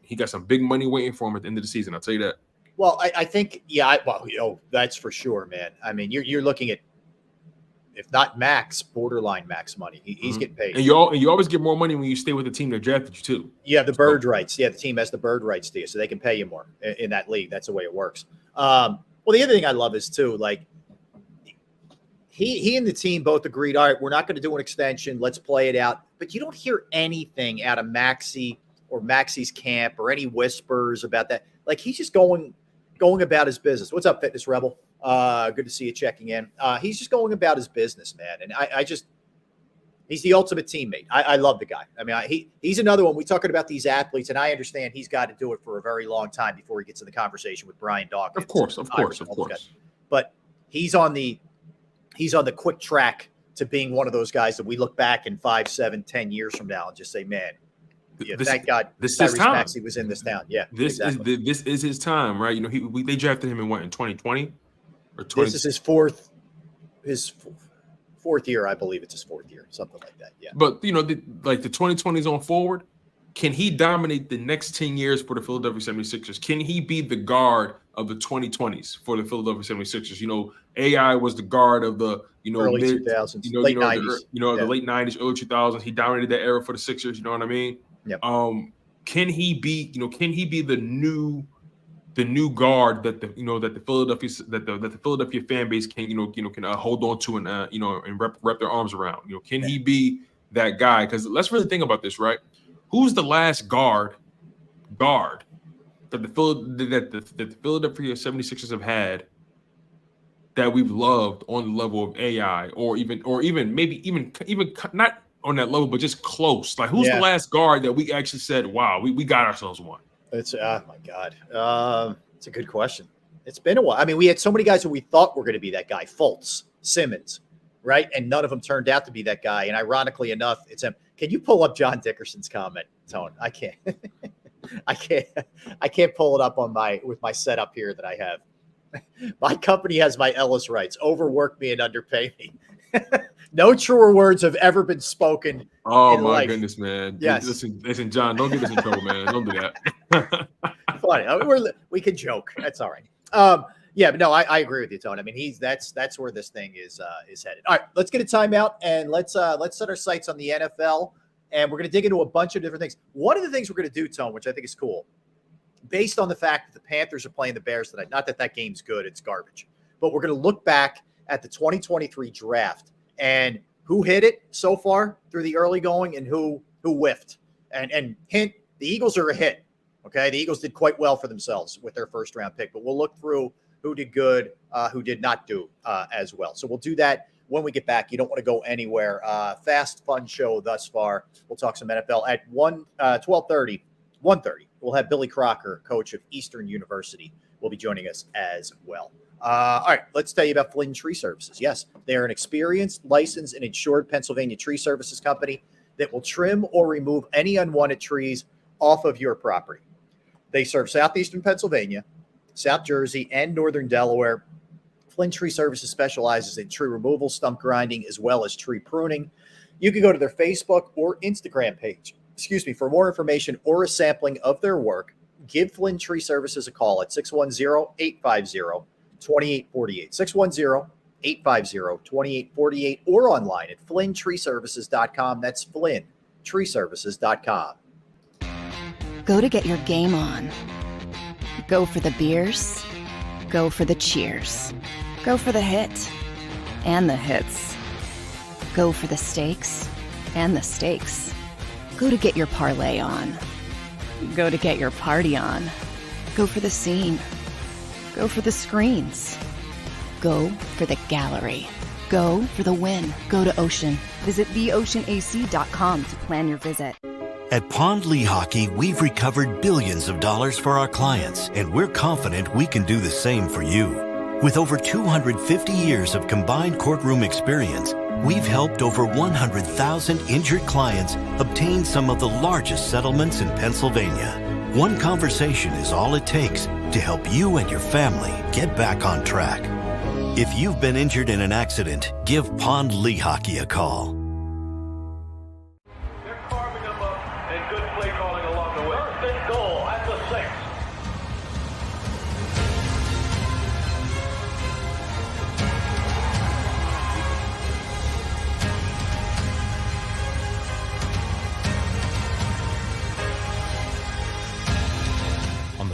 big money waiting for him at the end of the season. I'll tell you that. Well, I think, that's for sure, man. I mean, you're looking at, if not max, borderline max money. He's getting paid. And you always get more money when you stay with the team that drafted you too. You have the bird rights. Yeah, the team has the bird rights to you, so they can pay you more in that league. That's the way it works. Well, the other thing I love is too, like, he and the team both agreed, all right, we're not going to do an extension. Let's play it out. But you don't hear anything out of Maxey or Maxey's camp or any whispers about that. Like, he's just going about his business. What's up, Fitness Rebel? Good to see you checking in. He's just going about his business, man. And he's the ultimate teammate. I love the guy. I mean, he's another one. We're talking about these athletes, and I understand he's got to do it for a very long time before he gets in the conversation with Brian Dawkins. Of course. But he's on the quick track to being one of those guys that we look back in 5, 7, 10 years from now and just say, man, thank God Tyrese Maxey was in this town. Yeah, this is his time, right? They drafted him in 2020 or 20. This is his fourth year, I believe. It's his fourth year, something like that. Yeah. But the 2020s on forward, can he dominate the next 10 years for the Philadelphia 76ers? Can he be the guard of the 2020s for the Philadelphia 76ers? AI was the guard of the early 2000s, late 90s. The late 90s, early 2000s. He dominated that era for the Sixers. You know what I mean? Yep. Can he be the new guard that the Philadelphia fan base can hold on to and wrap their arms around? Can he be that guy? Because let's really think about this, right? Who's the last guard that the Philadelphia 76ers have had that we've loved on the level of AI, or even maybe not on that level, but just close? Like, who's the last guard that we actually said, wow, we got ourselves one? It's my God. It's a good question. It's been a while. I mean, we had so many guys who we thought were going to be that guy, Fultz, Simmons, right? And none of them turned out to be that guy. And ironically enough, it's him. Can you pull up John Dickerson's comment, Tone? I can't. I can't pull it up with my setup here that I have. My company has my Ellis rights. Overwork me and underpay me. No truer words have ever been spoken. Oh, in my life. goodness, man. Yes. Listen, John, don't get us in trouble, man. Don't do that. Funny. We can joke. That's all right. Yeah, but no, I agree with you, Tone. I mean, that's where this thing is headed. All right, let's get a timeout and let's set our sights on the NFL, and we're going to dig into a bunch of different things. One of the things we're going to do, Tone, which I think is cool, based on the fact that the Panthers are playing the Bears tonight. Not that game's good; it's garbage. But we're going to look back at the 2023 draft and who hit it so far through the early going and who whiffed. And hint, the Eagles are a hit. Okay, the Eagles did quite well for themselves with their first round pick, but we'll look through who did good, who did not do as well. So we'll do that when we get back. You don't want to go anywhere. Fast, fun show thus far. We'll talk some NFL at 1:30. We'll have Billy Crocker, coach of Eastern University, will be joining us as well. All right, let's tell you about Flynn Tree Services. Yes, they are an experienced, licensed, and insured Pennsylvania tree services company that will trim or remove any unwanted trees off of your property. They serve southeastern Pennsylvania, South Jersey, and northern Delaware. Flynn Tree Services specializes in tree removal, stump grinding, as well as tree pruning. You can go to their Facebook or Instagram page, for more information or a sampling of their work. Give Flynn Tree Services a call at 610-850-2848, 610-850-2848, or online at flynntreeservices.com. That's flynntreeservices.com. Go to get your game on. Go for the beers. Go for the cheers. Go for the hit and the hits. Go for the stakes and the stakes. Go to get your parlay on. Go to get your party on. Go for the scene. Go for the screens. Go for the gallery. Go for the win. Go to Ocean. Visit theoceanac.com to plan your visit. At Pond Lehocky, we've recovered billions of dollars for our clients, and we're confident we can do the same for you. With over 250 years of combined courtroom experience, we've helped over 100,000 injured clients obtain some of the largest settlements in Pennsylvania. One conversation is all it takes to help you and your family get back on track. If you've been injured in an accident, give Pond Lehocky a call.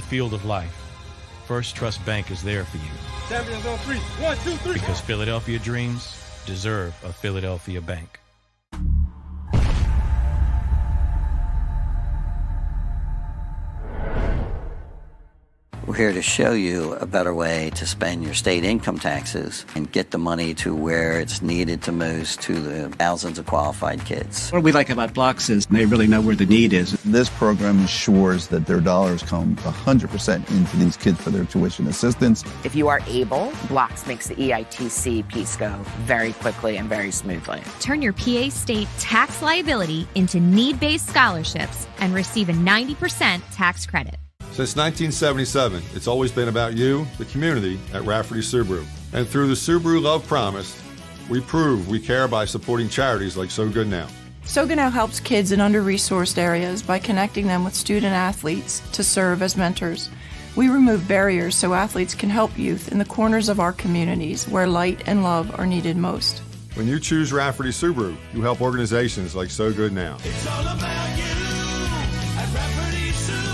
Field of life, First Trust Bank is there for you. Champions on 3. 1, 2, 3. Because Philadelphia dreams deserve a Philadelphia bank. We're here to show you a better way to spend your state income taxes and get the money to where it's needed to most to the thousands of qualified kids. What we like about Blocks is they really know where the need is. This program ensures that their dollars come 100% into these kids for their tuition assistance. If you are able, Blocks makes the EITC piece go very quickly and very smoothly. Turn your PA state tax liability into need-based scholarships and receive a 90% tax credit. Since 1977, it's always been about you, the community, at Rafferty Subaru. And through the Subaru Love Promise, we prove we care by supporting charities like So Good Now. So Good Now helps kids in under-resourced areas by connecting them with student athletes to serve as mentors. We remove barriers so athletes can help youth in the corners of our communities where light and love are needed most. When you choose Rafferty Subaru, you help organizations like So Good Now. It's all about you at Rafferty Subaru.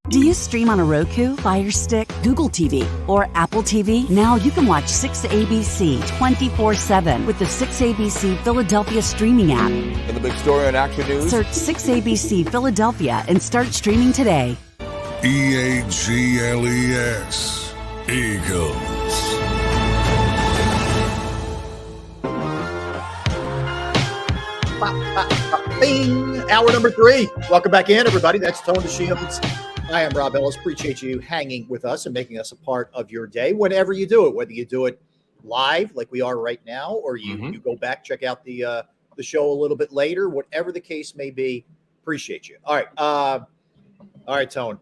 Do you stream on a Roku, Fire Stick, Google TV, or Apple TV? Now you can watch 6ABC 24/7 with the 6ABC Philadelphia streaming app. And the big story on Action News? Search 6ABC Philadelphia and start streaming today. EAGLES. Eagles. Bing! Hour number 3. Welcome back in, everybody. That's Tone the Shields. I am Rob Ellis. Appreciate you hanging with us and making us a part of your day whenever you do it, whether you do it live like we are right now, or you go back, check out the show a little bit later, whatever the case may be. Appreciate you. All right, Tone.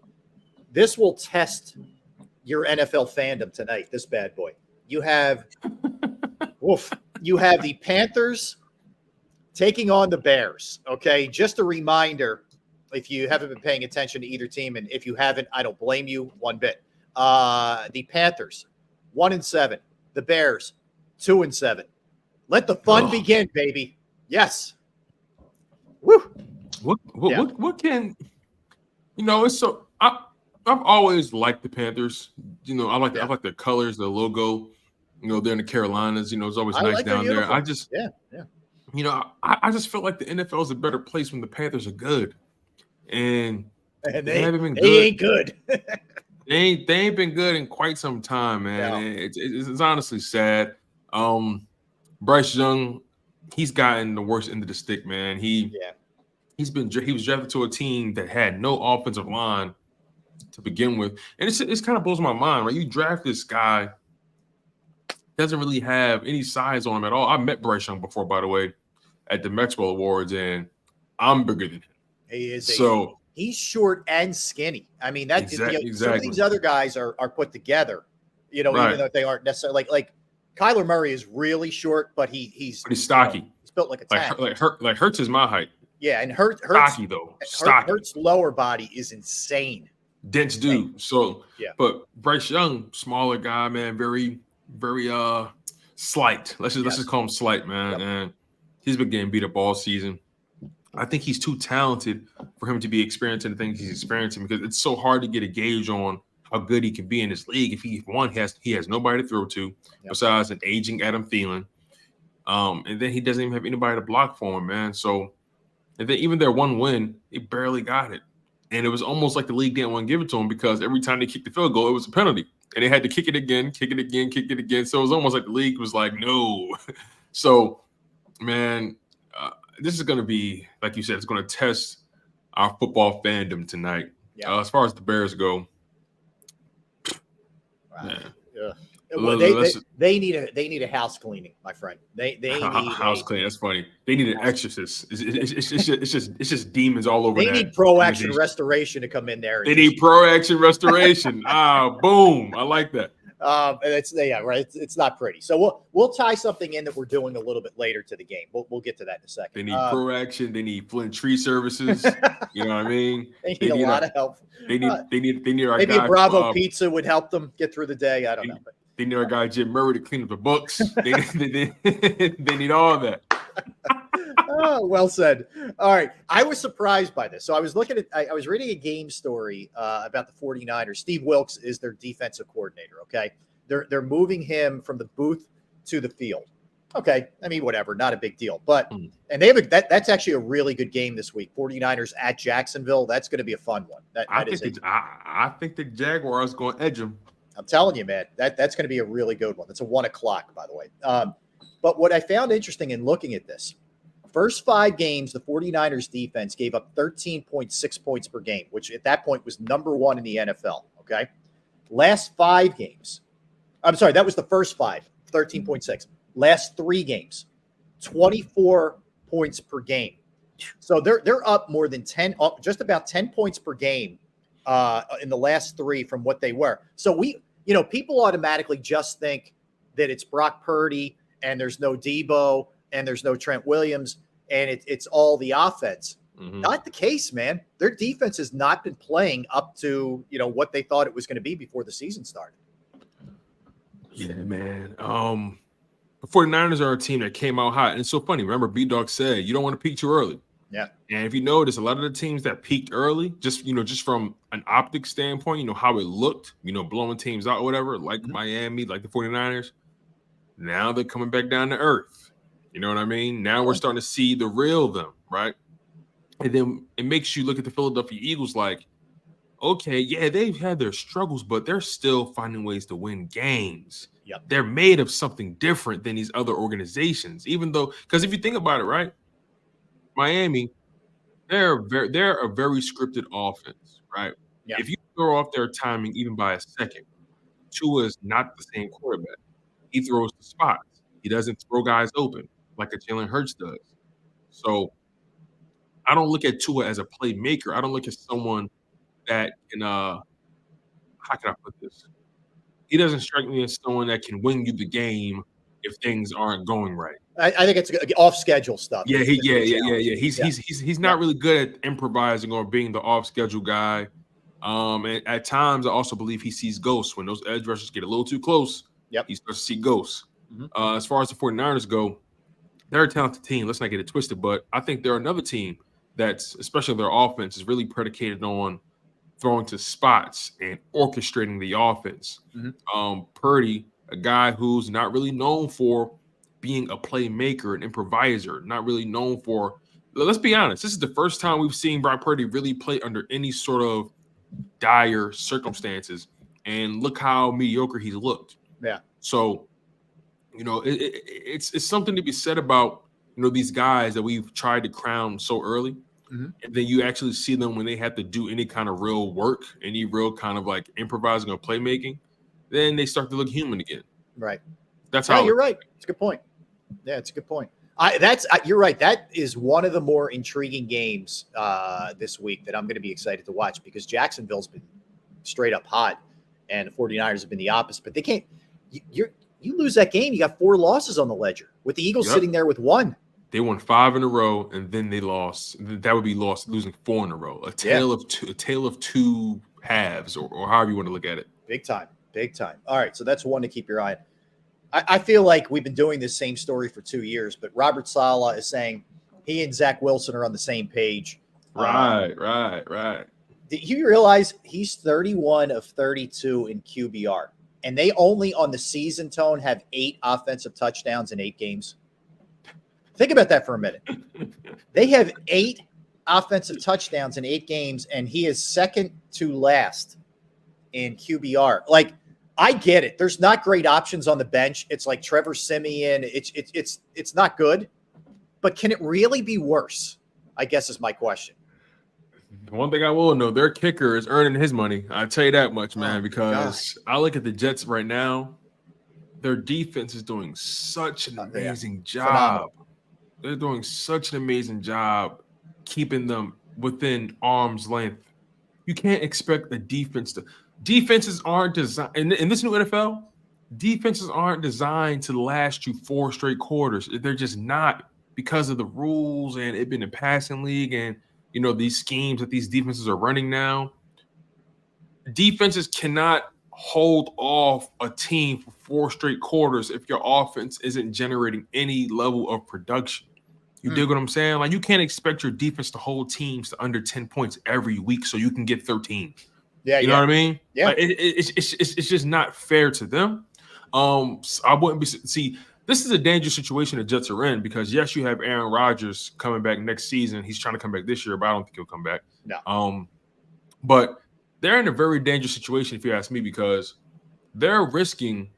This will test your NFL fandom tonight, this bad boy. You have you have the Panthers taking on the Bears. Okay, just a reminder, if you haven't been paying attention to either team, and if you haven't, I don't blame you one bit. The Panthers 1-7, the Bears 2-7. Let the fun begin, baby. Yes. Woo. What can it's so I've always liked the Panthers. I like their colors, their logo. They're in the Carolinas. It's always nice like down there. I just I just feel like the NFL is a better place when the Panthers are good. And they haven't been good. They ain't good. they ain't been good in quite some time, man. Yeah. It's honestly sad. Bryce Young, he's gotten the worst end of the stick, man. He was drafted to a team that had no offensive line to begin with, and it kind of blows my mind, right? You draft this guy, doesn't really have any size on him at all. I met Bryce Young before, by the way, at the Maxwell Awards, and I'm bigger than him. He is. So he's short and skinny. I mean, that exactly. Some of these other guys are put together. Even though they aren't necessarily like Kyler Murray is really short, but he's pretty stocky. He's built like a tank. Like Hurts is my height. Yeah, and Hurts stocky though. Stocky. Hurts' lower body is insane. Dense dude. So but Bryce Young, smaller guy, man, very, very slight. Let's just call him slight, man. Yep. And he's been getting beat up all season. I think he's too talented for him to be experiencing the things he's experiencing, because it's so hard to get a gauge on how good he can be in this league if he has nobody to throw to besides an aging Adam Thielen. And then he doesn't even have anybody to block for him, man. So, and then even their one win, they barely got it. And it was almost like the league didn't want to give it to him, because every time they kicked the field goal, it was a penalty. and they had to kick it again. So it was almost like the league was like, no. So, man, this is going to be, like you said, it's going to test our football fandom tonight. Yeah. As far as the Bears go, man. Yeah. Well, they need a house cleaning, my friend. They need house cleaning. That's funny. They need an exorcist. It's just demons all over. They need Pro Action Restoration to come in there. They need Pro Action Restoration. Boom! I like that. It's not pretty. So we'll tie something in that we're doing a little bit later to the game. We'll get to that in a second. They need Pro Action. They need Flint Tree Services. You know what I mean? They need a lot of help. They need our maybe guy, a Bravo Pizza would help them get through the day. I don't know. They need our guy Jim Murray to clean up the books. They need all of that. Oh, well said. All right. I was surprised by this. So I was I was reading a game story about the 49ers. Steve Wilkes is their defensive coordinator. Okay. They're moving him from the booth to the field. Okay. I mean, whatever, not a big deal, but, and they have that's actually a really good game this week. 49ers at Jacksonville. That's going to be a fun one. I think the Jaguars going to edge them. I'm telling you, man, that's going to be a really good one. It's a 1:00, by the way. But what I found interesting in looking at this, first 5 games, the 49ers defense gave up 13.6 points per game, which at that point was number 1 in the NFL. Okay. Last 5 games. I'm sorry. That was the first 5, 13.6. Last 3 games, 24 points per game. So they're up more than 10, just about 10 points per game in the last 3 from what they were. So people automatically just think that it's Brock Purdy and there's no Debo and there's no Trent Williams and it's all the offense. Mm-hmm. Not the case, man. Their defense has not been playing up to, what they thought it was going to be before the season started. Yeah, man. The 49ers are a team that came out hot. And it's so funny. Remember, B-Dog said, you don't want to peak too early. Yeah. And if you notice, a lot of the teams that peaked early, just from an optic standpoint, how it looked, blowing teams out or whatever, like Miami, like the 49ers, now they're coming back down to earth. You know what I mean? Now we're starting to see the real them, right? And then it makes you look at the Philadelphia Eagles like, okay, yeah, they've had their struggles, but they're still finding ways to win games. Yep. They're made of something different than these other organizations, even though, because if you think about it, right? Miami, they're a very scripted offense, right? Yeah. If you throw off their timing even by a second, Tua is not the same quarterback. He throws the spots. He doesn't throw guys open like a Jalen Hurts does. So I don't look at Tua as a playmaker. I don't look at someone that can, how can I put this? He doesn't strike me as someone that can win you the game if things aren't going right. I think it's off schedule stuff. Yeah, He's not really good at improvising or being the off schedule guy. And at times, I also believe he sees ghosts when those edge rushers get a little too close. Yep. He starts to see ghosts. Mm-hmm. As far as the 49ers go, they're a talented team. Let's not get it twisted, but I think they're another team that's, especially their offense, is really predicated on throwing to spots and orchestrating the offense. Mm-hmm. Purdy, a guy who's not really known for being a playmaker, an improviser, not really known for, let's be honest, this is the first time we've seen Brock Purdy really play under any sort of dire circumstances. And look how mediocre he's looked. Yeah. So, it's something to be said about, these guys that we've tried to crown so early. Mm-hmm. And then you actually see them when they have to do any kind of real work, any real kind of like improvising or playmaking, then they start to look human again. Right. That's how you're right. It's a good point. Yeah, it's a good point. You're right. That is one of the more intriguing games this week that I'm going to be excited to watch because Jacksonville's been straight up hot and the 49ers have been the opposite, but they can't, you lose that game. You got 4 losses on the ledger with the Eagles sitting there with 1. They won 5 in a row, and then they lost. That would be losing 4 in a row. A tale of two halves, or however you want to look at it. Big time. All right, so that's one to keep your eye on. I feel like we've been doing this same story for 2 years, but Robert Saleh is saying he and Zach Wilson are on the same page. Right. Did you realize he's 31 of 32 in QBR, and they only on the season tone have 8 offensive touchdowns in 8 games? Think about that for a minute. They have 8 offensive touchdowns in 8 games, and he is second to last in QBR. Like, I get it. There's not great options on the bench. It's like Trevor Siemian. It's not good, but can it really be worse? I guess is my question. One thing I will know, their kicker is earning his money. I tell you that much, man, because I look at the Jets right now. Their defense is doing such an amazing job. Phenomenal. They're doing such an amazing job keeping them within arm's length. You can't expect the defenses aren't designed in this new NFL. Defenses aren't designed to last you 4 straight quarters. They're just not, because of the rules and it being a passing league and these schemes that these defenses are running now. Defenses cannot hold off a team for 4 straight quarters if your offense isn't generating any level of production. You dig what I'm saying? Like, you can't expect your defense to hold teams to under 10 points every week so you can get 13. Yeah, you know what I mean? Yeah, like, it's just not fair to them. I wouldn't be. See, this is a dangerous situation the Jets are in because yes, you have Aaron Rodgers coming back next season. He's trying to come back this year, but I don't think he'll come back. No. But they're in a very dangerous situation if you ask me, because they're risking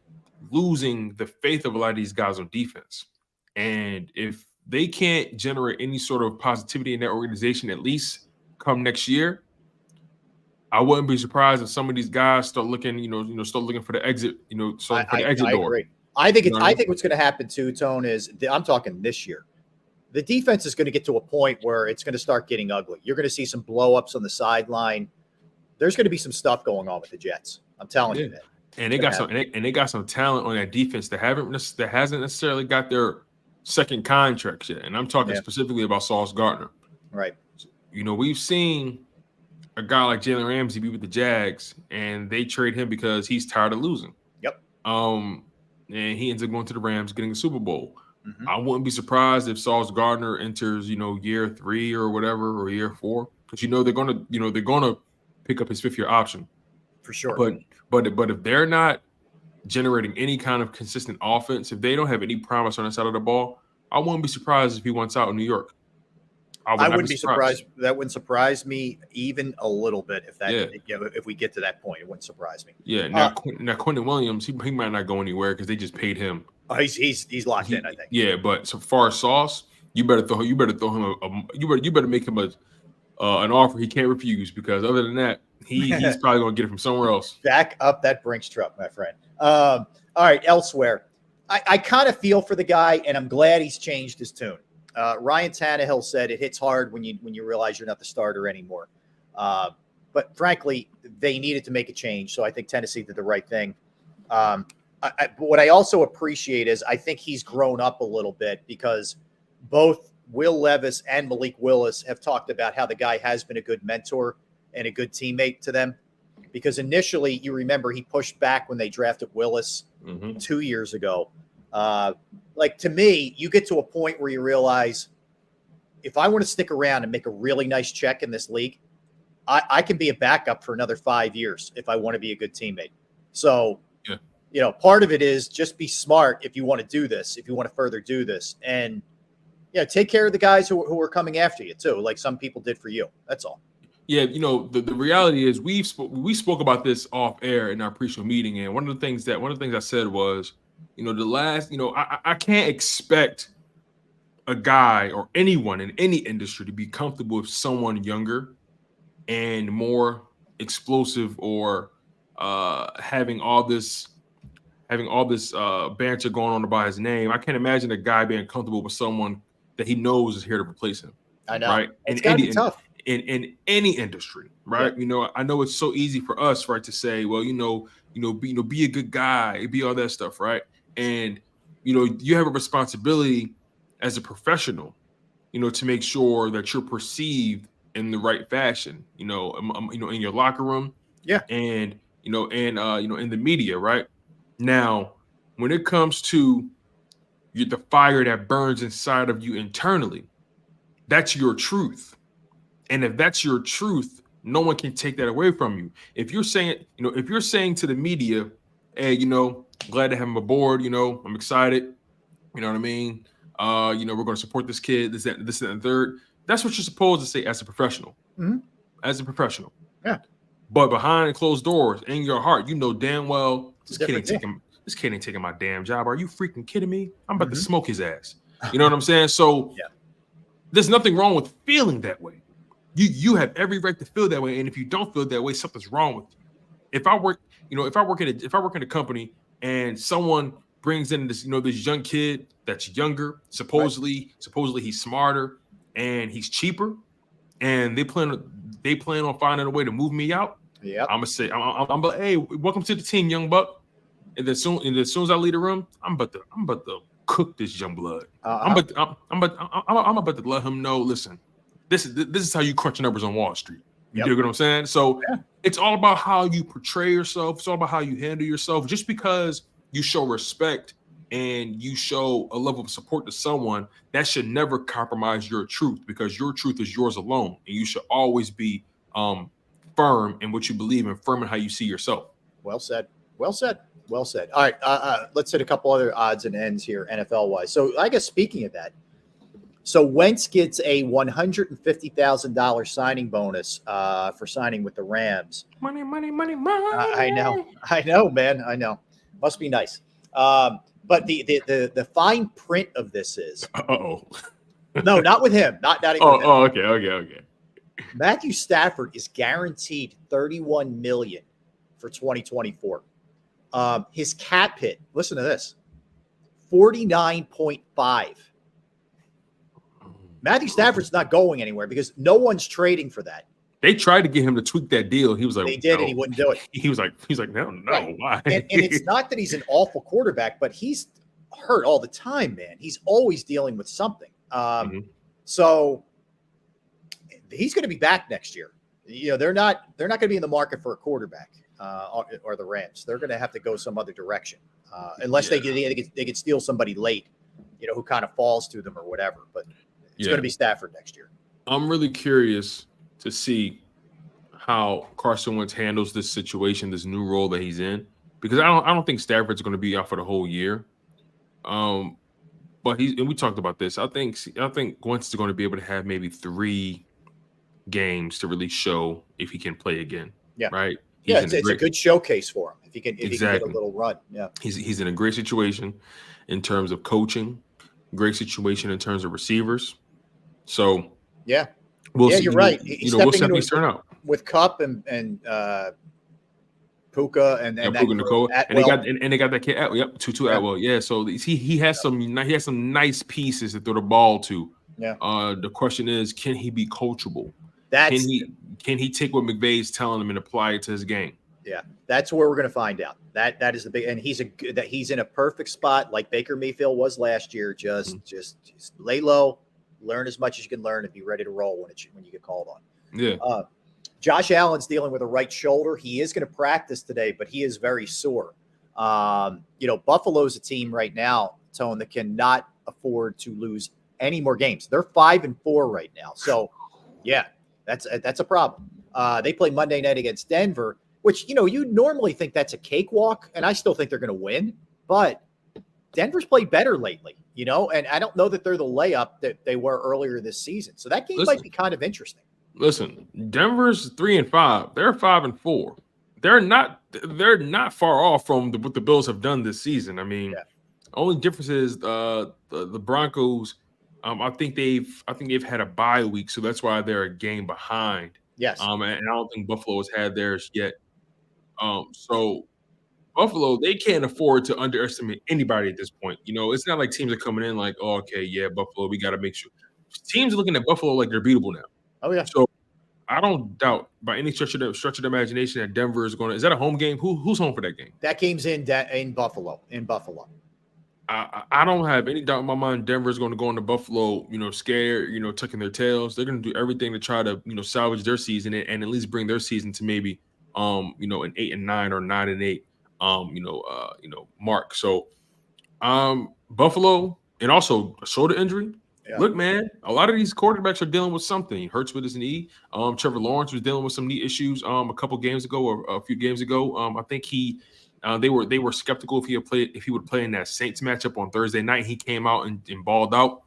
losing the faith of a lot of these guys on defense, and if they can't generate any sort of positivity in that organization, at least come next year, I wouldn't be surprised if some of these guys start looking, start looking for the exit, for the exit door. Agree. I think what's going to happen too, Tone, is I'm talking this year. The defense is going to get to a point where it's going to start getting ugly. You're going to see some blow-ups on the sideline. There's going to be some stuff going on with the Jets. I'm telling you that. And they got some talent on that defense that hasn't necessarily got their second contract yet. And I'm talking specifically about Sauce Gardner. Right. We've seen a guy like Jalen Ramsey be with the Jags, and they trade him because he's tired of losing. Yep. And he ends up going to the Rams, getting a Super Bowl. Mm-hmm. I wouldn't be surprised if Sauce Gardner enters, year 3 or whatever, or year 4, because they're gonna pick up his 5th-year option for sure. But if they're not generating any kind of consistent offense, if they don't have any promise on the side of the ball, I wouldn't be surprised if he wants out in New York. I wouldn't be surprised. That wouldn't surprise me even a little bit if we get to that point. It wouldn't surprise me. Yeah. Now Quentin Williams, he might not go anywhere because they just paid him. Oh, he's locked in, I think. Yeah, but so far as Sauce, you better throw him you better make him an offer he can't refuse, because other than that, he's probably going to get it from somewhere else. Back up that Brinks truck, my friend. All right, elsewhere. I kind of feel for the guy, and I'm glad he's changed his tune. Ryan Tannehill said it hits hard when you realize you're not the starter anymore. But frankly, they needed to make a change, so I think Tennessee did the right thing. What I also appreciate is I think he's grown up a little bit, because both Will Levis and Malik Willis have talked about how the guy has been a good mentor and a good teammate to them. Because initially, you remember, he pushed back when they drafted Willis 2 years ago. To me, you get to a point where you realize, if I want to stick around and make a really nice check in this league, I can be a backup for another 5 years if I want to be a good teammate. So, part of it is just be smart if you want to do this, if you want to further do this. And, take care of the guys who are coming after you too, like some people did for you. That's all. Yeah, the reality is we spoke about this off air in our pre-show meeting, and one of the things I said was, I can't expect a guy or anyone in any industry to be comfortable with someone younger and more explosive, or having all this banter going on about his name. I can't imagine a guy being comfortable with someone that he knows is here to replace him. I know. Right? It's got to be tough. In any industry, right? Yeah. I know it's so easy for us, right, to say, well, be a good guy, be all that stuff, right? And you have a responsibility as a professional, to make sure that you're perceived in the right fashion, in your locker room, and in the media, right? Now, when it comes to the fire that burns inside of you internally, that's your truth. And if that's your truth, no one can take that away from you. If you're saying to the media, hey, glad to have him aboard, I'm excited, you know what I mean? We're going to support this kid, this, and the third. That's what you're supposed to say as a professional. Mm-hmm. As a professional. Yeah. But behind closed doors, in your heart, damn well This kid ain't taking my damn job. Are you freaking kidding me? I'm about to smoke his ass. You know what I'm saying? So there's nothing wrong with feeling that way. You have every right to feel that way. And if you don't feel that way, something's wrong with you. If I work in a company and someone brings in this, this young kid that's younger, supposedly he's smarter and he's cheaper, and they plan on finding a way to move me out. Yeah, I'm gonna say, I'm like, hey, welcome to the team, young buck. And then as soon as I leave the room, I'm about to cook this young blood. I'm about to let him know. Listen, this is how you crunch numbers on Wall Street. You get what I'm saying? So it's all about how you portray yourself. It's all about how you handle yourself. Just because you show respect and you show a level of support to someone, that should never compromise your truth, because your truth is yours alone, and you should always be firm in what you believe and firm in how you see yourself. Well said. Well said. Well said. All right, let's hit a couple other odds and ends here, NFL-wise. So I guess speaking of that, so Wentz gets a $150,000 signing bonus for signing with the Rams. Money. I know, man. I know. Must be nice. But the fine print of this is no, not with him. Not even with him. Okay. Matthew Stafford is guaranteed $31 million for 2024. His cap hit, listen to this, 49.5. Matthew Stafford's not going anywhere because no one's trading for that. They tried to get him to tweak that deal. He was like, they did, and he wouldn't do it. He was like, no, right. Why? And it's not that he's an awful quarterback, but he's hurt all the time, man. He's always dealing with something. So he's going to be back next year. They're not going to be in the market for a quarterback or the Rams. They're going to have to go some other direction unless they could steal somebody late, who kind of falls to them or whatever. But it's going to be Stafford next year. I'm really curious to see how Carson Wentz handles this situation, this new role that he's in, because I don't think Stafford's going to be out for the whole year. But we talked about this. I think Wentz is going to be able to have maybe 3 games to really show if he can play again. Yeah. Right. It's a good showcase for him if he can get a little run. Yeah. He's in a great situation in terms of coaching, great situation in terms of receiver. So we'll see. You're right. We'll see how these turn out with Kupp and Puka and Puka Nicole, and they got that kid. Tutu Atwell. Yeah. So he has some nice pieces to throw the ball to. Yeah. The question is, can he be coachable? Can he take what McVay's telling him and apply it to his game? Yeah, that's where we're going to find out. That is the big, and he's in a perfect spot like Baker Mayfield was last year. Just lay low, learn as much as you can learn, and be ready to roll when you get called on. Yeah. Josh Allen's dealing with a right shoulder. He is going to practice today, but he is very sore. Buffalo's a team right now, Tone, that cannot afford to lose any more games. They're 5-4 right now. So, yeah, that's a problem. They play Monday night against Denver, which, you normally think that's a cakewalk, and I still think they're going to win. But Denver's played better lately, and I don't know that they're the layup that they were earlier this season. So that game might be kind of interesting. Listen, Denver's 3-5. They're 5-4. They're not far off from what the Bills have done this season. I mean, only difference is the Broncos. I think they've had a bye week, so that's why they're a game behind. Yes. And I don't think Buffalo has had theirs yet. So Buffalo, they can't afford to underestimate anybody at this point. It's not like teams are coming in like, oh, okay, yeah, Buffalo, we got to make sure. Teams are looking at Buffalo like they're beatable now. Oh yeah. So I don't doubt by any stretch of the imagination that Denver is going to. Is that a home game? Who's home for that game? That game's in Buffalo. I don't have any doubt in my mind Denver is going to go into Buffalo, scared, tucking their tails. They're going to do everything to try to, salvage their season and at least bring their season to maybe, an 8-9 or 9-8, mark. So, Buffalo, and also a shoulder injury. Yeah. Look, man, a lot of these quarterbacks are dealing with something. Hurts with his knee. Trevor Lawrence was dealing with some knee issues a couple games ago or a few games ago. I think they were skeptical if he would play in that Saints matchup on Thursday night. He came out and balled out.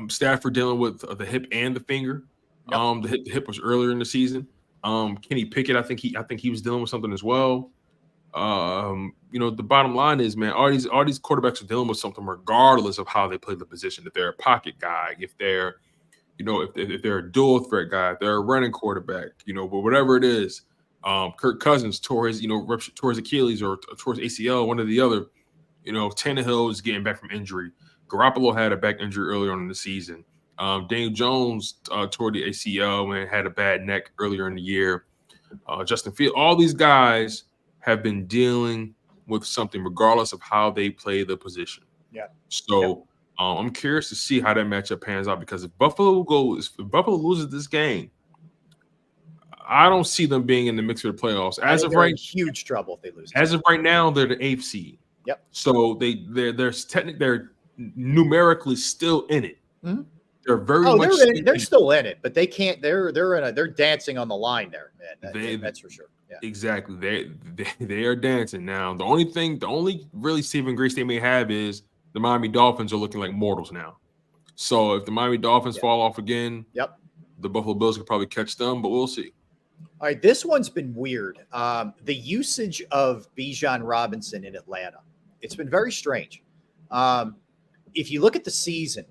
Stafford dealing with the hip and the finger. Yep. The hip was earlier in the season. Kenny Pickett, I think he was dealing with something as well. The bottom line is, man, all these quarterbacks are dealing with something regardless of how they play the position. If they're a pocket guy, if they're, if they're a dual threat guy, if they're a running quarterback, but whatever it is, Kirk Cousins tore his Achilles or tore his ACL, one or the other. Tannehill is getting back from injury. Garoppolo had a back injury earlier on in the season. Daniel Jones tore the ACL and had a bad neck earlier in the year. Justin Fields, all these guys have been dealing with something regardless of how they play the position. Yeah. So I'm curious to see how that matchup pans out, because if Buffalo loses this game, I don't see them being in the mix for the playoffs. As of right, huge trouble if they lose. As of right now, they're the 8th seed. Yep. So they're numerically still in it. Mm-hmm. They're very they're still in it, but they can't. They're dancing on the line there, man. That's for sure. Yeah. Exactly. They are dancing now. The only really saving grace they may have is the Miami Dolphins are looking like mortals now. So if the Miami Dolphins fall off again, the Buffalo Bills could probably catch them, but we'll see. All right, this one's been weird. The usage of Bijan Robinson in Atlanta, it's been very strange. If you look at the season,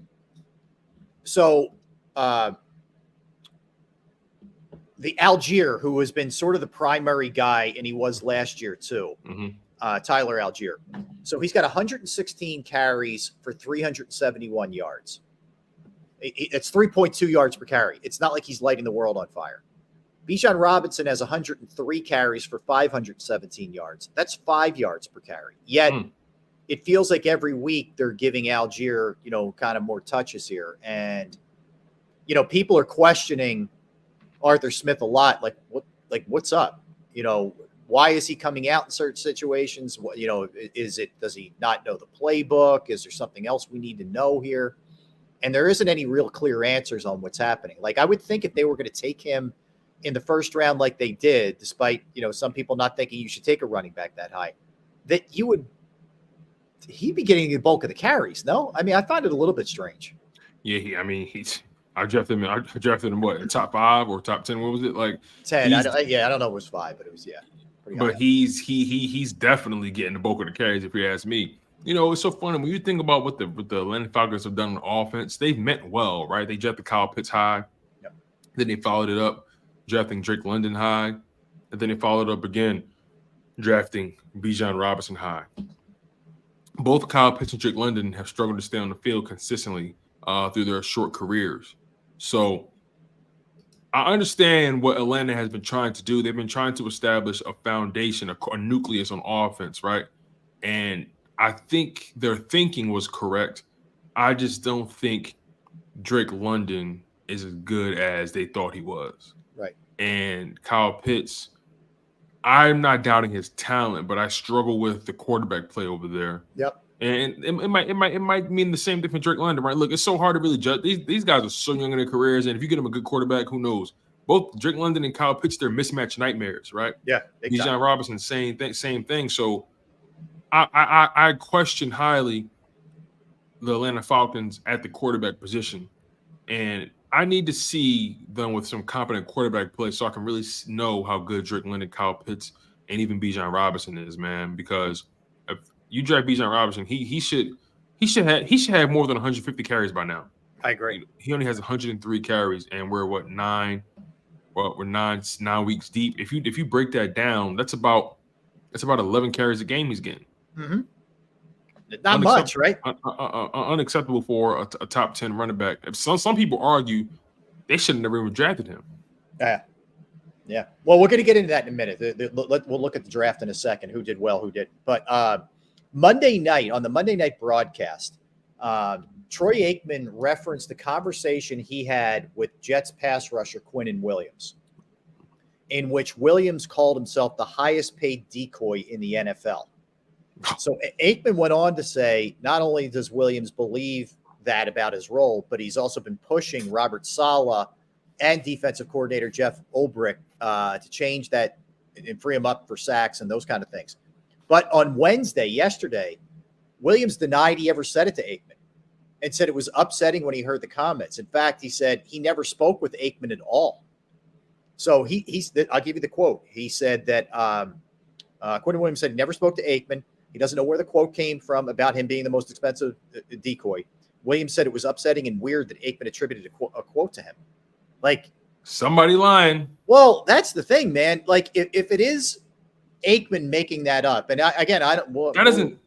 so the Algier, who has been sort of the primary guy, and he was last year too, Tyler Algier. So he's got 116 carries for 371 yards. It's 3.2 yards per carry. It's not like he's lighting the world on fire. Bijan Robinson has 103 carries for 517 yards. That's 5 yards per carry. Yet it feels like every week they're giving Algier, kind of more touches here. And, people are questioning Arthur Smith a lot. What's up? Why is he coming out in certain situations? Does he not know the playbook? Is there something else we need to know here? And there isn't any real clear answers on what's happening. Like, I would think if they were going to take him in the first round like they did, despite, some people not thinking you should take a running back that high, that he'd be getting the bulk of the carries, no? I mean, I find it a little bit strange. Yeah, I drafted him what, in top 5 or top 10? What was it, like 10? I don't know if it was 5, but it was But he's definitely getting the bulk of the carries, if you ask me. It's so funny when you think about what the Atlanta Falcons have done on offense. They've meant well, right? They drafted Kyle Pitts high, then they followed it up drafting Drake London high, and then they followed up again drafting Bijan Robinson high. Both Kyle Pitts and Drake London have struggled to stay on the field consistently through their short careers. So I understand what Atlanta has been trying to do. They've been trying to establish a foundation, a nucleus on offense, right? And I think their thinking was correct. I just don't think Drake London is as good as they thought he was. Right. And Kyle Pitts, I'm not doubting his talent, but I struggle with the quarterback play over there. Yep. And it might mean the same thing for Drake London, right? Look, it's so hard to really judge. These guys are so young in their careers, and if you get them a good quarterback, who knows? Both Drake London and Kyle Pitts, they're mismatch nightmares, right? Yeah. Exactly. Bijan Robinson, same thing. So I question highly the Atlanta Falcons at the quarterback position, and I need to see them with some competent quarterback play so I can really know how good Drake London, Kyle Pitts, and even Bijan Robinson is, man. Because if you draft Bijan Robinson, he should have more than 150 carries by now. I agree. He only has 103 carries, and we're 9 weeks deep. If you break that down, that's about 11 carries a game he's getting. Mm-hmm. Not much, right? Unacceptable for a top 10 running back. Some people argue they should have never even drafted him. Yeah. Well, we're going to get into that in a minute. We'll look at the draft in a second, who did well, who didn't. But Monday night, on the Monday night broadcast, Troy Aikman referenced the conversation he had with Jets pass rusher Quinnen Williams, in which Williams called himself the highest paid decoy in the NFL. So Aikman went on to say, not only does Williams believe that about his role, but he's also been pushing Robert Saleh and defensive coordinator Jeff Ulbrich to change that and free him up for sacks and those kind of things. But on yesterday, Williams denied he ever said it to Aikman and said it was upsetting when he heard the comments. In fact, he said he never spoke with Aikman at all. So I'll give you the quote. He said that Quentin Williams said he never spoke to Aikman. He doesn't know where the quote came from about him being the most expensive decoy. Williams said it was upsetting and weird that Aikman attributed a quote to him. Like, somebody lying. Well, that's the thing, man. Like, if it is Aikman making that up, and I don't. Well, that doesn't.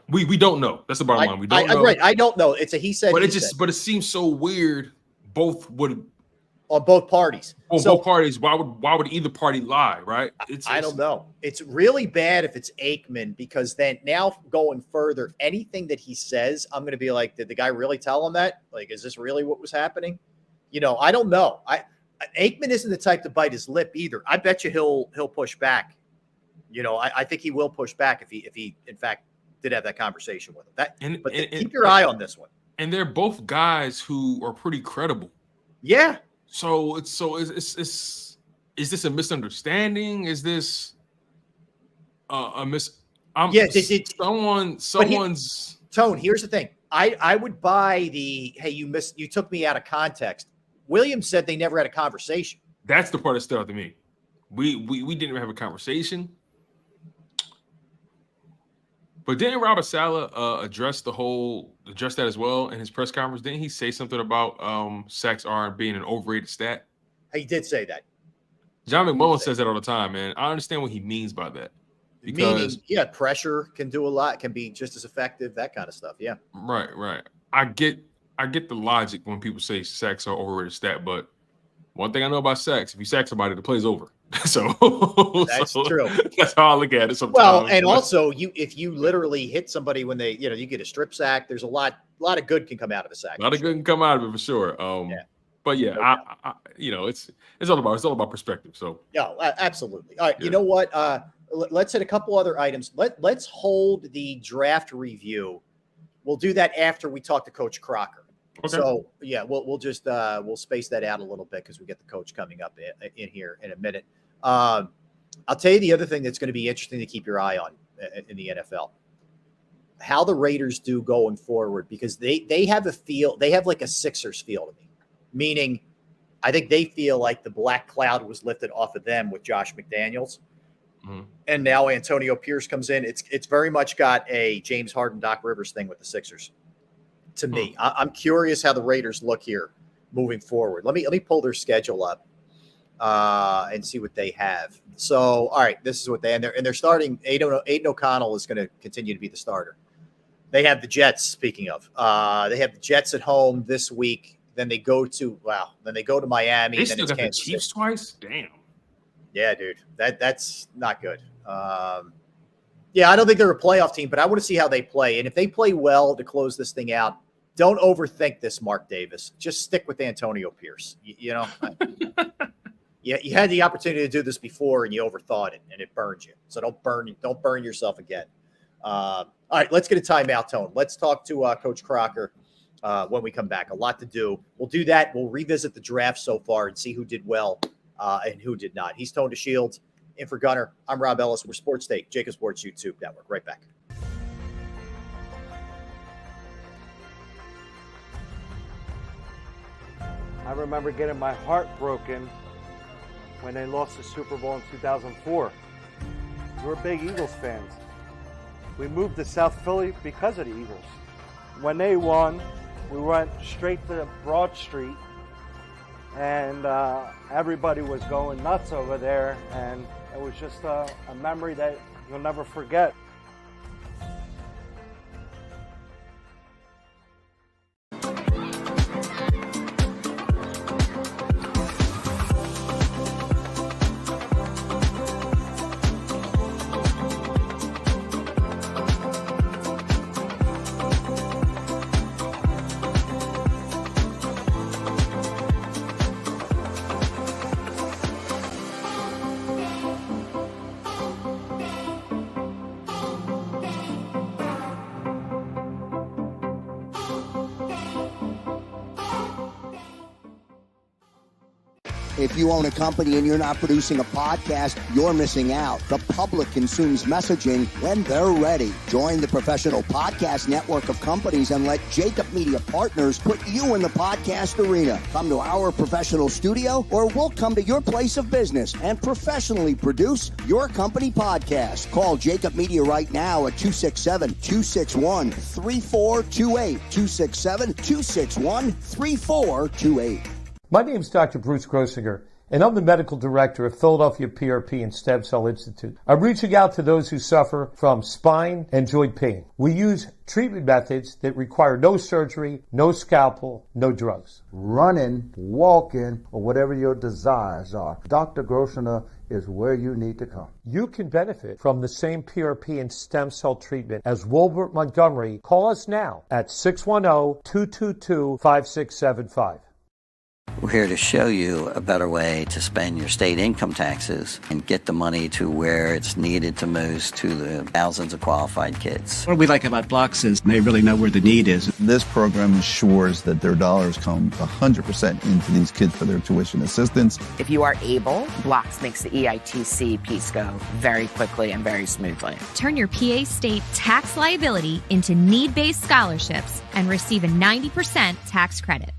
We don't know. That's the bottom line. We don't know. Right. I don't know. It's a he said. But said. But it seems so weird. Both would. On both parties. Both parties. Why would either party lie? Right. I don't know. It's really bad if it's Aikman, because then now going further, anything that he says, I'm going to be like, did the guy really tell him that? Like, is this really what was happening? I don't know. Aikman isn't the type to bite his lip either. I bet you he'll push back. I think he will push back if he in fact did have that conversation with him. Keep your eye on this one. And they're both guys who are pretty credible. Yeah. So is this a misunderstanding? Is this a someone's Tone? Here's the thing. I would buy the hey, you took me out of context. Williams said they never had a conversation. That's the part that stood out to me. We didn't even have a conversation. But didn't Robert Saleh address that as well in his press conference? Didn't he say something about sacks aren't being an overrated stat? He did say that. John McMullen says that all the time, man. I understand what he means by that. Because pressure can do a lot, can be just as effective, that kind of stuff. Yeah. Right. I get the logic when people say sacks are overrated stat, but one thing I know about sacks, if you sack somebody, the play's over. So that's true. That's how I look at it sometimes. Well, and also if you literally hit somebody when they, you get a strip sack, there's a lot of good can come out of a sack. A lot of good can come out of it for sure. But yeah, I it's all about perspective. So yeah, absolutely. All right, You know what? Let's hit a couple other items. Let's hold the draft review. We'll do that after we talk to Coach Crocker. Okay. So yeah, we'll just we'll space that out a little bit because we get the coach coming up in here in a minute. I'll tell you the other thing that's going to be interesting to keep your eye on in the NFL. How the Raiders do going forward, because they have a feel, they have like a Sixers feel to me. Meaning, I think they feel like the black cloud was lifted off of them with Josh McDaniels. Mm-hmm. And now Antonio Pierce comes in. It's very much got a James Harden, Doc Rivers thing with the Sixers. To me, I'm curious how the Raiders look here moving forward. Let me pull their schedule up and see what they have. So, all right, this is what and they're starting. Aiden O'Connell is going to continue to be the starter. They have the Jets. Speaking of, they have the Jets at home this week. Then they go to Miami. They then still got the Chiefs twice. Damn. Yeah, dude, that's not good. Yeah, I don't think they're a playoff team, but I want to see how they play. And if they play well to close this thing out, don't overthink this, Mark Davis. Just stick with Antonio Pierce. You had the opportunity to do this before, and you overthought it, and it burned you. So don't burn yourself again. All right, let's get a timeout, Tone. Let's talk to Coach Crocker when we come back. A lot to do. We'll do that. We'll revisit the draft so far and see who did well and who did not. He's Tone DeShields. In for Gunner, I'm Rob Ellis. We're Sports Take, JAKIB Sports YouTube Network. Right back. I remember getting my heart broken when they lost the Super Bowl in 2004. We're big Eagles fans. We moved to South Philly because of the Eagles. When they won, we went straight to Broad Street, and everybody was going nuts over there, and it was just a memory that you'll never forget. If you own a company and you're not producing a podcast, you're missing out. The public consumes messaging when they're ready. Join the professional podcast network of companies and let JAKIB Media Partners put you in the podcast arena. Come to our professional studio, or we'll come to your place of business and professionally produce your company podcast. Call JAKIB Media right now at 267-261-3428. 267-261-3428. My name is Dr. Bruce Grossinger, and I'm the medical director of Philadelphia PRP and Stem Cell Institute. I'm reaching out to those who suffer from spine and joint pain. We use treatment methods that require no surgery, no scalpel, no drugs. Running, walking, or whatever your desires are, Dr. Grossinger is where you need to come. You can benefit from the same PRP and stem cell treatment as Wilbert Montgomery. Call us now at 610-222-5675. We're here to show you a better way to spend your state income taxes and get the money to where it's needed to most to the thousands of qualified kids. What we like about Blocks is they really know where the need is. This program ensures that their dollars come 100% into these kids for their tuition assistance. If you are able, Blocks makes the EITC piece go very quickly and very smoothly. Turn your PA state tax liability into need-based scholarships and receive a 90% tax credit.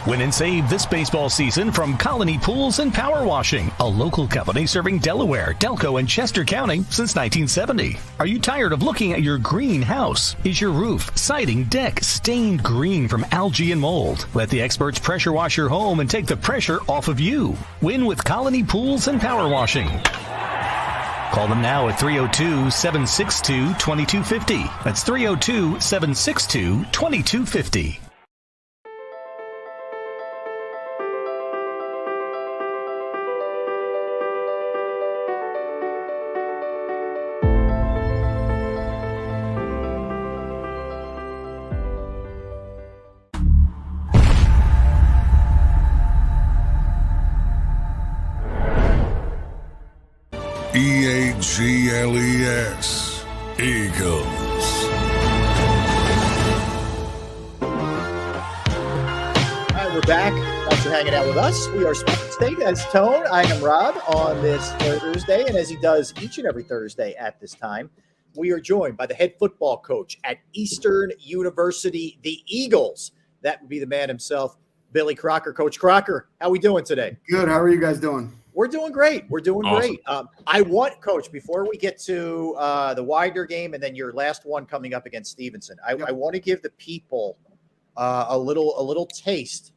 Win and save this baseball season from Colony Pools and Power Washing, a local company serving Delaware, Delco, and Chester County since 1970. Are you tired of looking at your green house? Is your roof, siding, deck stained green from algae and mold? Let the experts pressure wash your home and take the pressure off of you. Win with Colony Pools and Power Washing. Call them now at 302-762-2250. That's 302-762-2250. EAGLES, Eagles. All right, we're back. Thanks for hanging out with us. We are Sports State as Tone. I am Rob on this Thursday, and as he does each and every Thursday at this time, we are joined by the head football coach at Eastern University, the Eagles. That would be the man himself, Billy Crocker. Coach Crocker, how we doing today? Good. How are you guys doing? We're doing great. We're doing Awesome. great. I want, Coach, before we get to the Widener game and then your last one coming up against Stevenson, I want to give the people a little taste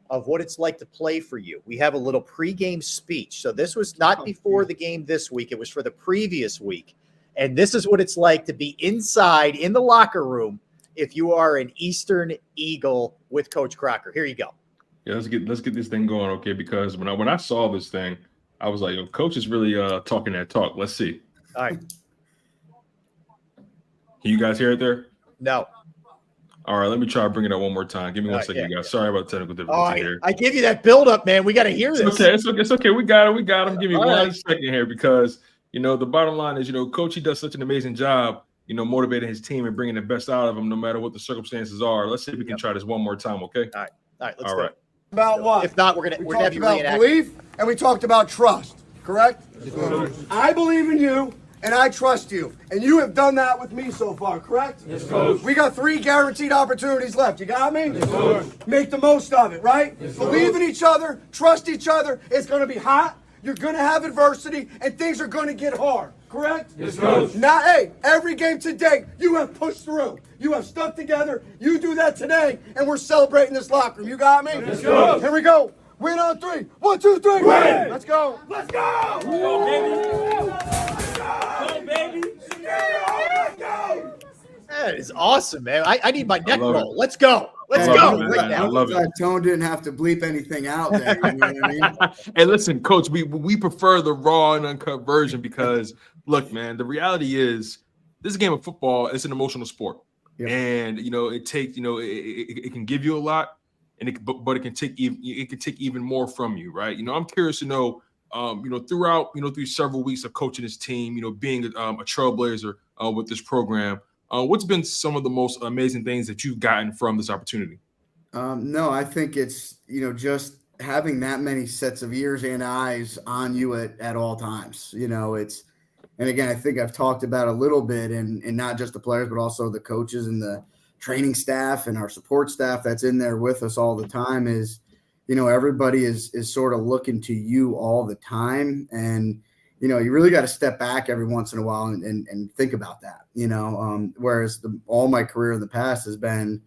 of what it's like to play for you. We have a little pregame speech. So this was not before the game this week. It was for the previous week. And this is what it's like to be inside in the locker room if you are an Eastern Eagle with Coach Crocker. Here you go. Yeah, let's get this thing going, okay? Because when I saw this thing, I was like, "Yo, Coach is really talking that talk." Let's see. All right. Can you guys hear it there? No. All right, let me try to bring it up one more time. Give me 1 second, guys. Sorry about technical difficulty here. I give you that build-up, man. We got to hear this. It's okay. We got it. Give me All 1 right. second here because, the bottom line is, Coach, he does such an amazing job, motivating his team and bringing the best out of them no matter what the circumstances are. Let's see if we can try this one more time, okay? All right, let's All do right. it. About what? If not, we're gonna We have talked you about reenact. belief, and we talked about trust. Correct? I believe in you, and I trust you, and you have done that with me so far. Correct? Yes, Coach. We got 3 guaranteed opportunities left. You got me? Yes, Coach. Make the most of it, right? Yes, believe in each other, trust each other. It's going to be hot. You're going to have adversity, and things are going to get hard. Correct? Yes, Coach. Now, hey, every game to date, you have pushed through. You have stuck together. You do that today, and we're celebrating this locker room. You got me? Yes, Coach. Here we go. Win on 3. 1, 2, 3. Win. Let's go. Let's go. Let's go, baby. Let's go, baby. Let's go. That is awesome, man. I need my neck roll. Let's go. Let's go. Right now. I love it. Tone didn't have to bleep anything out there. You know what I mean? Hey, listen, Coach, we prefer the raw and uncut version because, look, man, the reality is this is a game of football. It's an emotional sport. Yep. And, it takes, it can give you a lot, and but it can take even more from you, right? I'm curious to know, throughout, through several weeks of coaching this team, being a trailblazer with this program, what's been some of the most amazing things that you've gotten from this opportunity? No, I think it's, just having that many sets of ears and eyes on you at all times. And again, I think I've talked about a little bit, and not just the players, but also the coaches and the training staff and our support staff that's in there with us all the time is, everybody is sort of looking to you all the time. And, you really got to step back every once in a while and think about that, whereas all my career in the past has been,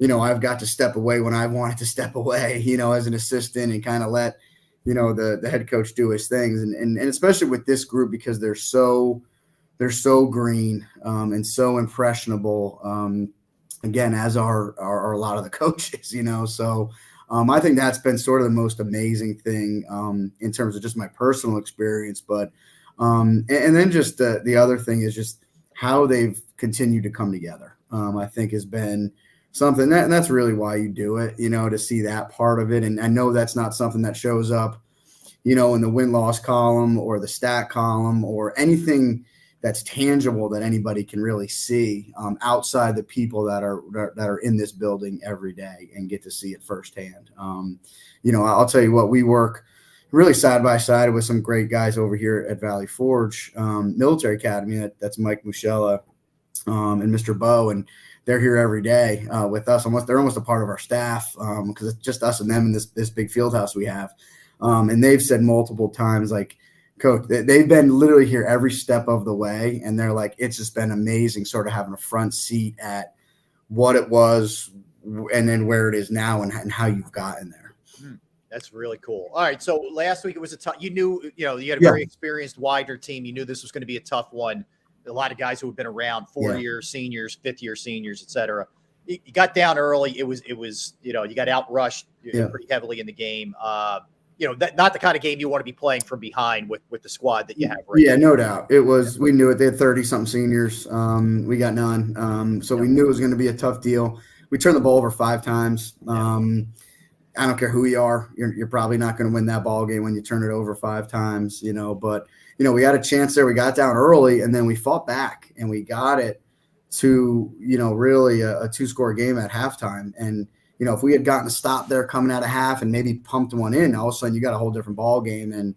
I've got to step away when I wanted to step away, as an assistant and kind of let, the head coach do his things. And especially with this group, because they're so green and so impressionable, again, as are a lot of the coaches, so I think that's been sort of the most amazing thing in terms of just my personal experience. But and then just the other thing is just how they've continued to come together, I think has been something and that's really why you do it, to see that part of it. And I know that's not something that shows up, in the win-loss column or the stat column or anything that's tangible that anybody can really see outside the people that are in this building every day and get to see it firsthand. I'll tell you what, we work really side by side with some great guys over here at Valley Forge Military Academy. That's Mike Muschella and Mr. Bowe, and they're here every day with us. They're almost a part of our staff because it's just us and them in this big field house we have. And they've said multiple times, like, Coach, they've been literally here every step of the way. And they're like, it's just been amazing sort of having a front seat at what it was and then where it is now and how you've gotten there. That's really cool. All right. So last week it was a tough, you had a very experienced wider team. You knew this was going to be a tough one. A lot of guys who have been around 4-year seniors, 5th-year seniors, et cetera. You got down early. It was, you got out rushed pretty heavily in the game. Not the kind of game you want to be playing from behind with the squad that you have right now. No doubt. It was, we knew it. They had 30-something seniors. We got none. So we knew it was going to be a tough deal. We turned the ball over 5 times. I don't care who you are. You're probably not going to win that ball game when you turn it over 5 times, but we had a chance there. We got down early and then we fought back and we got it to, really a 2-score game at halftime. And, if we had gotten a stop there coming out of half and maybe pumped one in, all of a sudden you got a whole different ball game. And,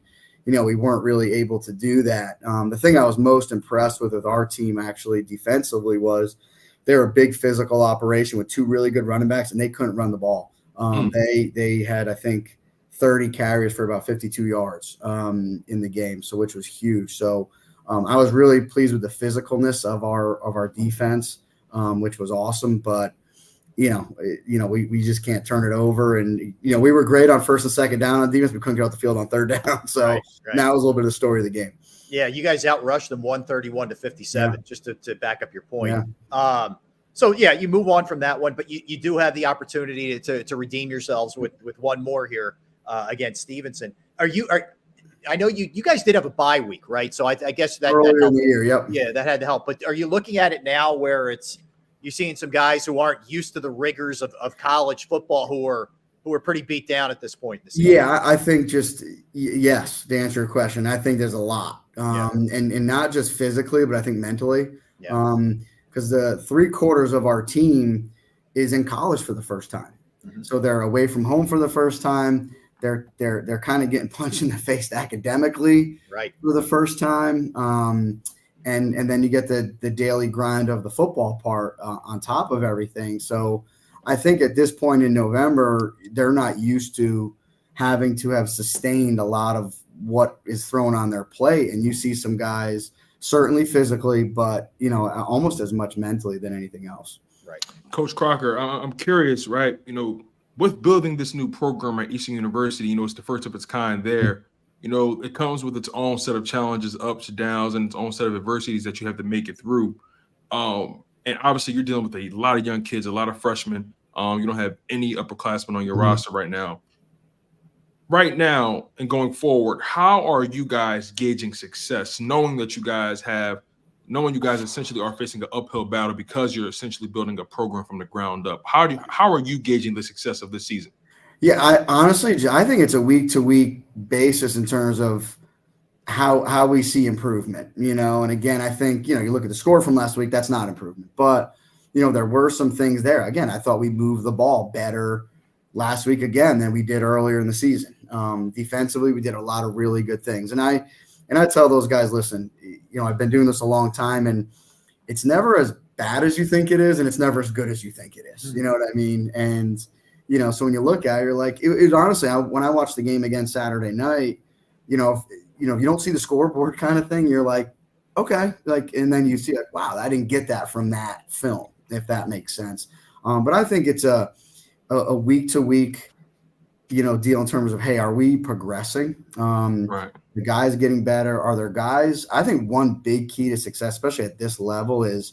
we weren't really able to do that. The thing I was most impressed with our team actually defensively was they're a big physical operation with 2 really good running backs and they couldn't run the ball. They had, I think, 30 carries for about 52 yards in the game, so which was huge. So I was really pleased with the physicalness of our defense, which was awesome. But we just can't turn it over. And we were great on 1st and 2nd down on defense. We couldn't get off the field on 3rd down. So That was a little bit of the story of the game. Yeah, you guys outrushed them 131-57, just to back up your point. Yeah. So you move on from that one, but you do have the opportunity to redeem yourselves with one more here against Stevenson. I know you guys did have a bye week, right? So I guess that earlier in the year, yeah, that had to help. But are you looking at it now where you're seeing some guys who aren't used to the rigors of college football who are pretty beat down at this point in the season? Yeah, I think yes, to answer your question, I think there's a lot, and not just physically, but I think mentally. Yeah. Because the 3/4 of our team is in college for the first time. Mm-hmm. So they're away from home for the first time. They're kind of getting punched in the face academically for the first time. And then you get the daily grind of the football part on top of everything. So I think at this point in November, they're not used to having to have sustained a lot of what is thrown on their plate. And you see some guys certainly physically, but, almost as much mentally than anything else. Right. Coach Crocker, I'm curious, right? With building this new program at Eastern University, it's the first of its kind there. It comes with its own set of challenges, ups and downs, and its own set of adversities that you have to make it through. And obviously you're dealing with a lot of young kids, a lot of freshmen. You don't have any upperclassmen on your roster right now. Right now and going forward, how are you guys gauging success, knowing you guys essentially are facing an uphill battle because you're essentially building a program from the ground up? How are you gauging the success of this season? Yeah, I think it's a week-to-week basis in terms of how we see improvement, and again, I think, you look at the score from last week, that's not improvement, but, there were some things there. Again, I thought we moved the ball better last week again than we did earlier in the season. Defensively, we did a lot of really good things. And I tell those guys, listen, I've been doing this a long time, and it's never as bad as you think it is, and it's never as good as you think it is. You know what I mean? And, so when you look at it, you're like, it honestly, when I watched the game again Saturday night, if you don't see the scoreboard kind of thing, you're like, okay, and then you see like, wow, I didn't get that from that film, if that makes sense. But I think it's a week to week, deal in terms of, hey, are we progressing? Right. The guys getting better. Are there guys? I think one big key to success, especially at this level, is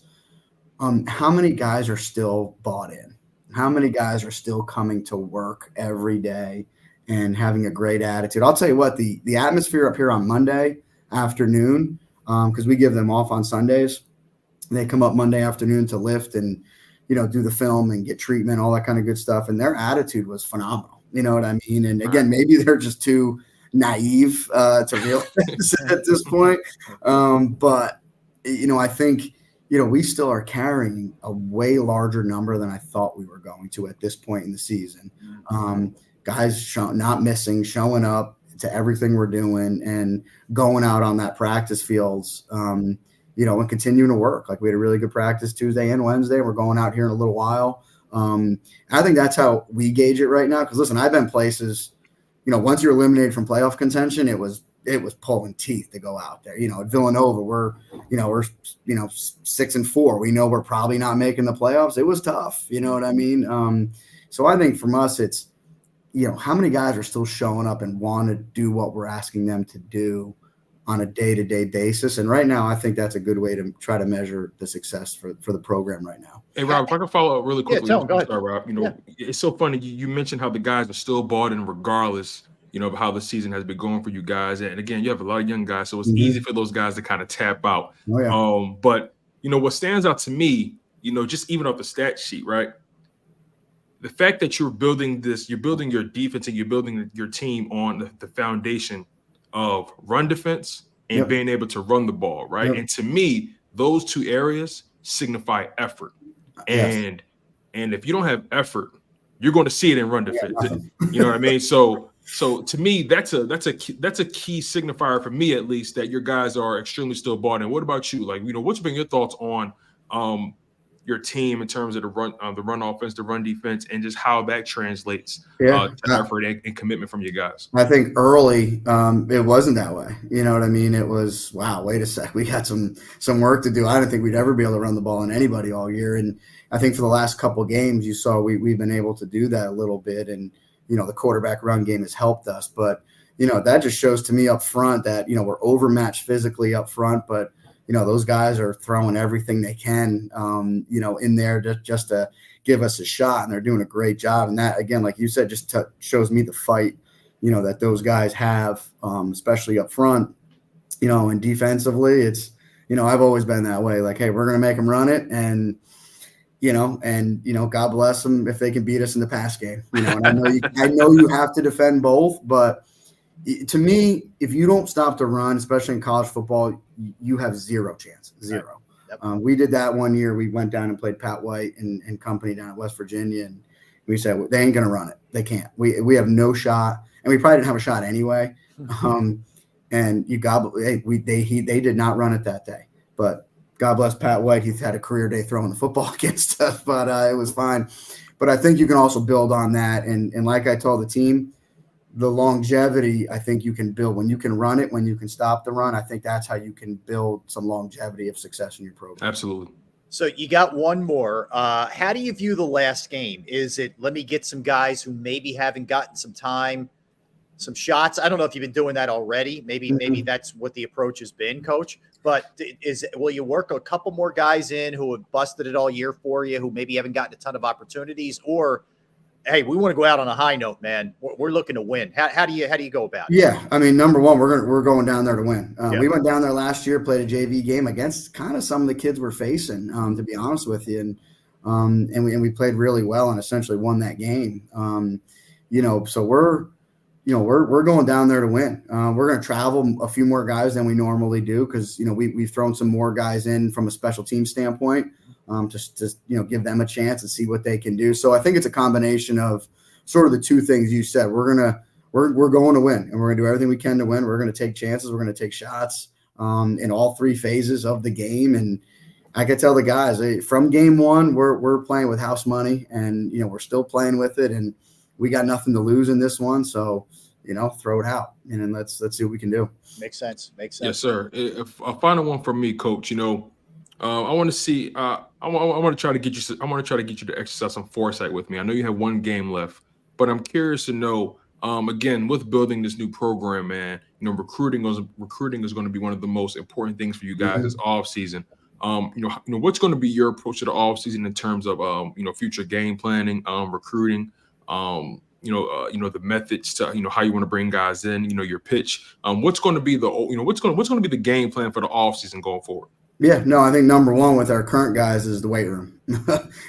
how many guys are still bought in? How many guys are still coming to work every day and having a great attitude? I'll tell you what, the atmosphere up here on Monday afternoon, because we give them off on Sundays. They come up Monday afternoon to lift and, do the film and get treatment, all that kind of good stuff. And their attitude was phenomenal. You know what I mean? And again, maybe they're just too naive to realize at this point. But, I think, we still are carrying a way larger number than I thought we were going to at this point in the season. Guys not missing, showing up to everything we're doing and going out on that practice fields, and continuing to work. Like we had a really good practice Tuesday and Wednesday. We're going out here in a little while. I think that's how we gauge it right now. Because listen, I've been places, once you're eliminated from playoff contention, it was pulling teeth to go out there. At Villanova, we're 6-4. We know we're probably not making the playoffs. It was tough. You know what I mean? So I think from us, it's, how many guys are still showing up and want to do what we're asking them to do on a day-to-day basis. And right now, I think that's a good way to try to measure the success for the program right now. Hey, Rob, if I can follow up really quickly. Yeah, go ahead. Rob, it's so funny. You mentioned how the guys are still bought in regardless, of how the season has been going for you guys. And again, you have a lot of young guys, so it's easy for those guys to kind of tap out. Oh, yeah. But, what stands out to me, just even off the stat sheet, right? The fact that you're building your defense and you're building your team on the foundation of run defense and being able to run the ball, right? And to me, those two areas signify effort. And if you don't have effort, you're going to see it in run defense. You know what I mean? So to me, that's a key signifier for me, at least, that your guys are extremely still bought in. What about you? Like, what's been your thoughts on your team in terms of the run offense, the run defense, and just how that translates to effort and commitment from your guys? I think early it wasn't that way. You know what I mean? It was, wow, wait a sec. We got some work to do. I didn't think we'd ever be able to run the ball on anybody all year. And I think for the last couple of games, you saw we've been able to do that a little bit. And, the quarterback run game has helped us. But, that just shows to me up front that, we're overmatched physically up front, but those guys are throwing everything they can, in there just to give us a shot, and they're doing a great job. And that, again, like you said, just shows me the fight, that those guys have, especially up front, and defensively. It's, I've always been that way. Like, hey, we're going to make them run it, and God bless them if they can beat us in the pass game. And I know you have to defend both, but to me, if you don't stop the run, especially in college football, you have zero chance. Zero. Yep. We did that one year. We went down and played Pat White and company down at West Virginia, and we said they ain't gonna run it. They can't. We have no shot, and we probably didn't have a shot anyway. And they did not run it that day. But God bless Pat White. He's had a career day throwing the football against us, but it was fine. But I think you can also build on that, and like I told the team, the longevity, I think you can build when you can run it, when you can stop the run. I think that's how you can build some longevity of success in your program. Absolutely. So you got one more. How do you view the last game? Is it, let me get some guys who maybe haven't gotten some time, some shots? I don't know if you've been doing that already. Maybe that's what the approach has been, Coach. But will you work a couple more guys in who have busted it all year for you, who maybe haven't gotten a ton of opportunities? Or, hey, we want to go out on a high note, man. We're looking to win. How do you go about it? Yeah, I mean, number one, we're going down there to win. We went down there last year, played a JV game against kind of some of the kids we're facing, to be honest with you, and we played really well and essentially won that game. So we're going down there to win. We're going to travel a few more guys than we normally do because we've thrown some more guys in from a special team standpoint. Just give them a chance and see what they can do. So I think it's a combination of sort of the two things you said. We're going to win, and we're going to do everything we can to win. We're going to take chances. We're going to take shots in all three phases of the game. And I could tell the guys from game one, we're playing with house money, and we're still playing with it, and we got nothing to lose in this one. So throw it out, and then let's see what we can do. Makes sense. Yes, sir. A final one from me, Coach. I want to see. I want to try to get you. I want to try to get you to exercise some foresight with me. I know you have one game left, but I'm curious to know. Again, with building this new program, man, recruiting is going to be one of the most important things for you guys this off season. What's going to be your approach to the off season in terms of future game planning, recruiting, the methods to how you want to bring guys in, your pitch. What's going to be the what's going to be the game plan for the off season going forward? Yeah, no, I think number one with our current guys is the weight room.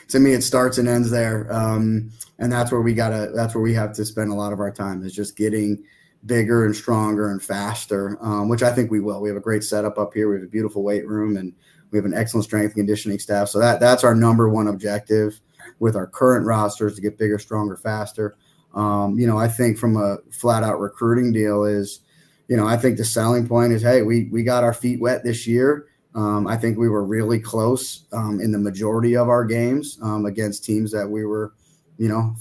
To me, it starts and ends there, and that's where we have to spend a lot of our time, is just getting bigger and stronger and faster, which I think we will. We have a great setup up here. We have a beautiful weight room, and we have an excellent strength and conditioning staff. So that's our number one objective with our current rosters, to get bigger, stronger, faster. I think from a flat out recruiting deal is, I think the selling point is, hey, we got our feet wet this year. I think we were really close in the majority of our games against teams that we were,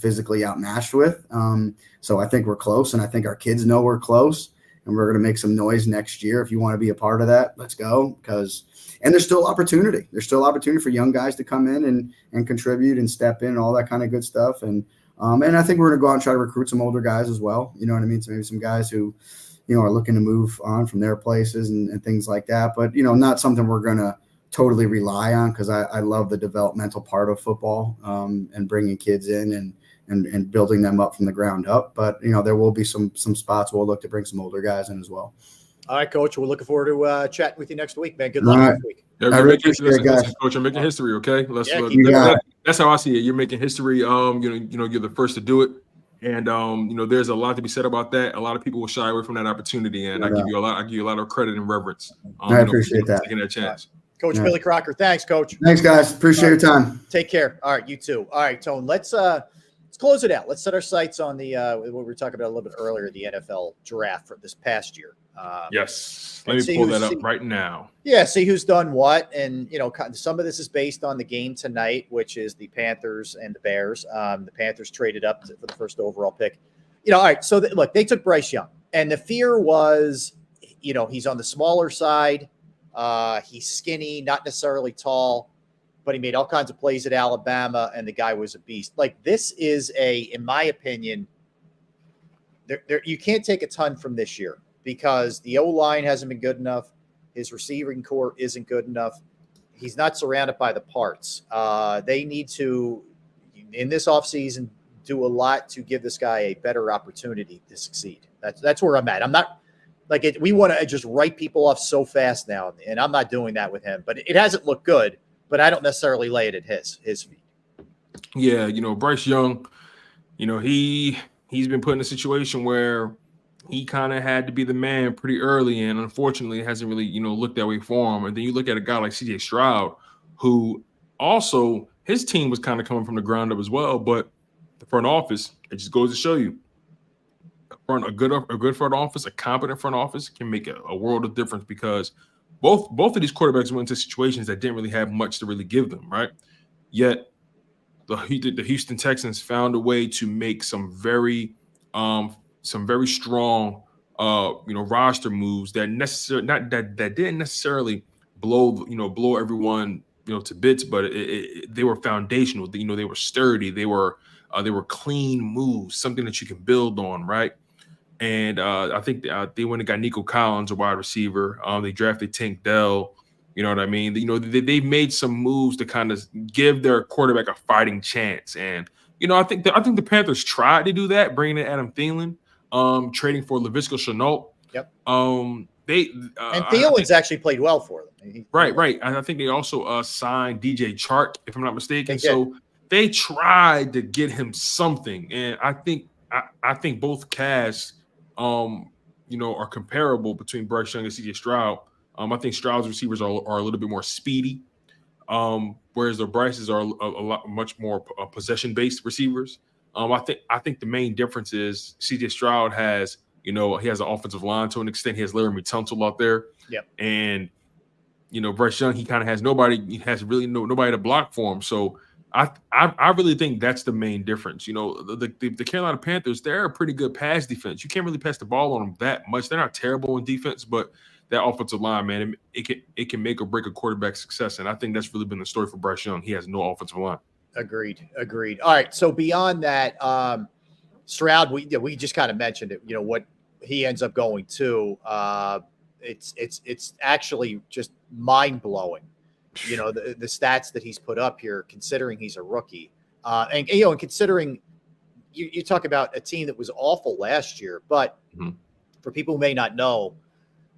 physically outmatched with. So I think we're close, and I think our kids know we're close, and we're going to make some noise next year. If you want to be a part of that, let's go. And there's still opportunity. There's still opportunity for young guys to come in and contribute and step in and all that kind of good stuff. And I think we're going to go out and try to recruit some older guys as well. You know what I mean? So maybe some guys who, are looking to move on from their places and things like that. But, not something we're going to totally rely on, because I love the developmental part of football and bringing kids in and building them up from the ground up. But, there will be some spots we'll look to bring some older guys in as well. All right, Coach. We're looking forward to chatting with you next week, man. Good luck next week. Yeah, I really appreciate it, guys. Coach, you're making history, okay? Yeah, that's how I see it. You're making history. You're the first to do it. And there's a lot to be said about that. A lot of people will shy away from that opportunity, and I give you a lot of credit and reverence. I appreciate that. Taking that chance. Coach Billy Crocker, thanks, Coach. Thanks, guys. Appreciate your time. Take care. All right, you too. All right, Tone. Let's close it out. Let's set our sights on the what we were talking about a little bit earlier, the NFL draft for this past year. Yes. Let me pull that up right now. Yeah, see who's done what. And, some of this is based on the game tonight, which is the Panthers and the Bears. The Panthers traded up for the first overall pick. All right, so look, they took Bryce Young. And the fear was, he's on the smaller side. He's skinny, not necessarily tall, but he made all kinds of plays at Alabama, and the guy was a beast. Like, this is in my opinion, you can't take a ton from this year, because the O-line hasn't been good enough. His receiving core isn't good enough. He's not surrounded by the parts. They need to, in this offseason, do a lot to give this guy a better opportunity to succeed. That's where I'm at. I'm not we want to just write people off so fast now, and I'm not doing that with him. But it hasn't looked good, but I don't necessarily lay it at his feet. Yeah, Bryce Young, he's been put in a situation where he kind of had to be the man pretty early, and unfortunately it hasn't really, looked that way for him. And then you look at a guy like C.J. Stroud, who also, his team was kind of coming from the ground up as well, but the front office, it just goes to show you, a good front office, a competent front office can make a world of difference, because both of these quarterbacks went into situations that didn't really have much to really give them, right? Yet the Houston Texans found a way to make some very strong, roster moves that didn't necessarily blow everyone, to bits, but they were foundational. They were sturdy. They were clean moves, something that you can build on, right? And I think they went and got Nico Collins, a wide receiver. They drafted Tank Dell. You know what I mean? They made some moves to kind of give their quarterback a fighting chance. And I think the Panthers tried to do that, bringing in Adam Thielen, trading for Laviska Shenault. Yep. And Thielen's actually played well for them. Right. And I think they also signed DJ Chark, if I'm not mistaken. So they tried to get him something, and I think both casts, are comparable between Bryce Young and C.J. Stroud. I think Stroud's receivers are a little bit more speedy, whereas the Bryce's are much more possession-based receivers. I think the main difference is CJ Stroud has, he has an offensive line to an extent. He has Laramie Tunsil out there. Yep. And, Bryce Young, he kind of has nobody. He has really nobody to block for him. So I really think that's the main difference. The Carolina Panthers, they're a pretty good pass defense. You can't really pass the ball on them that much. They're not terrible in defense, but that offensive line, man, it can make or break a quarterback's success. And I think that's really been the story for Bryce Young. He has no offensive line. Agreed. All right. So beyond that, Stroud, we just kind of mentioned it. What he ends up going to. It's actually just mind blowing. The stats that he's put up here, considering he's a rookie, and considering you talk about a team that was awful last year, but for people who may not know,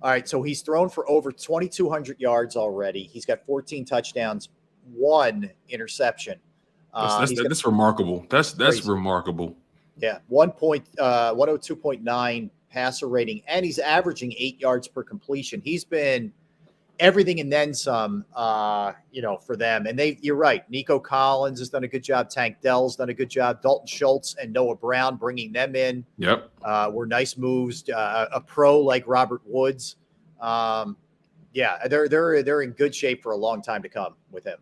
all right, so he's thrown for over 2,200 yards already. He's got 14 touchdowns, 1 interception. That's remarkable. That's remarkable. Yeah, 102.9 passer rating, and he's averaging 8 yards per completion. He's been everything and then some, for them. And you're right. Nico Collins has done a good job. Tank Dell's done a good job. Dalton Schultz and Noah Brown bringing them in. Yep. Were nice moves. A pro like Robert Woods. They're in good shape for a long time to come with him.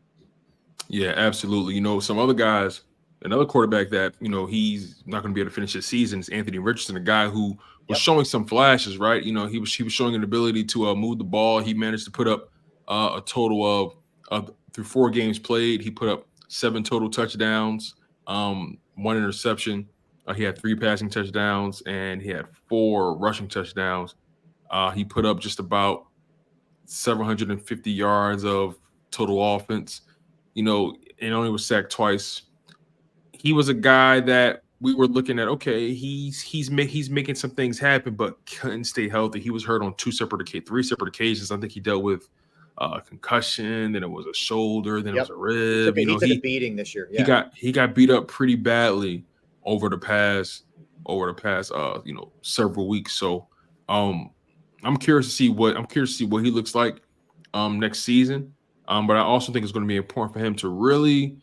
Yeah, absolutely. Some other guys, another quarterback that, he's not going to be able to finish his season is Anthony Richardson, a guy who was showing some flashes, right? He was showing an ability to move the ball. He managed to put up a total of through 4 games played. He put up 7 total touchdowns, 1 interception. He had 3 passing touchdowns, and he had 4 rushing touchdowns. He put up just about 750 yards of total offense, and only was sacked twice. He was a guy that we were looking at, okay, he's making some things happen, but couldn't stay healthy. He was hurt on 3 separate occasions. I think he dealt with concussion, then it was a shoulder, then it was a rib. He took a beating this year. Yeah. He got beat up pretty badly over the past several weeks. So I'm curious to see what he looks like next season. But I also think it's going to be important for him to really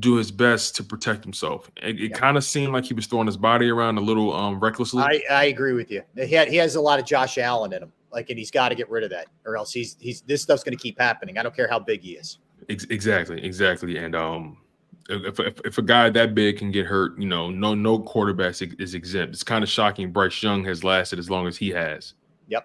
do his best to protect himself. It kind of seemed like he was throwing his body around a little recklessly. I agree with you. He has a lot of Josh Allen in him, and he's got to get rid of that, or else he's this stuff's going to keep happening. I don't care how big he is. Exactly. And if a guy that big can get hurt, no quarterback is exempt. It's kind of shocking Bryce Young has lasted as long as he has. Yep.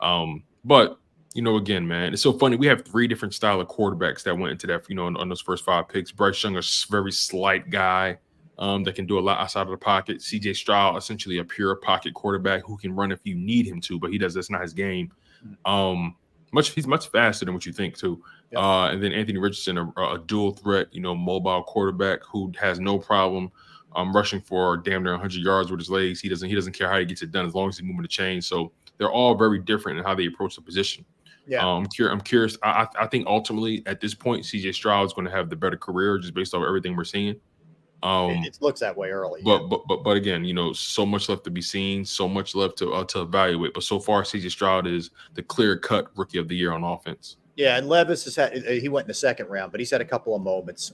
But again, man, it's so funny. We have 3 different style of quarterbacks that went into that, on those first 5 picks. Bryce Young, a very slight guy that can do a lot outside of the pocket. CJ Stroud, essentially a pure pocket quarterback who can run if you need him to, but that's not his game. He's much faster than what you think too. Yep. And then Anthony Richardson, a dual threat, mobile quarterback who has no problem rushing for damn near 100 yards with his legs. He doesn't care how he gets it done as long as he's moving the chain. So they're all very different in how they approach the position. Yeah, I'm curious. I think ultimately at this point, CJ Stroud is going to have the better career just based off everything we're seeing. It looks that way early. But again, so much left to be seen, so much left to evaluate. But so far, CJ Stroud is the clear-cut rookie of the year on offense. Yeah, and Levis he went in the 2nd round, but he's had a couple of moments.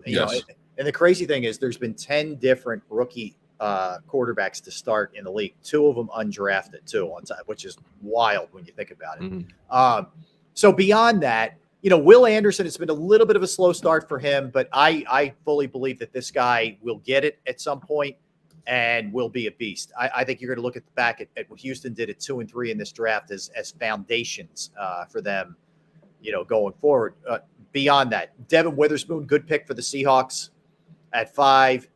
Yes. And the crazy thing is, there's been 10 different rookie quarterbacks to start in the league. 2 of them undrafted too, on time, which is wild when you think about it. Mm-hmm. So beyond that, Will Anderson, it's been a little bit of a slow start for him, but I fully believe that this guy will get it at some point and will be a beast. I think you're going to look back at what Houston did at 2 and 3 in this draft as foundations for them, going forward. Beyond that, Devin Witherspoon, good pick for the Seahawks at 5.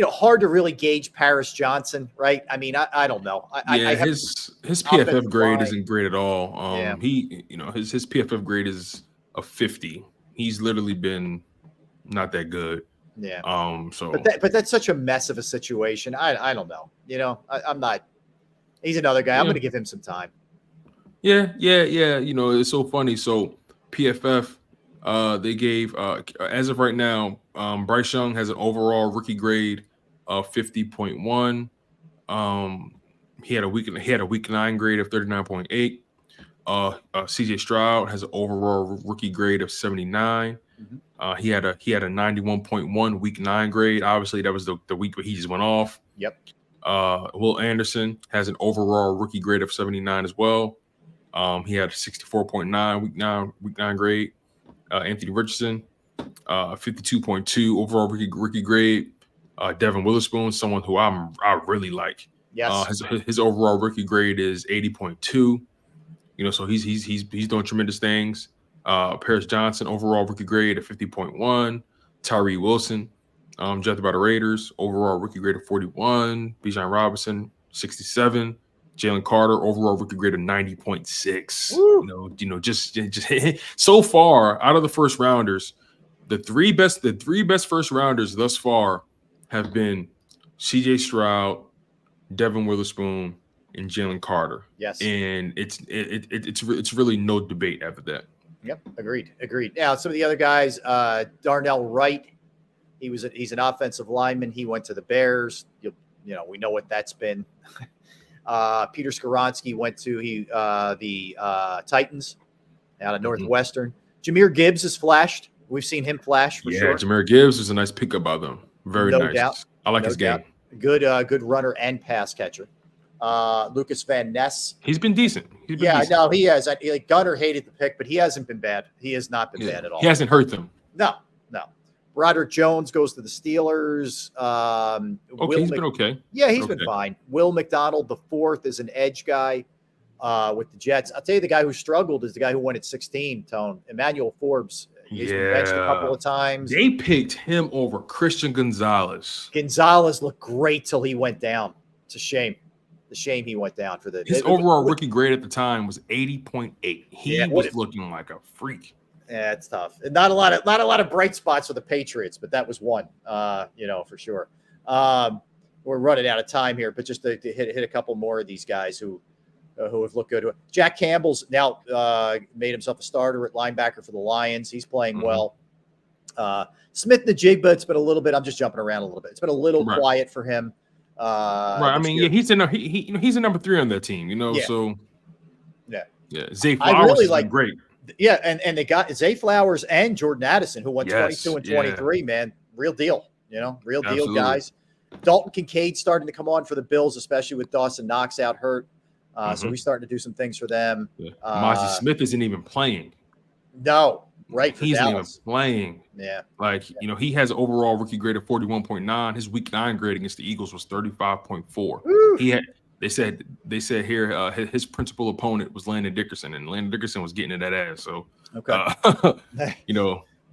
Hard to really gauge Paris Johnson, right? I mean, I don't know. His PFF grade isn't great at all. His PFF grade is a 50. He's literally been not that good. Yeah. But that's such a mess of a situation. I don't know. I'm not. He's another guy. I'm going to give him some time. Yeah. It's so funny. So PFF, they gave as of right now, Bryce Young has an overall rookie grade of 50.1. He had a week 9 grade of 39.8. CJ Stroud has an overall rookie grade of 79. He had a 91.1 week 9 grade. Obviously, that was the week where he just went off. Yep. Will Anderson has an overall rookie grade of 79 as well. He had a 64.9 week 9 grade. Anthony Richardson, 52.2 overall rookie grade. Devin Witherspoon, someone who I really like. Yes. His overall rookie grade is 80.2. So he's doing tremendous things. Paris Johnson, overall rookie grade of 50.1. Tyree Wilson, drafted by the Raiders, overall rookie grade of 41. Bijan Robinson, 67. Jalen Carter, overall rookie grade of 90.6. Just so far out of the first rounders, the three best first rounders thus far have been CJ Stroud, Devin Witherspoon, and Jalen Carter. Yes. And it's really no debate after that. Yep. Agreed. Now, some of the other guys, Darnell Wright, he's an offensive lineman. He went to the Bears. We know what that's been. Peter Skoronski went to the Titans out of Northwestern. Jameer Gibbs has flashed. We've seen him flash for sure. Jameer Gibbs is a nice pickup by them. Very nice. Doubt. I like his game. Good runner and pass catcher. Lucas Van Ness. He's been decent. No, he has. Gunner hated the pick, but he hasn't been bad. He has not been bad at all. He hasn't hurt them. No. Broderick Jones goes to the Steelers. He's been okay. Yeah, he's been fine. Will McDonald, the fourth, is an edge guy with the Jets. I'll tell you, the guy who struggled is the guy who went at 16, Tone. Emmanuel Forbes. He's been benched a couple of times. They picked him over Christian Gonzalez. Gonzalez looked great till he went down. It's a shame. The shame he went down for his overall rookie grade at the time was 80.8. He was looking like a freak. Yeah, it's tough. And not a lot of bright spots for the Patriots, but that was one, for sure. We're running out of time here, but just to hit a couple more of these guys who have looked good. Jack Campbell's now made himself a starter at linebacker for the Lions. He's playing well. Smith Najigba, it's been a little bit. I'm just jumping around a little bit. It's been a little quiet for him. Right. I mean, he's a number 3 on that team. So Zay Flowers has been great. Yeah, and they got Zay Flowers and Jordan Addison, who won 22 and 23, man. Real deal, real deal guys. Dalton Kincaid starting to come on for the Bills, especially with Dawson Knox out hurt. So he's starting to do some things for them. Mozzie Smith isn't even playing. No, right. He's not even playing. Yeah. He has an overall rookie grade of 41.9. His week 9 grade against the Eagles was 35.4. They said here his principal opponent was Landon Dickerson, and Landon Dickerson was getting in that ass. So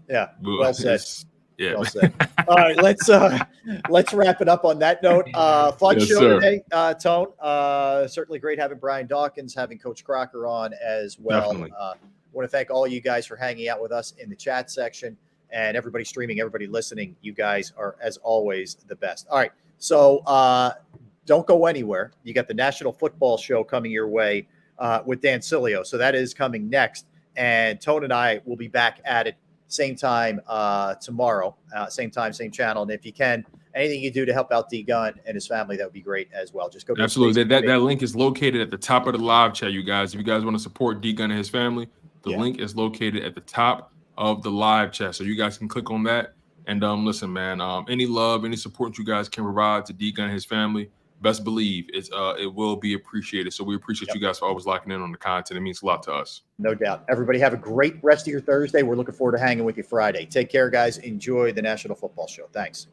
yeah, well said. Yeah. Well said. All right, let's wrap it up on that note. Fun show today, Tone. Certainly great having Brian Dawkins, having Coach Crocker on as well. I want to thank all you guys for hanging out with us in the chat section, and everybody streaming, everybody listening. You guys are, as always, the best. All right, so don't go anywhere. You got the National Football Show coming your way with Dan Cilio. So that is coming next. And Tone and I will be back at it same time tomorrow, same time, same channel. And if you can, anything you do to help out D Gunn and his family, that would be great as well. Just go to absolutely. That link is located at the top of the live chat, you guys. If you guys want to support D Gunn and his family, the link is located at the top of the live chat. So you guys can click on that. And listen, man, any love, any support you guys can provide to D Gunn and his family, best believe it will be appreciated. So we appreciate you guys for always locking in on the content. It means a lot to us. No doubt. Everybody have a great rest of your Thursday. We're looking forward to hanging with you Friday. Take care, guys. Enjoy the National Football Show. Thanks.